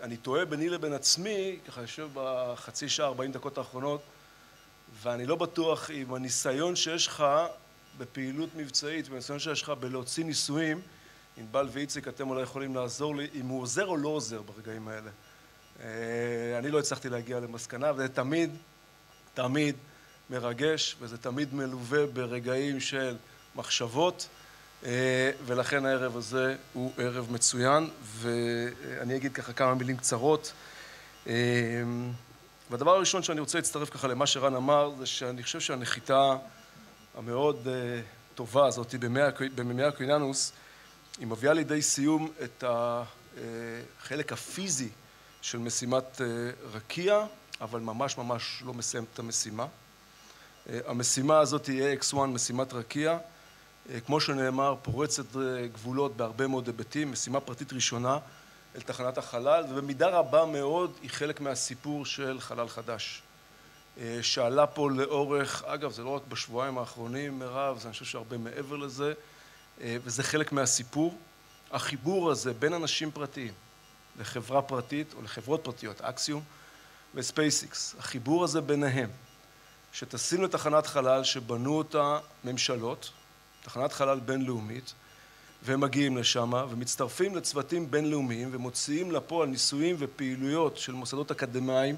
אני טועה ביני לבין עצמי, ככה יושב בחצי שעה, 40 דקות האחרונות, ואני לא בטוח אם הניסיון שיש לך בפעילות מבצעית, והניסיון שיש לך בלהוציא ניסויים, ענבל ואיציק, אתם אולי יכולים לעזור לי, אם הוא עוזר או לא עוזר ברגעים האלה. אני לא הצלחתי להגיע למסקנה, וזה תמיד מרגש, וזה תמיד מלווה ברגעים של מחשבות, ולכן הערב הזה הוא ערב מצוין, ואני אגיד ככה כמה מילים קצרות. והדבר הראשון שאני רוצה להצטרף ככה למה שרן אמר, זה שאני חושב שהנחיתה המאוד טובה הזאת במימי האוקיינוס, היא מביאה לידי סיום את החלק הפיזי של משימת רקיע, אבל ממש ממש לא מסיים את המשימה. המשימה הזאת היא AX-1, משימת רקיע, כמו שנאמר, פורצת גבולות בהרבה מאוד היבטים, משימה פרטית ראשונה אל תחנת החלל, ובמידה רבה מאוד היא חלק מהסיפור של חלל חדש. שעלה פה לאורך, אגב, זה לא רק בשבועיים האחרונים, מירב, זה אני חושב שהרבה מעבר לזה, וזה חלק מהסיפור. החיבור הזה בין אנשים פרטיים לחברה פרטית או לחברות פרטיות, אקסיום וספייסיקס, החיבור הזה ביניהם, שטסים לתחנת חלל שבנו אותה ממשלות, תחנת חלל בינלאומית, והם מגיעים לשם ומצטרפים לצוותים בינלאומיים ומוציאים לפועל ניסויים ופעילויות של מוסדות אקדמיים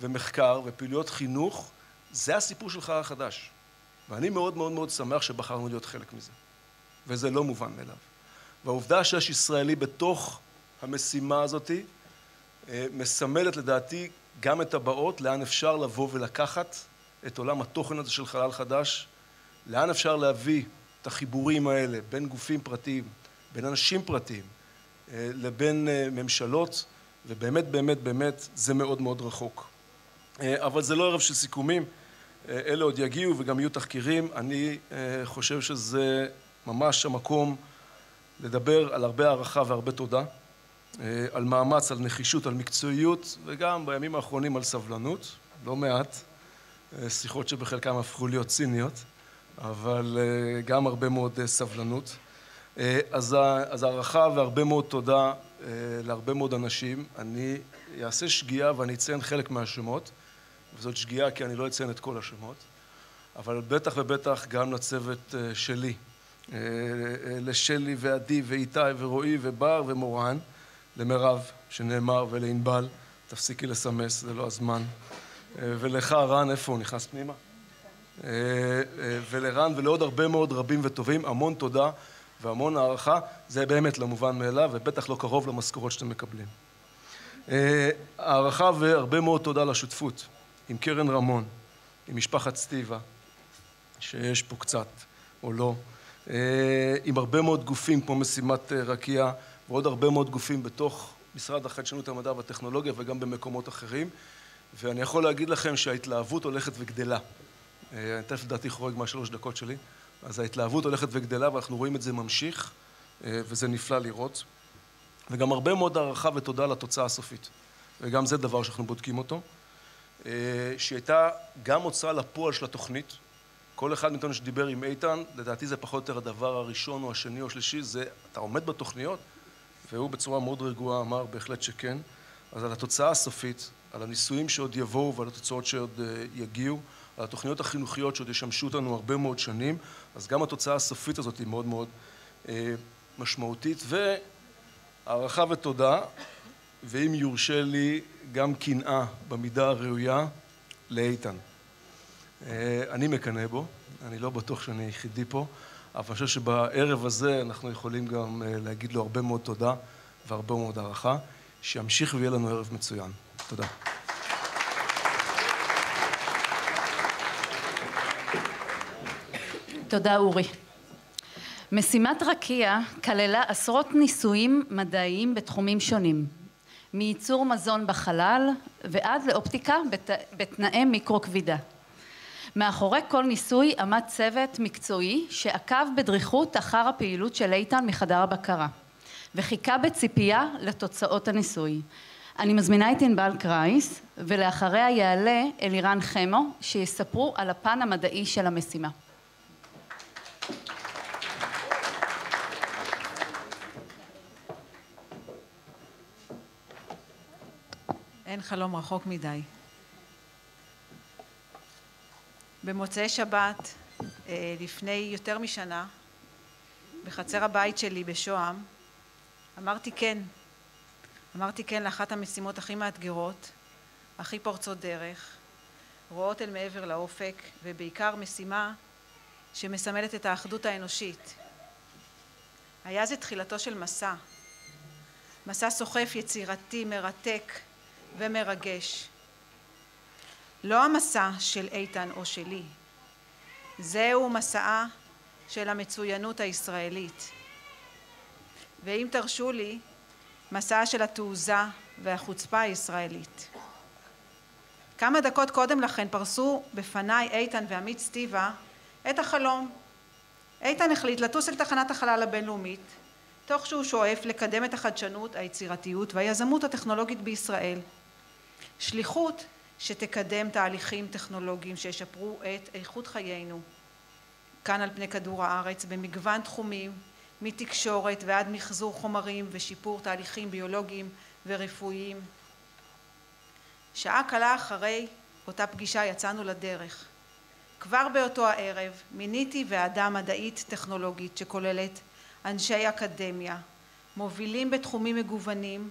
ומחקר ופעילויות חינוך. זה הסיפור של חלל חדש. ואני מאוד מאוד מאוד שמח שבחרנו להיות חלק מזה. וזה לא מובן מאליו. והעובדה שיש ישראלי בתוך המשימה הזאת מסמלת לדעתי גם את הבאות, לאן אפשר לבוא ולקחת את עולם התוכן הזה של חלל חדש, לאן אפשר להביא את החיבורים האלה בין גופים פרטיים, בין אנשים פרטיים, לבין ממשלות, ובאמת באמת באמת זה מאוד מאוד רחוק. אבל זה לא ערב של סיכומים, אלה עוד יגיעו וגם יהיו תחקירים. אני חושב שזה ממש המקום לדבר על הרבה הערכה והרבה תודה, על מאמץ, על נחישות, על מקצועיות, וגם בימים האחרונים על סבלנות, לא מעט, שיחות שבחלקם הפכו להיות ציניות, אבל גם הרבה מאוד סבלנות. אז הערכה והרבה מאוד תודה להרבה מאוד אנשים. אני אעשה שגיאה ואני אציין חלק מהשמות, וזאת שגיאה כי אני לא אציין את כל השמות, אבל בטח ובטח גם לצוות שלי, לשלי ועדי ואיתי ורועי ובר ומורן, למרב שנאמר ולענבל, תפסיקי לסמס, זה לא הזמן, ולך רן, איפה הוא נכנס פנימה? ולרן ולעוד הרבה מאוד רבים וטובים, המון תודה והמון הערכה. זה באמת לא מובן מאליו ובטח לא קרוב למשכורות שאתם מקבלים. הערכה והרבה מאוד תודה לשותפות עם קרן רמון, עם משפחת סטיבה, שיש פה קצת או לא, עם הרבה מאוד גופים כמו משימת רקיע ועוד הרבה מאוד גופים בתוך משרד החדשנות, המדע והטכנולוגיה וגם במקומות אחרים. ואני יכול להגיד לכם שההתלהבות הולכת וגדלה. אני תכף לדעתי חורג מה3 דקות שלי, אז ההתלהבות הולכת וגדלה ואנחנו רואים את זה ממשיך, וזה נפלא לראות. וגם הרבה מאוד הערכה ותודה לתוצאה הסופית, וגם זה דבר שאנחנו בודקים אותו, שהייתה גם הוצאה לפועל של התוכנית. כל אחד מאיתנו שדיבר עם איתן, לדעתי זה פחות או יותר הדבר הראשון או השני או השלישי, זה אתה עומד בתוכניות, והוא בצורה מאוד רגועה אמר בהחלט שכן. אז על התוצאה הסופית, על הניסויים שעוד יבואו ועל התוצאות שעוד יגיעו, על התוכניות החינוכיות שעוד ישמשו אותנו הרבה מאוד שנים, אז גם התוצאה הסופית הזאת היא מאוד מאוד משמעותית, והערכה ותודה, ואם יורשה לי גם קנאה במידה הראויה לאיתן. אני מקנא בו, אני לא בטוח שאני היחידי פה, אבל אני חושב שבערב הזה אנחנו יכולים גם להגיד לו הרבה מאוד תודה והרבה מאוד הערכה, שימשיך ויהיה לנו ערב מצוין. תודה. תודה אורי. משימת רקיע כללה עשרות ניסויים מדעיים בתחומים שונים, מייצור מזון בחלל ועד לאופטיקה בתנאי מיקרו-כבידה. מאחורי כל ניסוי עמד צוות מקצועי שעקב בדריכות אחר הפעילות של איתן מחדר הבקרה, וחיכה בציפייה לתוצאות הניסוי. אני מזמינה את ענבל קרייס, ולאחריה יעלה אלירן חמו, שיספרו על הפן המדעי של המשימה. אין חלום רחוק מדי. במוצאי שבת, לפני יותר משנה, בחצר הבית שלי בשוהם, אמרתי כן לאחת המשימות הכי מאתגרות, הכי פורצות דרך, רואות אל מעבר לאופק, ובעיקר משימה שמסמלת את האחדות האנושית. היה זה תחילתו של מסע סוחף יצירתי, מרתק, ומרגש. לא המסע של איתן או שלי, זהו מסעה של המצוינות הישראלית. ואם תרשו לי, מסעה של התעוזה והחוצפה הישראלית. כמה דקות קודם לכן פרסו בפניי איתן ועמית סטיבה את החלום. איתן החליט לטוס אל תחנת החלל הבינלאומית, תוך שהוא שואף לקדם את החדשנות, היצירתיות והיזמות הטכנולוגית בישראל. שליחות שתקדם תהליכים טכנולוגיים שישפרו את איכות חיינו, כאן על פני כדור הארץ, במגוון תחומים, מתקשורת ועד מחזור חומרים ושיפור תהליכים ביולוגיים ורפואיים. שעה קלה אחרי אותה פגישה יצאנו לדרך. כבר באותו הערב מיניתי ועדה מדעית טכנולוגית שכוללת אנשי אקדמיה, מובילים בתחומים מגוונים,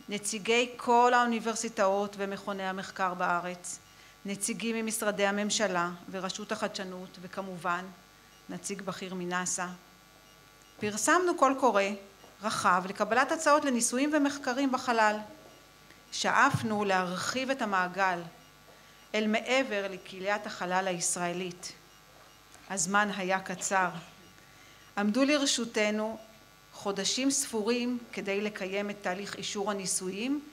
נציגי כל האוניברסיטאות ומכוני המחקר בארץ, נציגים ממשרדי הממשלה ורשות החדשנות, וכמובן נציג בכיר מנאס"א. פרסמנו קול קורא רחב לקבלת הצעות לניסויים ומחקרים בחלל. שאפנו להרחיב את המעגל אל מעבר לקהיליית החלל הישראלית. הזמן היה קצר. עמדו לרשותנו חודשים ספורים כדי לקיים את תהליך אישור הניסויים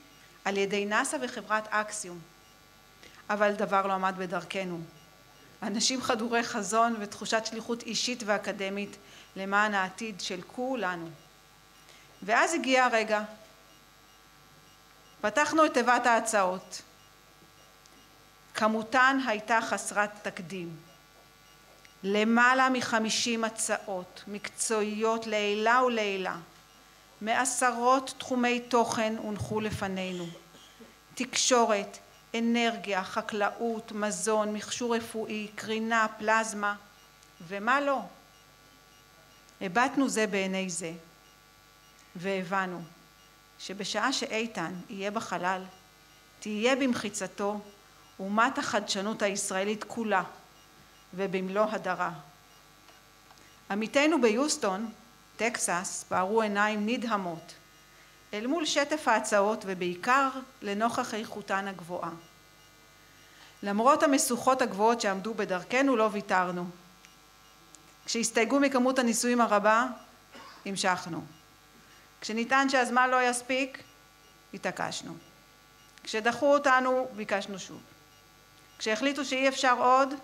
על ידי נאס"א וחברת אקסיום. אבל דבר לא עמד בדרכנו. אנשים חדורי חזון ותחושת שליחות אישית ואקדמית למען העתיד של כולנו. ואז הגיע הרגע. פתחנו את תיבת ההצעות. כמותן הייתה חסרת תקדים. למעלה מ50 הצעות מקצועיות לעילה ולעילה, מעשרות תחומי תוכן הונחו לפנינו. תקשורת, אנרגיה, חקלאות, מזון, מכשור רפואי, קרינה, פלזמה, ומה לא. הבטנו זה בעיני זה, והבנו שבשעה שאיתן יהיה בחלל, תהיה במחיצתו אומת החדשנות הישראלית כולה, ובמלוא הדרה. עמיתינו ביוסטון, טקסס, פערו עיניים נדהמות, אל מול שטף ההצעות ובעיקר לנוכח איכותן הגבוהה. למרות המשוכות הגבוהות שעמדו בדרכנו לא ויתרנו. כשהסתייגו מכמות הניסויים הרבה, המשכנו. כשניתן שהזמן לא יספיק, התעקשנו. כשדחו אותנו, ביקשנו שוב. כשהחליטו שאי אפשר עוד,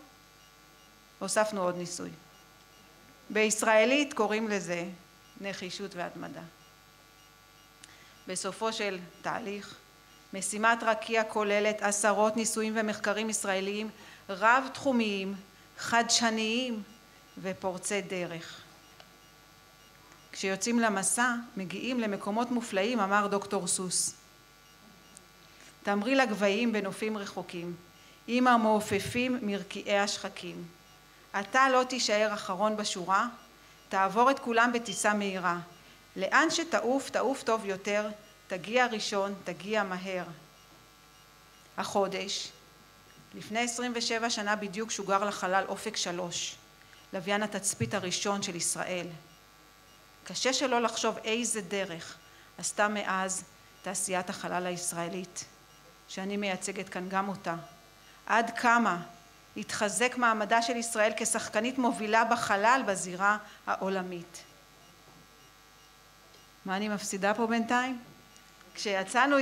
הוספנו עוד ניסוי. בישראלית קוראים לזה נחישות והתמדה. בסופו של תהליך, משימת רקיע כוללת עשרות ניסויים ומחקרים ישראליים רב תחומיים, חדשניים ופורצי דרך. כשיוצאים למסע, מגיעים למקומות מופלאים, אמר דוקטור סוס. תמריא לגבהים בנופים רחוקים, עם המעופפים מרקיעי השחקים. אתה לא תישאר אחרון בשורה, תעבור את כולם בטיסה מהירה. לאן שתעוף, תעוף טוב יותר, תגיע ראשון, תגיע מהר. החודש, לפני 27 שנה בדיוק שוגר לחלל אופק 3, לוויין התצפית הראשון של ישראל. קשה שלא לחשוב איזה דרך עשתה מאז תעשיית החלל הישראלית, שאני מייצגת כאן גם אותה. עד כמה התחזק מעמדה של ישראל כשחקנית מובילה בחלל בזירה העולמית. מה אני מפסידה פה בינתיים? כשיצאנו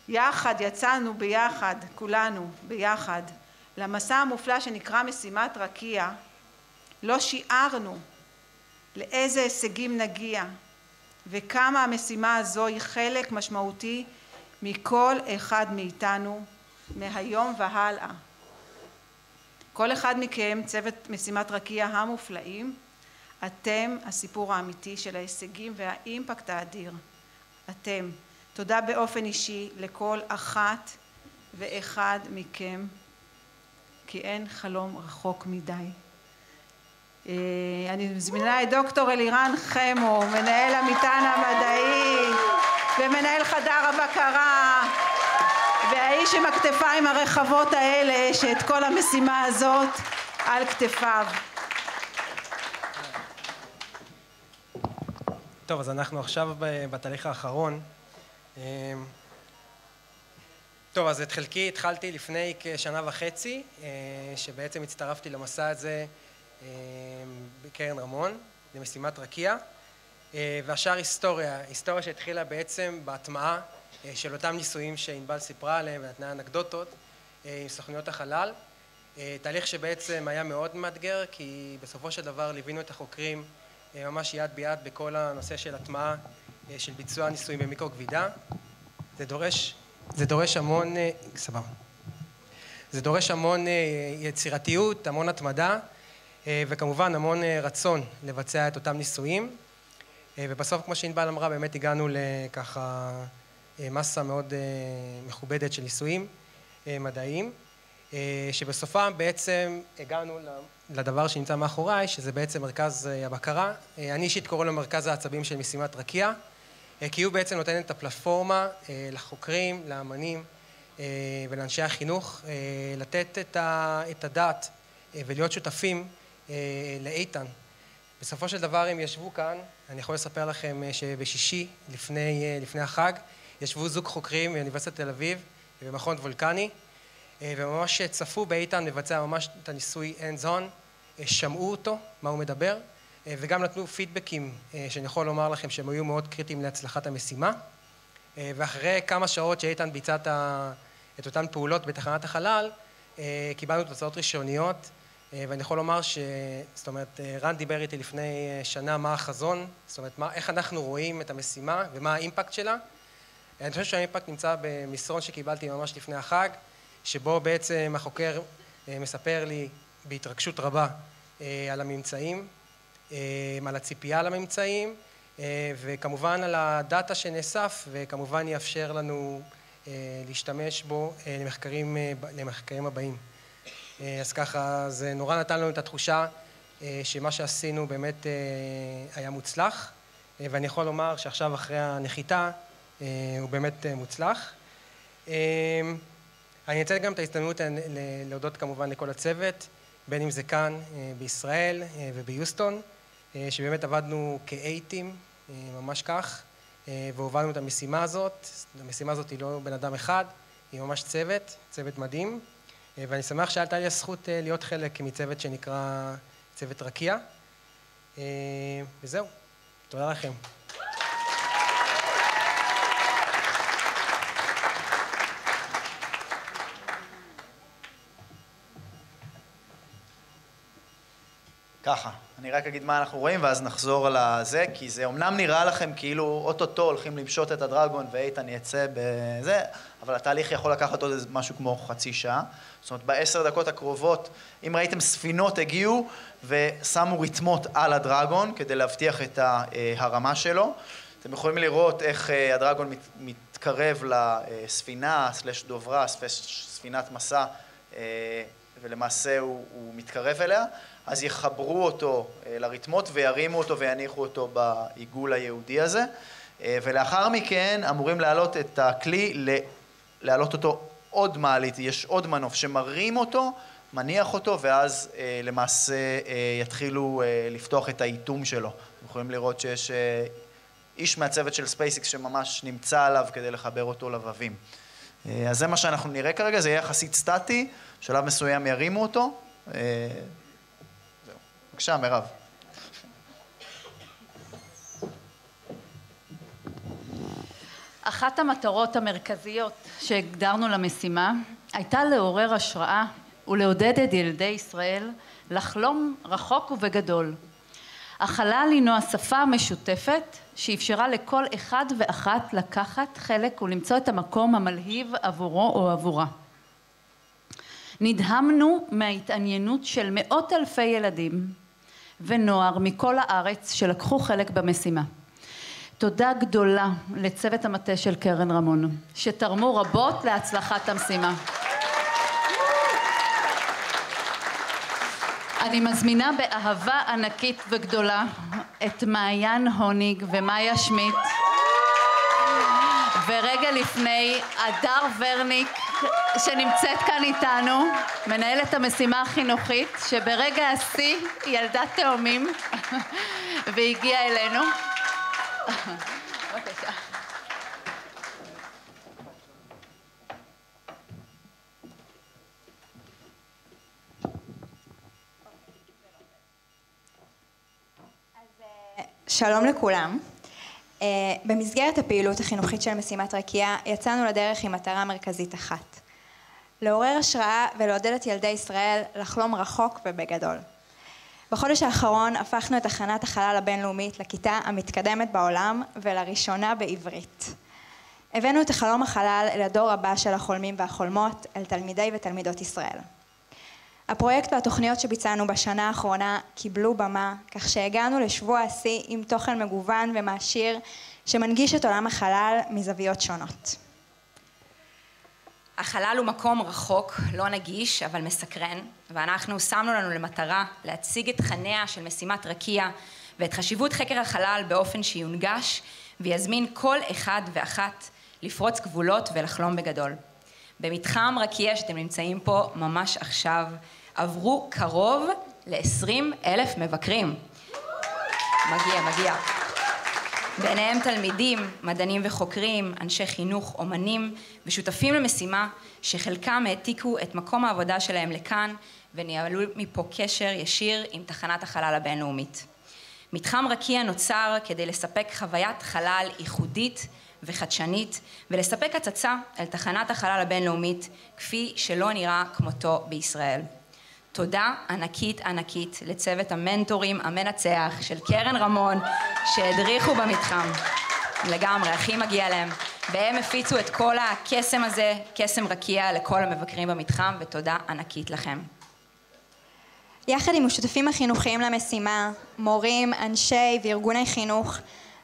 יחד יצאנו ביחד, כולנו ביחד, למסע המופלא שנקרא משימת רקיע, לא שיערנו לאיזה הישגים נגיע, וכמה המשימה הזו היא חלק משמעותי מכל אחד מאיתנו מהיום והלאה. כל אחד מכם, צוות משימת רקיע המופלאים, אתם הסיפור האמיתי של ההישגים והאימפקט האדיר. אתם. תודה באופן אישי לכל אחת ואחד מכם, כי אין חלום רחוק מדי. אני מזמינה את דוקטור אלירן חמו, מנהל המטען המדעי ומנהל חדר הבקרה, והאיש עם הכתפיים הרחבות האלה שאת כל המשימה הזאת על כתפיו. טוב, אז אנחנו עכשיו בתהליך האחרון. טוב, אז את חלקי התחלתי לפני כשנה וחצי, שבעצם הצטרפתי למסע הזה בקרן רמון, למשימת רקיע, והשאר היסטוריה שהתחילה בעצם בהטמעה של אותם ניסויים שענבל סיפרה עליהם ונתנה אנקדוטות עם סוכנויות החלל. תהליך שבעצם היה מאוד מאתגר, כי בסופו של דבר ליווינו את החוקרים ממש יד ביד בכל הנושא של הטמעה של ביצוע ניסויים במיקרוגבידה. זה דורש המון יצירתיות, המון התמדה, וכמובן המון רצון לבצע את אותם ניסויים. ובסוף, כמו שענבל אמרה, באמת הגענו לככה מסה מאוד מכובדת של ניסויים מדעיים, שבסופם בעצם הגענו לדבר שנמצא מאחוריי, שזה בעצם מרכז הבקרה. אני אישית קורא לו מרכז העצבים של משימת רקיע, כי הוא בעצם נותן את הפלטפורמה לחוקרים, לאמנים ולאנשי החינוך, לתת את הדעת ולהיות שותפים לאיתן. בסופו של דבר הם ישבו כאן, אני יכול לספר לכם שבשישי לפני החג, ישבו זוג חוקרים מאוניברסיטת תל אביב במכון וולקני, וממש צפו באיתן לבצע ממש את הניסוי hands on, שמעו אותו, מה הוא מדבר, וגם נתנו פידבקים שאני יכול לומר לכם שהם היו מאוד קריטיים להצלחת המשימה. ואחרי כמה שעות שאיתן ביצע את אותן פעולות בתחנת החלל, קיבלנו תוצאות ראשוניות, ואני יכול לומר זאת אומרת, רן דיבר איתי לפני שנה מה החזון, זאת אומרת, איך אנחנו רואים את המשימה ומה האימפקט שלה. אני חושב שהאימפקט נמצא במסרון שקיבלתי ממש לפני החג, שבו בעצם החוקר מספר לי בהתרגשות רבה על הממצאים, על הציפייה לממצאים, וכמובן על הדאטה שנאסף, וכמובן יאפשר לנו להשתמש בו למחקרים הבאים. אז ככה, זה נורא נתן לנו את התחושה שמה שעשינו באמת היה מוצלח, ואני יכול לומר שעכשיו אחרי הנחיתה הוא באמת מוצלח. אני אנצל גם את ההזדמנות להודות כמובן לכל הצוות, בין אם זה כאן בישראל וביוסטון, שבאמת עבדנו כאייטים, ממש כך, והובלנו את המשימה הזאת. המשימה הזאת היא לא בן אדם אחד, היא ממש צוות מדהים, ואני שמח שהייתה לי הזכות להיות חלק מצוות שנקרא צוות רקיע. וזהו, תודה לכם. ככה, אני רק אגיד מה אנחנו רואים ואז נחזור על זה, כי זה אומנם נראה לכם כאילו אוטוטו הולכים למשות את הדרגון ואיתן יצא בזה, אבל התהליך יכול לקחת עוד משהו כמו חצי שעה. זאת אומרת, ב10 דקות הקרובות, אם ראיתם ספינות הגיעו ושמו רתמות על הדרגון כדי להבטיח את הרמה שלו. אתם יכולים לראות איך הדרגון מתקרב לספינה, סלש דוברה, ספינת מסע, ולמעשה הוא מתקרב אליה. אז יחברו אותו לרתמות וירימו אותו ויניחו אותו בעיגול היהודי הזה. ולאחר מכן אמורים להעלות את הכלי, להעלות אותו עוד מעלית, יש עוד מנוף שמרים אותו, מניח אותו, ואז למעשה יתחילו לפתוח את האיתום שלו. אתם יכולים לראות שיש איש מהצוות של SpaceX שממש נמצא עליו כדי לחבר אותו לבבים. אז זה מה שאנחנו נראה כרגע, זה יהיה יחסית סטטי, שלב מסוים ירימו אותו. בבקשה, מירב. אחת המטרות המרכזיות שהגדרנו למשימה הייתה לעורר השראה ולעודד את ילדי ישראל לחלום רחוק ובגדול. החלל הינו השפה המשותפת שאפשרה לכל אחד ואחת לקחת חלק ולמצוא את המקום המלהיב עבורו או עבורה. נדהמנו מההתעניינות של מאות אלפי ילדים ונוער מכל הארץ שלקחו חלק במשימה. תודה גדולה לצוות המטה של קרן רמון, שתרמו רבות להצלחת המשימה. אני מזמינה באהבה ענקית וגדולה את מעיין הוניג ומאיה שמיט, ורגע לפני הדר ורניק שנמצאת כאן איתנו, מנהלת המשימה החינוכית, שברגע השיא ילדה תאומים והגיעה אלינו. בבקשה. שלום לכולם. במסגרת הפעילות החינוכית של משימת רקיע יצאנו לדרך עם מטרה מרכזית אחת: לעורר השראה ולעודד את ילדי ישראל לחלום רחוק ובגדול. בחודש האחרון הפכנו את תחנת החלל הבינלאומית לכיתה המתקדמת בעולם ולראשונה בעברית. הבאנו את חלום החלל אל הדור הבא של החולמים והחולמות, אל תלמידי ותלמידות ישראל. הפרויקט והתוכניות שביצענו בשנה האחרונה קיבלו במה, כך שהגענו לשבוע השיא עם תוכן מגוון ומעשיר שמנגיש את עולם החלל מזוויות שונות. החלל הוא מקום רחוק, לא נגיש, אבל מסקרן, ואנחנו שמנו לנו למטרה להציג את תכניה של משימת רקיע ואת חשיבות חקר החלל באופן שיונגש ויזמין כל אחד ואחת לפרוץ גבולות ולחלום בגדול. במתחם רקיע שאתם נמצאים פה ממש עכשיו, עברו קרוב ל-20,000 מבקרים. מגיע. ביניהם תלמידים, מדענים וחוקרים, אנשי חינוך, אומנים ושותפים למשימה שחלקם העתיקו את מקום העבודה שלהם לכאן וניהלו מפה קשר ישיר עם תחנת החלל הבינלאומית. מתחם רקיע נוצר כדי לספק חוויית חלל ייחודית וחדשנית ולספק הצצה אל תחנת החלל הבינלאומית כפי שלא נראה כמותו בישראל. תודה ענקית לצוות המנטורים המנצח של קרן רמון שהדריכו במתחם. לגמרי, הכי מגיע להם. והם הפיצו את כל הקסם הזה, קסם רקיע, לכל המבקרים במתחם, ותודה ענקית לכם. יחד עם השותפים החינוכיים למשימה, מורים, אנשי וארגוני חינוך,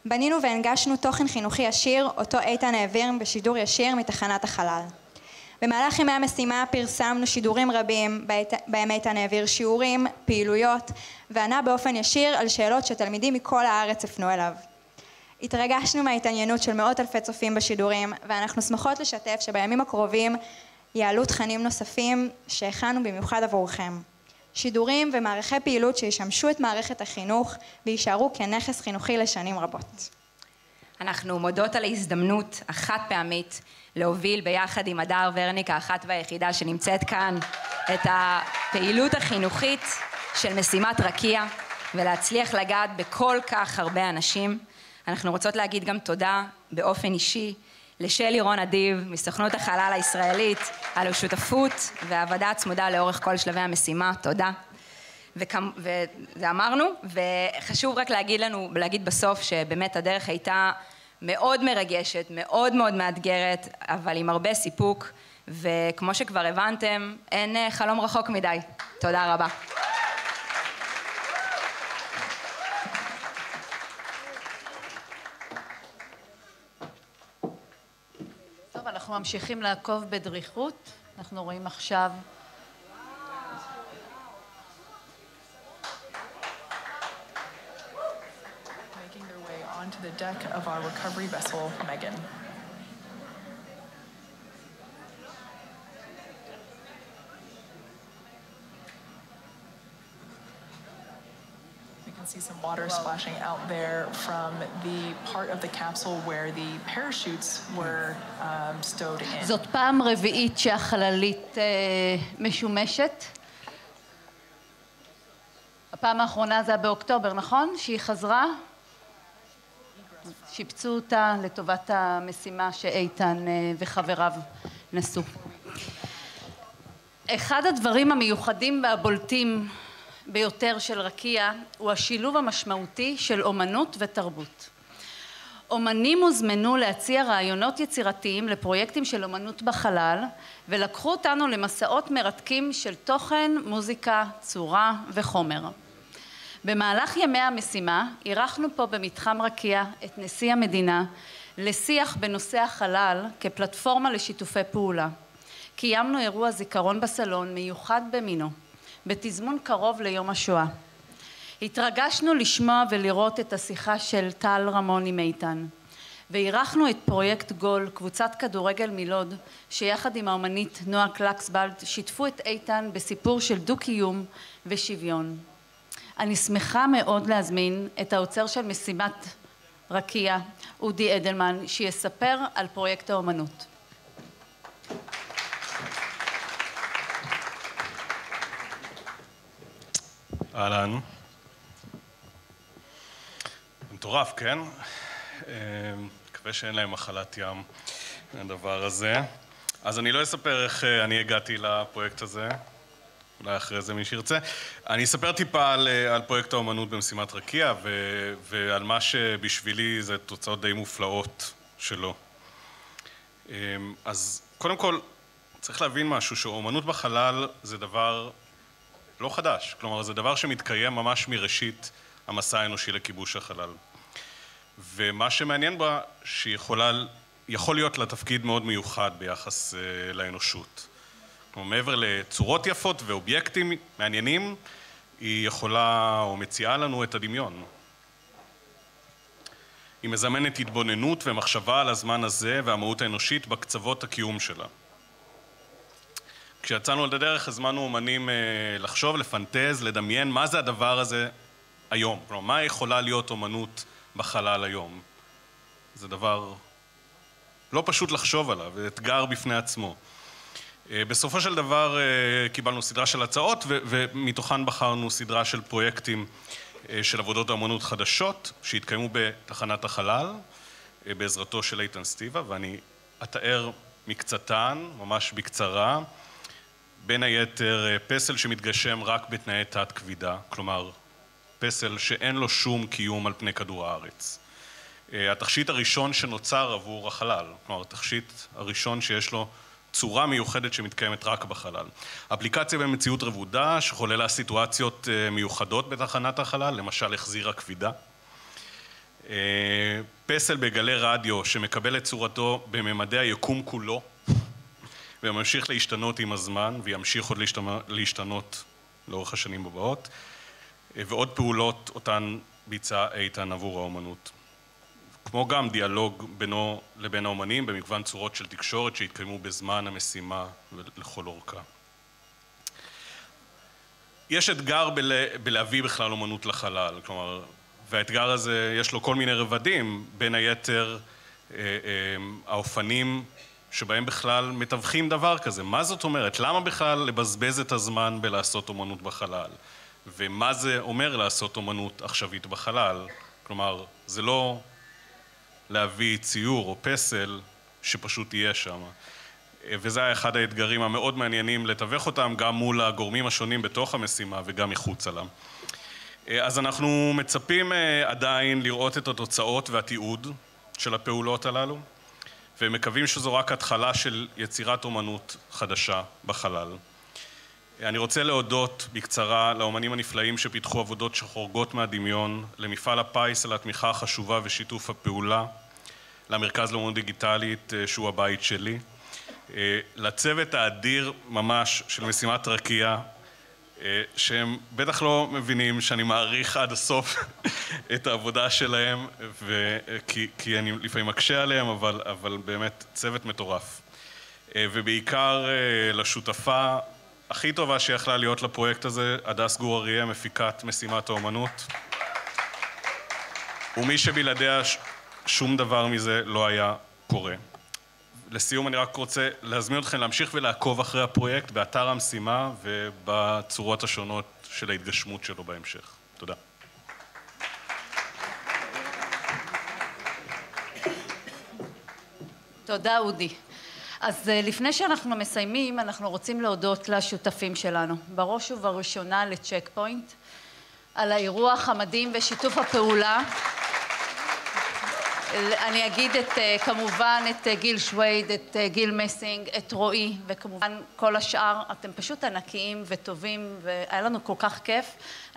בנינו והנגשנו תוכן חינוכי ישיר, אותו איתן העביר בשידור ישיר מתחנת החלל. במהלך ימי המשימה פרסמנו שידורים רבים, בהם איתן העביר שיעורים, פעילויות, וענה באופן ישיר על שאלות שתלמידים מכל הארץ הפנו אליו. התרגשנו מההתעניינות של מאות אלפי צופים בשידורים, ואנחנו שמחות לשתף שבימים הקרובים יעלו תכנים נוספים שהכנו במיוחד עבורכם. שידורים ומערכי פעילות שישמשו את מערכת החינוך וישארו כנכס חינוכי לשנים רבות. אנחנו מודות על ההזדמנות החד פעמית להוביל ביחד עם הדר ורניק, האחת והיחידה שנמצאת כאן, את הפעילות החינוכית של משימת רקיע ולהצליח לגעת בכל כך הרבה אנשים. אנחנו רוצות להגיד גם תודה באופן אישי לשלי רון אדיב מסוכנות החלל הישראלית על השותפות והעבודה הצמודה לאורך כל שלבי המשימה. תודה. וזה אמרנו, וחשוב רק להגיד בסוף שבאמת הדרך הייתה מאוד מרגשת, מאוד מאתגרת, אבל עם הרבה סיפוק, וכמו שכבר הבנתם, אין חלום רחוק מדי. תודה רבה. טוב, אנחנו ממשיכים לעקוב בדריכות. אנחנו רואים עכשיו onto the deck of our recovery vessel, Megan. We can see some water splashing out there from the part of the capsule where the parachutes were stowed in. זאת פעם רביעית שהחללית משומשת. הפעם האחרונה זה באוקטובר, נכון? שהיא חזרה? שיפצו אותה לטובת המשימה שאיתן וחבריו נסו. אחד הדברים המיוחדים והבולטים ביותר של רקיע הוא השילוב המשמעותי של אומנות ותרבות. אומנים הוזמנו להציע רעיונות יצירתיים לפרויקטים של אומנות בחלל ולקחו אותנו למסעות מרתקים של תוכן, מוזיקה, צורה וחומר. במהלך ימי המשימה אירחנו פה במתחם רקיע את נשיא המדינה לשיח בנושא החלל כפלטפורמה לשיתופי פעולה. קיימנו אירוע זיכרון בסלון מיוחד במינו, בתזמון קרוב ליום השואה. התרגשנו לשמוע ולראות את השיחה של טל רמון עם איתן, ואירחנו את פרויקט גול, קבוצת כדורגל מלוד, שיחד עם האומנית נועה קלקסבלד שיתפו את איתן בסיפור של דו-קיום ושוויון. אני שמחה מאוד להזמין את האוצר של משימת רקיע, אודי אדלמן, שיספר על פרויקט האומנות. אהלן. מטורף, כן? מקווה שאין להם מחלת ים, הדבר הזה. אז אני לא אספר איך אני הגעתי לפרויקט הזה, אולי אחרי זה מי שירצה. אני אספר טיפה על פרויקט האומנות במשימת רקיע, ועל מה שבשבילי זה תוצאות די מופלאות שלו. אז קודם כל, צריך להבין משהו, שאומנות בחלל זה דבר לא חדש. כלומר, זה דבר שמתקיים ממש מראשית המסע האנושי לכיבוש החלל. ומה שמעניין בה, יכול להיות לה תפקיד מאוד מיוחד ביחס לאנושות. כלומר, מעבר לצורות יפות ואובייקטים מעניינים, היא יכולה או מציעה לנו את הדמיון. היא מזמנת התבוננות ומחשבה על הזמן הזה והמהות האנושית בקצוות הקיום שלה. כשיצאנו לדרך, הזמנו אומנים לחשוב, לפנטז, לדמיין מה זה הדבר הזה היום. כלומר, מה יכולה להיות אומנות בחלל היום? זה דבר לא פשוט לחשוב עליו, זה אתגר בפני עצמו. בסופו של דבר קיבלנו סדרה של הצעות, ומתוכן בחרנו סדרה של פרויקטים של עבודות האמנות חדשות, שהתקיימו בתחנת החלל, בעזרתו של איתן סטיבה, ואני אתאר מקצתן, ממש בקצרה, בין היתר פסל שמתגשם רק בתנאי תת כבידה, כלומר פסל שאין לו שום קיום על פני כדור הארץ. התכשיט הראשון שנוצר עבור החלל, כלומר התכשיט הראשון שיש לו צורה מיוחדת שמתקיימת רק בחלל. אפליקציה במציאות רבודה שחוללה סיטואציות מיוחדות בתחנת החלל, למשל החזיר הכבידה. פסל בגלי רדיו שמקבל את צורתו בממדי היקום כולו, וממשיך להשתנות עם הזמן, וימשיך עוד להשתנות לאורך השנים הבאות, ועוד פעולות אותן ביצע איתן עבור האומנות. כמו גם דיאלוג בינו לבין האומנים במגוון צורות של תקשורת שהתקיימו בזמן המשימה ולכל אורכה. יש אתגר בלהביא בכלל אומנות לחלל, כלומר, והאתגר הזה יש לו כל מיני רבדים, בין היתר האופנים שבהם בכלל מתווכים דבר כזה. מה זאת אומרת? למה בכלל לבזבז את הזמן בלעשות אומנות בחלל? ומה זה אומר לעשות אומנות עכשווית בחלל? כלומר, זה לא להביא ציור או פסל שפשוט יהיה שם. וזה היה אחד האתגרים המאוד מעניינים לתווך אותם גם מול הגורמים השונים בתוך המשימה וגם מחוץ לה. אז אנחנו מצפים עדיין לראות את התוצאות והתיעוד של הפעולות הללו, ומקווים שזו רק התחלה של יצירת אומנות חדשה בחלל. אני רוצה להודות בקצרה לאומנים הנפלאים שפיתחו עבודות שחורגות מהדמיון, למפעל הפיס על התמיכה החשובה ושיתוף הפעולה, למרכז לאומנות דיגיטלית שהוא הבית שלי, לצוות האדיר ממש של משימת רקיע, שהם בטח לא מבינים שאני מעריך עד הסוף את העבודה שלהם, כי אני לפעמים מקשה עליהם, אבל באמת צוות מטורף. ובעיקר לשותפה הכי טובה שיכלה להיות לפרויקט הזה, הדס גור אריה, מפיקת משימת האומנות. ומי שבלעדיה שום דבר מזה לא היה קורה. לסיום אני רק רוצה להזמין אתכם להמשיך ולעקוב אחרי הפרויקט באתר המשימה ובצורות השונות של ההתגשמות שלו בהמשך. תודה. תודה אודי. אז לפני שאנחנו מסיימים, אנחנו רוצים להודות לשותפים שלנו, בראש ובראשונה לצ'ק פוינט, על האירוח המדהים ושיתוף הפעולה. אני אגיד כמובן את גיל שווייד, את גיל מסינג, את רועי, וכמובן כל השאר. אתם פשוט ענקיים וטובים, והיה לנו כל כך כיף.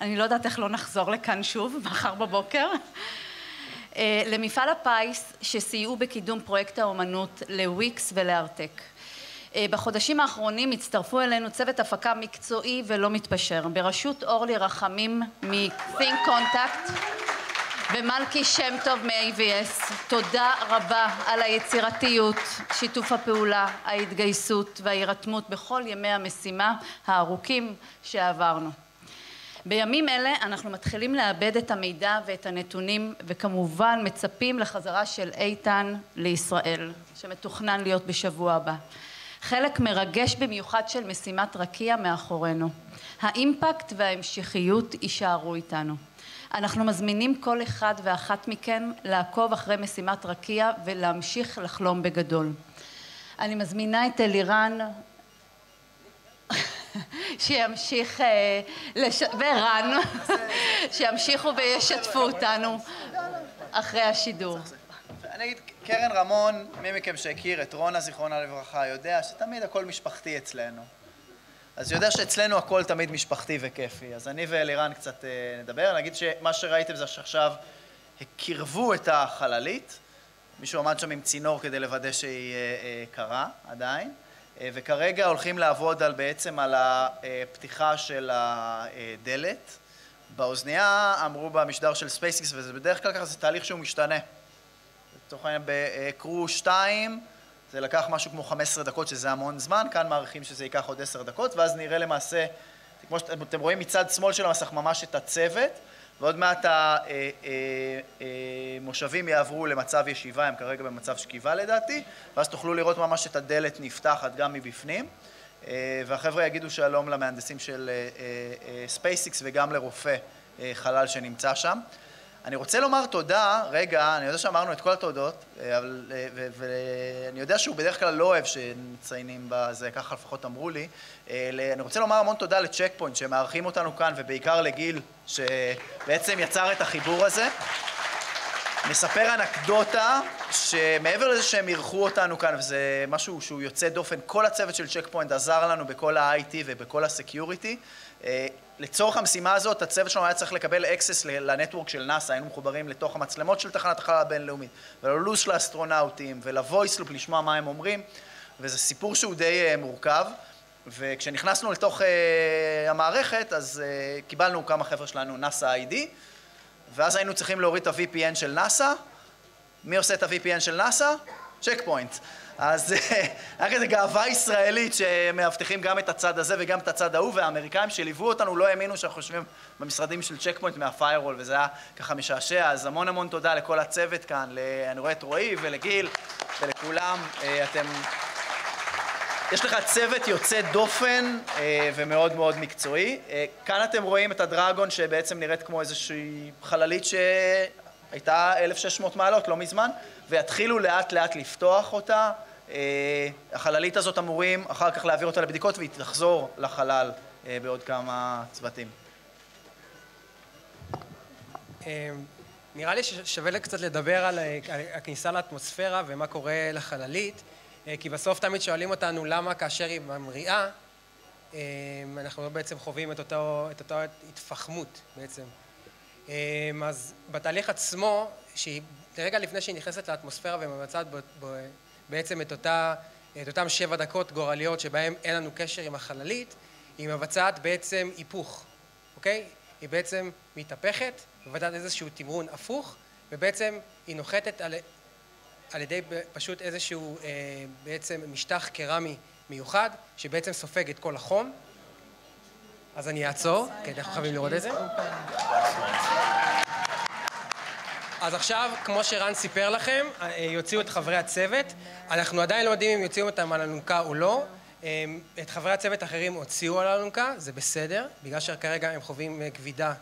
אני לא יודעת איך לא נחזור לכאן שוב, מחר בבוקר. למפעל הפיס שסייעו בקידום פרויקט האומנות לוויקס ולארטק. בחודשים האחרונים הצטרפו אלינו צוות הפקה מקצועי ולא מתפשר, בראשות אורלי רחמים מ-Think Contact ומלכי שם טוב מ-AVS. תודה רבה על היצירתיות, שיתוף הפעולה, ההתגייסות וההירתמות בכל ימי המשימה הארוכים שעברנו. בימים אלה אנחנו מתחילים לאבד את המידע ואת הנתונים, וכמובן מצפים לחזרה של איתן לישראל, שמתוכנן להיות בשבוע הבא. חלק מרגש במיוחד של משימת רקיע מאחורינו. האימפקט וההמשכיות יישארו איתנו. אנחנו מזמינים כל אחד ואחת מכם לעקוב אחרי משימת רקיע ולהמשיך לחלום בגדול. אני מזמינה את אלירן שימשיך ורן שימשיכו וישתפו אותנו אחרי השידור. אני אגיד, קרן רמון, מי מכם שהכיר את רונה זיכרונה לברכה, יודע שתמיד הכל משפחתי אצלנו. אז יודע שאצלנו הכל תמיד משפחתי וכיפי. אז אני ואלירן קצת נדבר. נגיד שמה שראיתם זה שעכשיו הקרבו את החללית. מישהו עמד שם עם צינור כדי לוודא שהיא קרה עדיין. וכרגע הולכים לעבוד בעצם על הפתיחה של הדלת. באוזנייה אמרו במשדר של ספייסיקס, וזה בדרך כלל ככה, זה תהליך שהוא משתנה. לצורך העניין בקרו 2, זה לקח משהו כמו 15 דקות, שזה המון זמן, כאן מעריכים שזה ייקח עוד 10 דקות, ואז נראה למעשה, כמו שאתם רואים מצד שמאל של המסך ממש את הצוות, ועוד מעט המושבים יעברו למצב ישיבה, הם כרגע במצב שכיבה לדעתי, ואז תוכלו לראות ממש את הדלת נפתחת גם מבפנים, והחבר'ה יגידו שלום למהנדסים של ספייסיקס וגם לרופא חלל שנמצא שם. אני רוצה לומר תודה, רגע, אני יודע שאמרנו את כל התודות, ואני יודע שהוא בדרך כלל לא אוהב שמציינים בזה, ככה לפחות אמרו לי. אני רוצה לומר המון תודה לצ'ק פוינט שמארחים אותנו כאן, ובעיקר לגיל שבעצם יצר את החיבור הזה. נספר אנקדוטה שמעבר לזה שהם אירחו אותנו כאן, וזה משהו שהוא יוצא דופן, כל הצוות של צ'ק פוינט עזר לנו בכל ה-IT ובכל ה-Security. לצורך המשימה הזאת, הצוות שלנו היה צריך לקבל access לנטוורק של נאסא, היינו מחוברים לתוך המצלמות של תחנת החלל הבינלאומית, וללו"ז של האסטרונאוטים, ולוויס לופ לשמוע מה הם אומרים, וזה סיפור שהוא די מורכב, וכשנכנסנו לתוך המערכת, אז קיבלנו כמה חבר'ה שלנו נאסא ID, ואז היינו צריכים להוריד את ה-VPN של נאסא. מי עושה את ה-VPN של נאסא? צ'ק פוינט. אז היה כזה גאווה ישראלית שמאבטחים גם את הצד הזה וגם את הצד ההוא, והאמריקאים שליוו אותנו לא האמינו שאנחנו חושבים במשרדים של צ'ק פוינט מהפיירול, וזה היה ככה משעשע. אז המון המון תודה לכל הצוות כאן, אני רואה את רועי ולגיל ולכולם. יש לך צוות יוצא דופן ומאוד מאוד מקצועי. כאן אתם רואים את הדרגון שבעצם נראית כמו איזושהי חללית שהייתה 1600 מעלות, לא מזמן, ויתחילו לאט לאט לפתוח אותה. החללית הזאת אמורים אחר כך להעביר אותה לבדיקות והיא תחזור לחלל בעוד כמה צוותים. נראה לי ששווה לי קצת לדבר על הכניסה לאטמוספירה ומה קורה לחללית, כי בסוף תמיד שואלים אותנו למה כאשר היא ממריאה, אנחנו לא בעצם חווים את אותה התפחמות בעצם. אז בתהליך עצמו, רגע לפני שהיא נכנסת לאטמוספירה ומבצעת בעצם את אותם 7 דקות גורליות שבהם אין לנו קשר עם החללית, היא מבצעת בעצם היפוך, אוקיי? היא בעצם מתהפכת, מבצעת איזשהו תמרון הפוך, ובעצם היא נוחתת על ידי פשוט איזשהו בעצם משטח קרמי מיוחד, שבעצם סופג את כל החום. אז אני אעצור, כי אנחנו חייבים לראות את זה. אז עכשיו, כמו שרן סיפר לכם, יוציאו את חברי הצוות. אנחנו עדיין לא יודעים אם יוציאו אותם על אלונקה או לא. את חברי הצוות האחרים הוציאו על אלונקה, זה בסדר, בגלל שכרגע הם חווים כבידה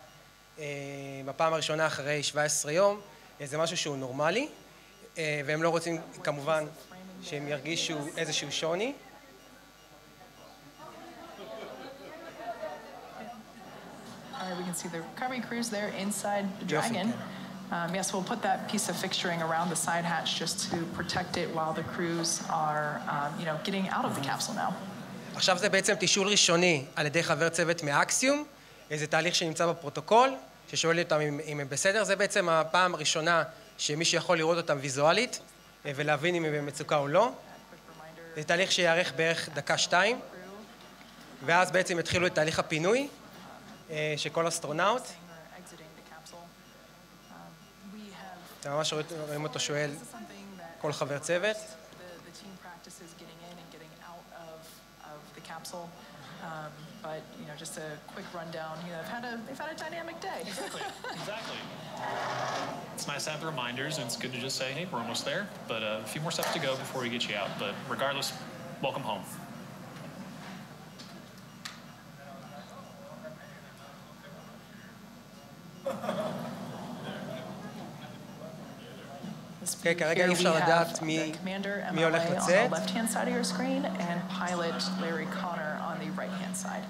בפעם הראשונה אחרי 17 יום. זה משהו שהוא נורמלי, והם לא רוצים כמובן שהם ירגישו איזשהו שוני. We can see the recovery crews there inside the Dragon. Yes, we'll put that piece of fixturing around the side hatch just to protect it while the crews are, getting out of the capsule now. עכשיו זה בעצם תשאול ראשוני על ידי חבר צוות מאקסיום, איזה תהליך שנמצא בפרוטוקול, ששואל אותם אם הם בסדר. זה בעצם הפעם הראשונה שמי שיכול לראות אותם ויזואלית ולהבין אם הם במצוקה או לא. זה תהליך שיארך בערך 1-2 דקות, ואז בעצם יתחילו את תהליך הפינוי של כל אסטרונאוט. אתם ממש רואים אותו שואל כל חבר צוות. But just a quick rundown. They've had a dynamic day. Exactly. It's nice to have the reminders, and it's good to just say, "Hey, we're almost there." But a few more steps to go before we get you out. But regardless, welcome home. כן, כרגע אי אפשר לדעת מי הולך לצאת. left-hand side of your screen and pilot Larry Connor on the right-hand side.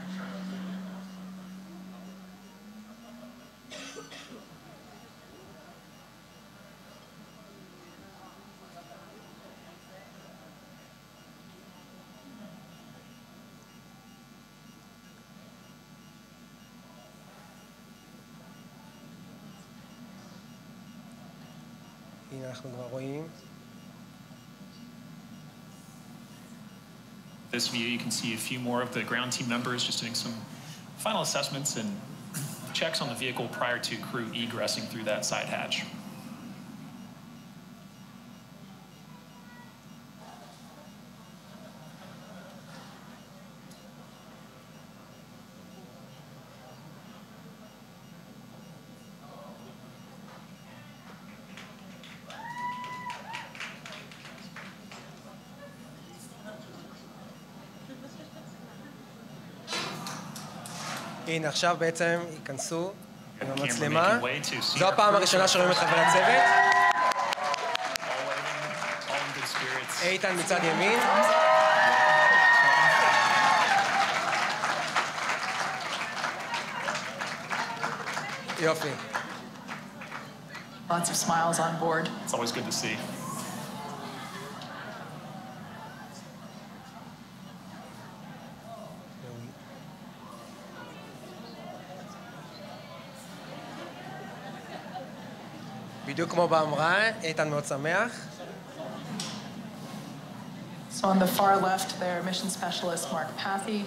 הנה אנחנו כבר רואים. This view, you can see a few more of the ground team members just doing some final assessments and checks on the vehicle prior to crew egressing through that side hatch. הנה, עכשיו בעצם ייכנסו עם המצלמה. זו הפעם הראשונה שרואים את חברי הצוות. איתן מצד ימין. יופי. Lots of smiles on board. It's always good to see. בדיוק כמו בהמראה, איתן מאוד שמח. So on the far left there, mission specialist Mark Pathy.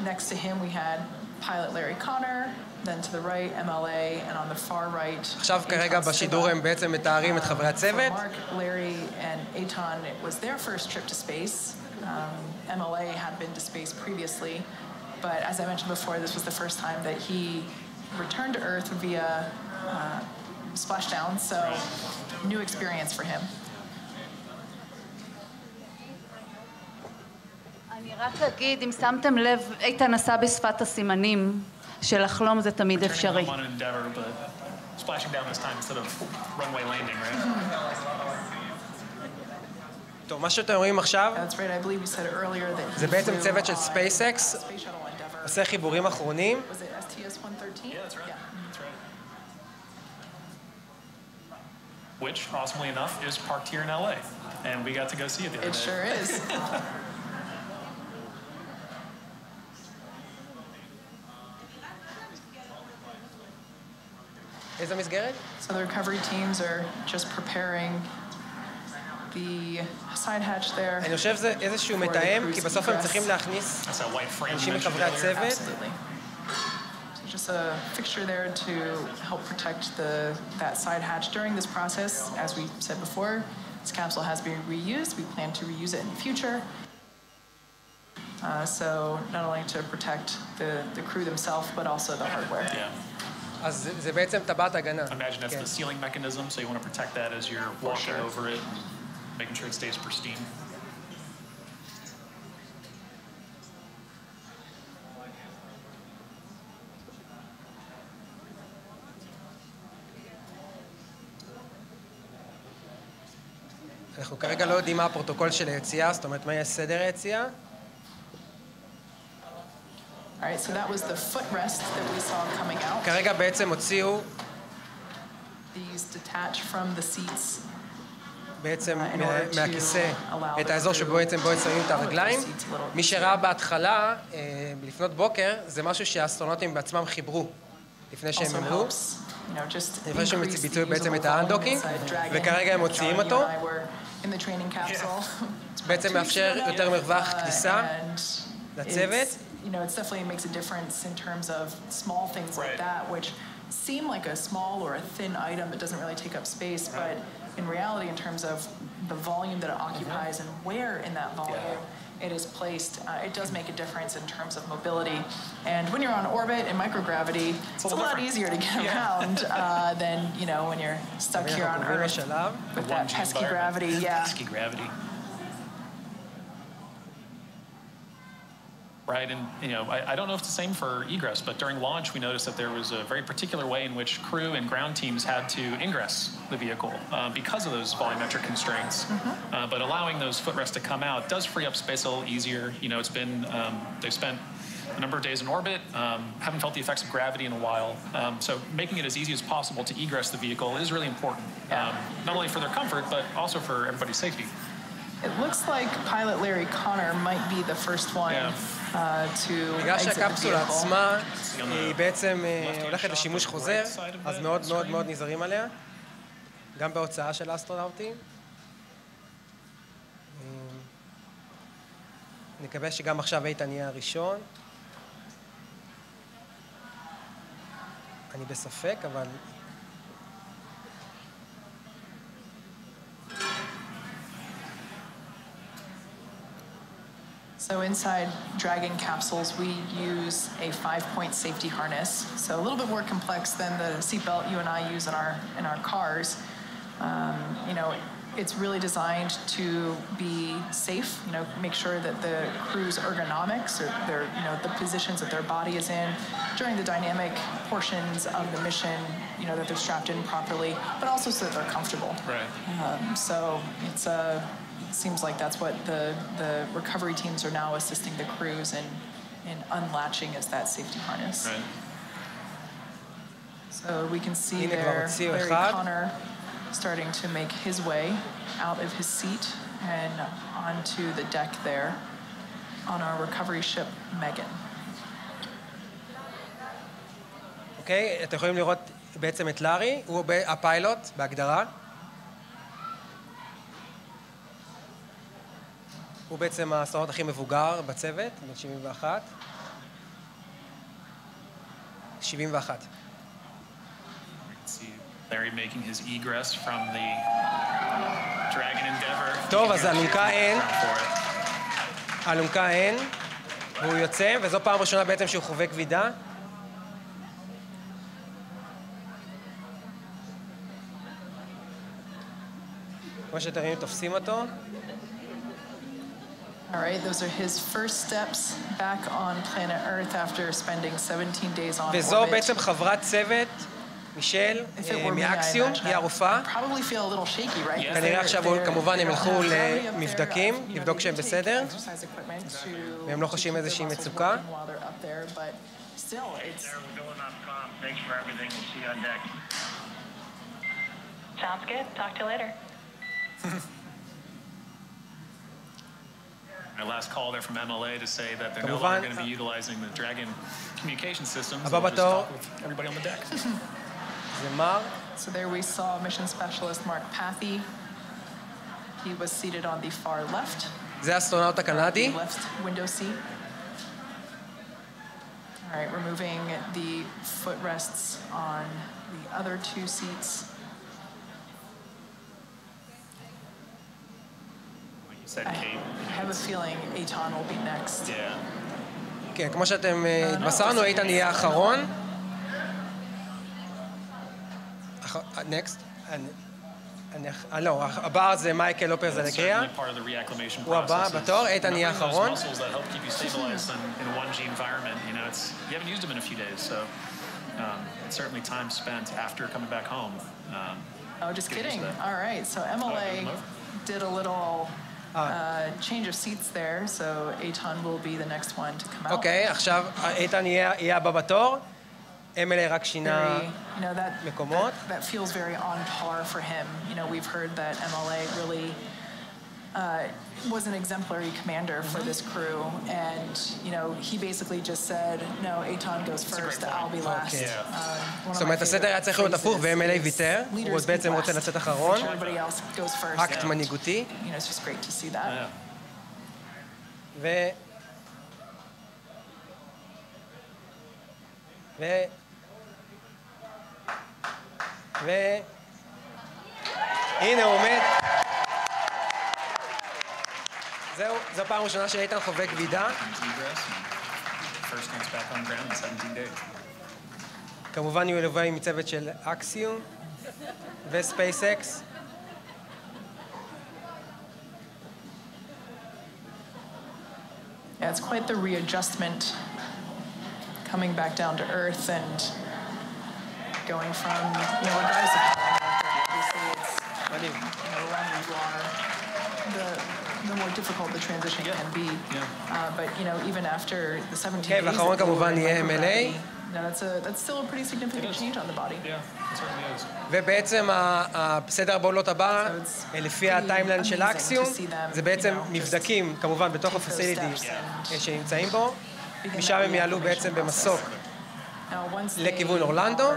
Next to him we had pilot Larry Connor, then to the right MLA, and on the far right. עכשיו כרגע בשידור הם בעצם מתארים את חברי הצוות. Mark, Larry, and Eitan, it was their first trip to space. MLA had been to space previously, but as I mentioned before, this was the first time that he returned to Earth via splashdown, so new experience for him. אני רק אגיד, אם שמתם לב, איתן עשה בשפת הסימנים שלחלום זה תמיד אפשרי. טוב, מה שאתם רואים עכשיו זה בעצם צוות של SpaceX, עושה חיבורים אחרונים. Which, awesomely enough, is parked here in LA. And we got to go see it the other day. It sure is. איזה מסגרת? So the recovery teams are just preparing the side hatch there. אני חושב שזה איזשהו מתאם, כי בסוף הם צריכים להכניס אנשים מחברי הצוות. Just a fixture there to help protect that side hatch during this process. As we said before, this capsule has been reused. We plan to reuse it in the future. So not only to protect the crew themselves, but also the hardware. Yeah. אז זה בעצם טבעת הגנה. Imagine that's the sealing mechanism, so you want to protect that as you're walking over it, and making sure it stays pristine. אנחנו כרגע לא יודעים מה הפרוטוקול של היציאה, זאת אומרת, מה יהיה סדר היציאה. Alright, so that was the footrest that we saw coming out. כרגע בעצם הוציאו These detach from the seats. בעצם מהכיסא את האזור שבו בעצם שמים את הרגליים. מי שראה בהתחלה, לפנות בוקר, זה משהו שהאסטרונאוטים בעצמם חיברו לפני שהם אמרו. לפני שהם ביצעו בעצם את האנדוקינג, וכרגע הם מוציאים אותו. בעצם מאפשר יותר מרווח כניסה לצוות. You know, it definitely makes a difference in terms of small things like that, which seem like a small or a thin item that doesn't really take up space, but in reality, in terms of the volume that it occupies and where in that volume it is placed, it does make a difference in terms of mobility. And when you're on orbit in microgravity, it's a lot easier to get around than, you know, when you're stuck here on Earth with that pesky gravity. Yeah. Pesky gravity. right? And I don't know if it's the same for egress, but during launch we noticed that there was a very particular way in which crew and ground teams had to ingress the vehicle because of those volumetric constraints. But allowing those footrests to come out does free up space a little easier. It's been they've spent a number of days in orbit, haven't felt the effects of gravity in a while. So making it as easy as possible to egress the vehicle is really important, not only for their comfort, but also for everybody's safety. It looks like pilot Larry Connor might be the first one to בגלל exit the שהקפסולה vehicle. עצמה היא בעצם הולכת לשימוש חוזר, אז מאוד מאוד מאוד נזהרים עליה, גם בהוצאה של האסטרונאוטים. נקווה שגם עכשיו איתן יהיה הראשון. אני בספק, אבל... So inside Dragon capsules, we use a 5-point safety harness. So a little bit more complex than the seatbelt you and I use in our cars. It's really designed to be safe. Make sure that the crew's ergonomics, or the positions that their body is in during the dynamic portions of the mission, that they're strapped in properly, but also so that they're comfortable. Right. So it's a. Seems like that's what the recovery teams are now assisting the crews in unlatching is that safety harness. Right. So we can see there Larry Connor starting to make his way out of his seat and onto the deck there on our recovery ship Megan. אוקיי, אתם יכולים לראות בעצם את לארי, הוא הפיילוט בהגדרה. הוא בעצם האסטרונאוט הכי מבוגר בצוות, בן 71. 71. Larry making his egress from the Dragon Endeavor. טוב, אז אלונקה אין. אלונקה אין. והוא יוצא, וזו פעם ראשונה בעצם שהוא חווה כבידה. כמו שאתם רואים, תופסים אותו. All right, those are his first steps back on planet Earth after spending 17 days on וזו orbit. בעצם חברת צוות, מישל, מאקסיום, היא הרופאה. Probably feel a little shaky, right? כנראה עכשיו כמובן הם ילכו למבדקים, לבדוק שהם בסדר, והם לא חושבים איזושהי מצוקה. Sounds good. Talk to you later. My last call there from MLA to say that they're no longer going to be utilizing the Dragon communication systems. They'll just talk with everybody on the deck. So there we saw mission specialist Mark Pathy. He was seated on the far left. זה האסטרונאוט הקנדי. Left window seat. All right, removing the footrests on the other two seats. I have a feeling Eitan will be next. Yeah. כן, כמו שאתם התבשרנו, איתן יהיה האחרון. Next. לא, הבא זה מייקל לופז אלגריה. הוא הבא בתור, איתן יהיה האחרון. Oh, just kidding. All right, so MLA did a little change of seats there, so Eitan will be the next one to come out. אוקיי, עכשיו איתן יהיה הבא בתור. MLA רק שינה מקומות. That feels very on par for him. We've heard that MLA really was an exemplary commander for this crew, and he basically just said, "No, Eitan goes first. I'll be last." זאת אומרת, הסדר היה צריך להיות הפוך, ו-MLA ויתר. הוא בעצם רוצה לצאת אחרון. אקט מנהיגותי. It's just great to see that. הנה הוא עומד. זהו, זו פעם ראשונה שאיתן חווה כבידה. כמובן הוא ילווה עם צוות של אקסיום וספייסקס. Yeah, it's quite the readjustment coming back down to earth and going from, regardless of how obviously it's, the longer you are, the more difficult the transition can be. But, even after the 17 days, ואחרון כמובן יהיה MLA. that's still a pretty significant change on the body. Yeah, it certainly is. ובעצם הסדר הבעולות הבא, לפי הטיימליין של אקסיום, זה בעצם מבדקים, כמובן, בתוך הפסיליטי שנמצאים בו. משם הם יעלו בעצם במסוק לכיוון אורלנדו.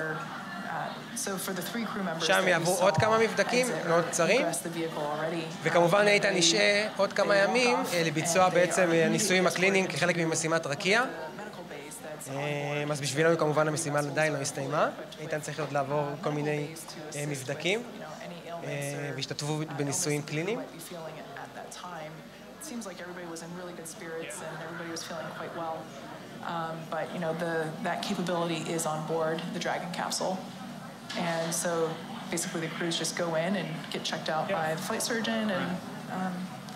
שם יעברו עוד כמה מבדקים מאוד קצרים, וכמובן איתן נשאר עוד כמה ימים לביצוע בעצם ניסויים הקליניים כחלק ממשימת רקיע. אז בשבילנו כמובן המשימה עדיין לא הסתיימה, איתן צריך עוד לעבור כל מיני מבדקים והשתתפו בניסויים קליניים. Seems like everybody was in really good spirits and everybody was feeling quite well. But that capability is on board the Dragon capsule. And so basically the crews just go in and get checked out by the flight surgeon and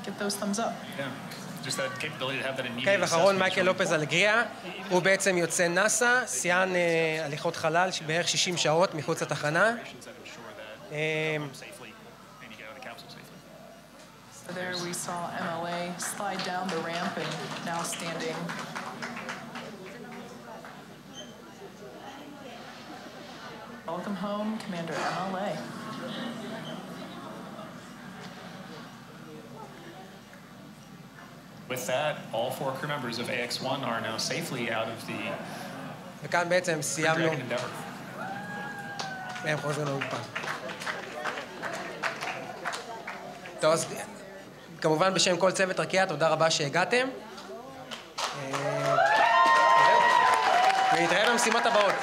get those thumbs up. Yeah. Just that capability to have that immediate אוקיי, ואחרון מייקל לופז אלגריה, הוא בעצם יוצא נאסא, שיאן הליכות חלל בערך 60 שעות מחוץ לתחנה. So there we saw MLA slide down the ramp and now standing. Welcome home, Commander MLA. With that, all 4 crew members of AX-1 are now safely out of the וכאן בעצם סיימנו. Dragon Endeavor. הם חוזרים לאולפן. טוב, אז כמובן בשם כל צוות רקיע, תודה רבה שהגעתם. ונתראה במשימות הבאות.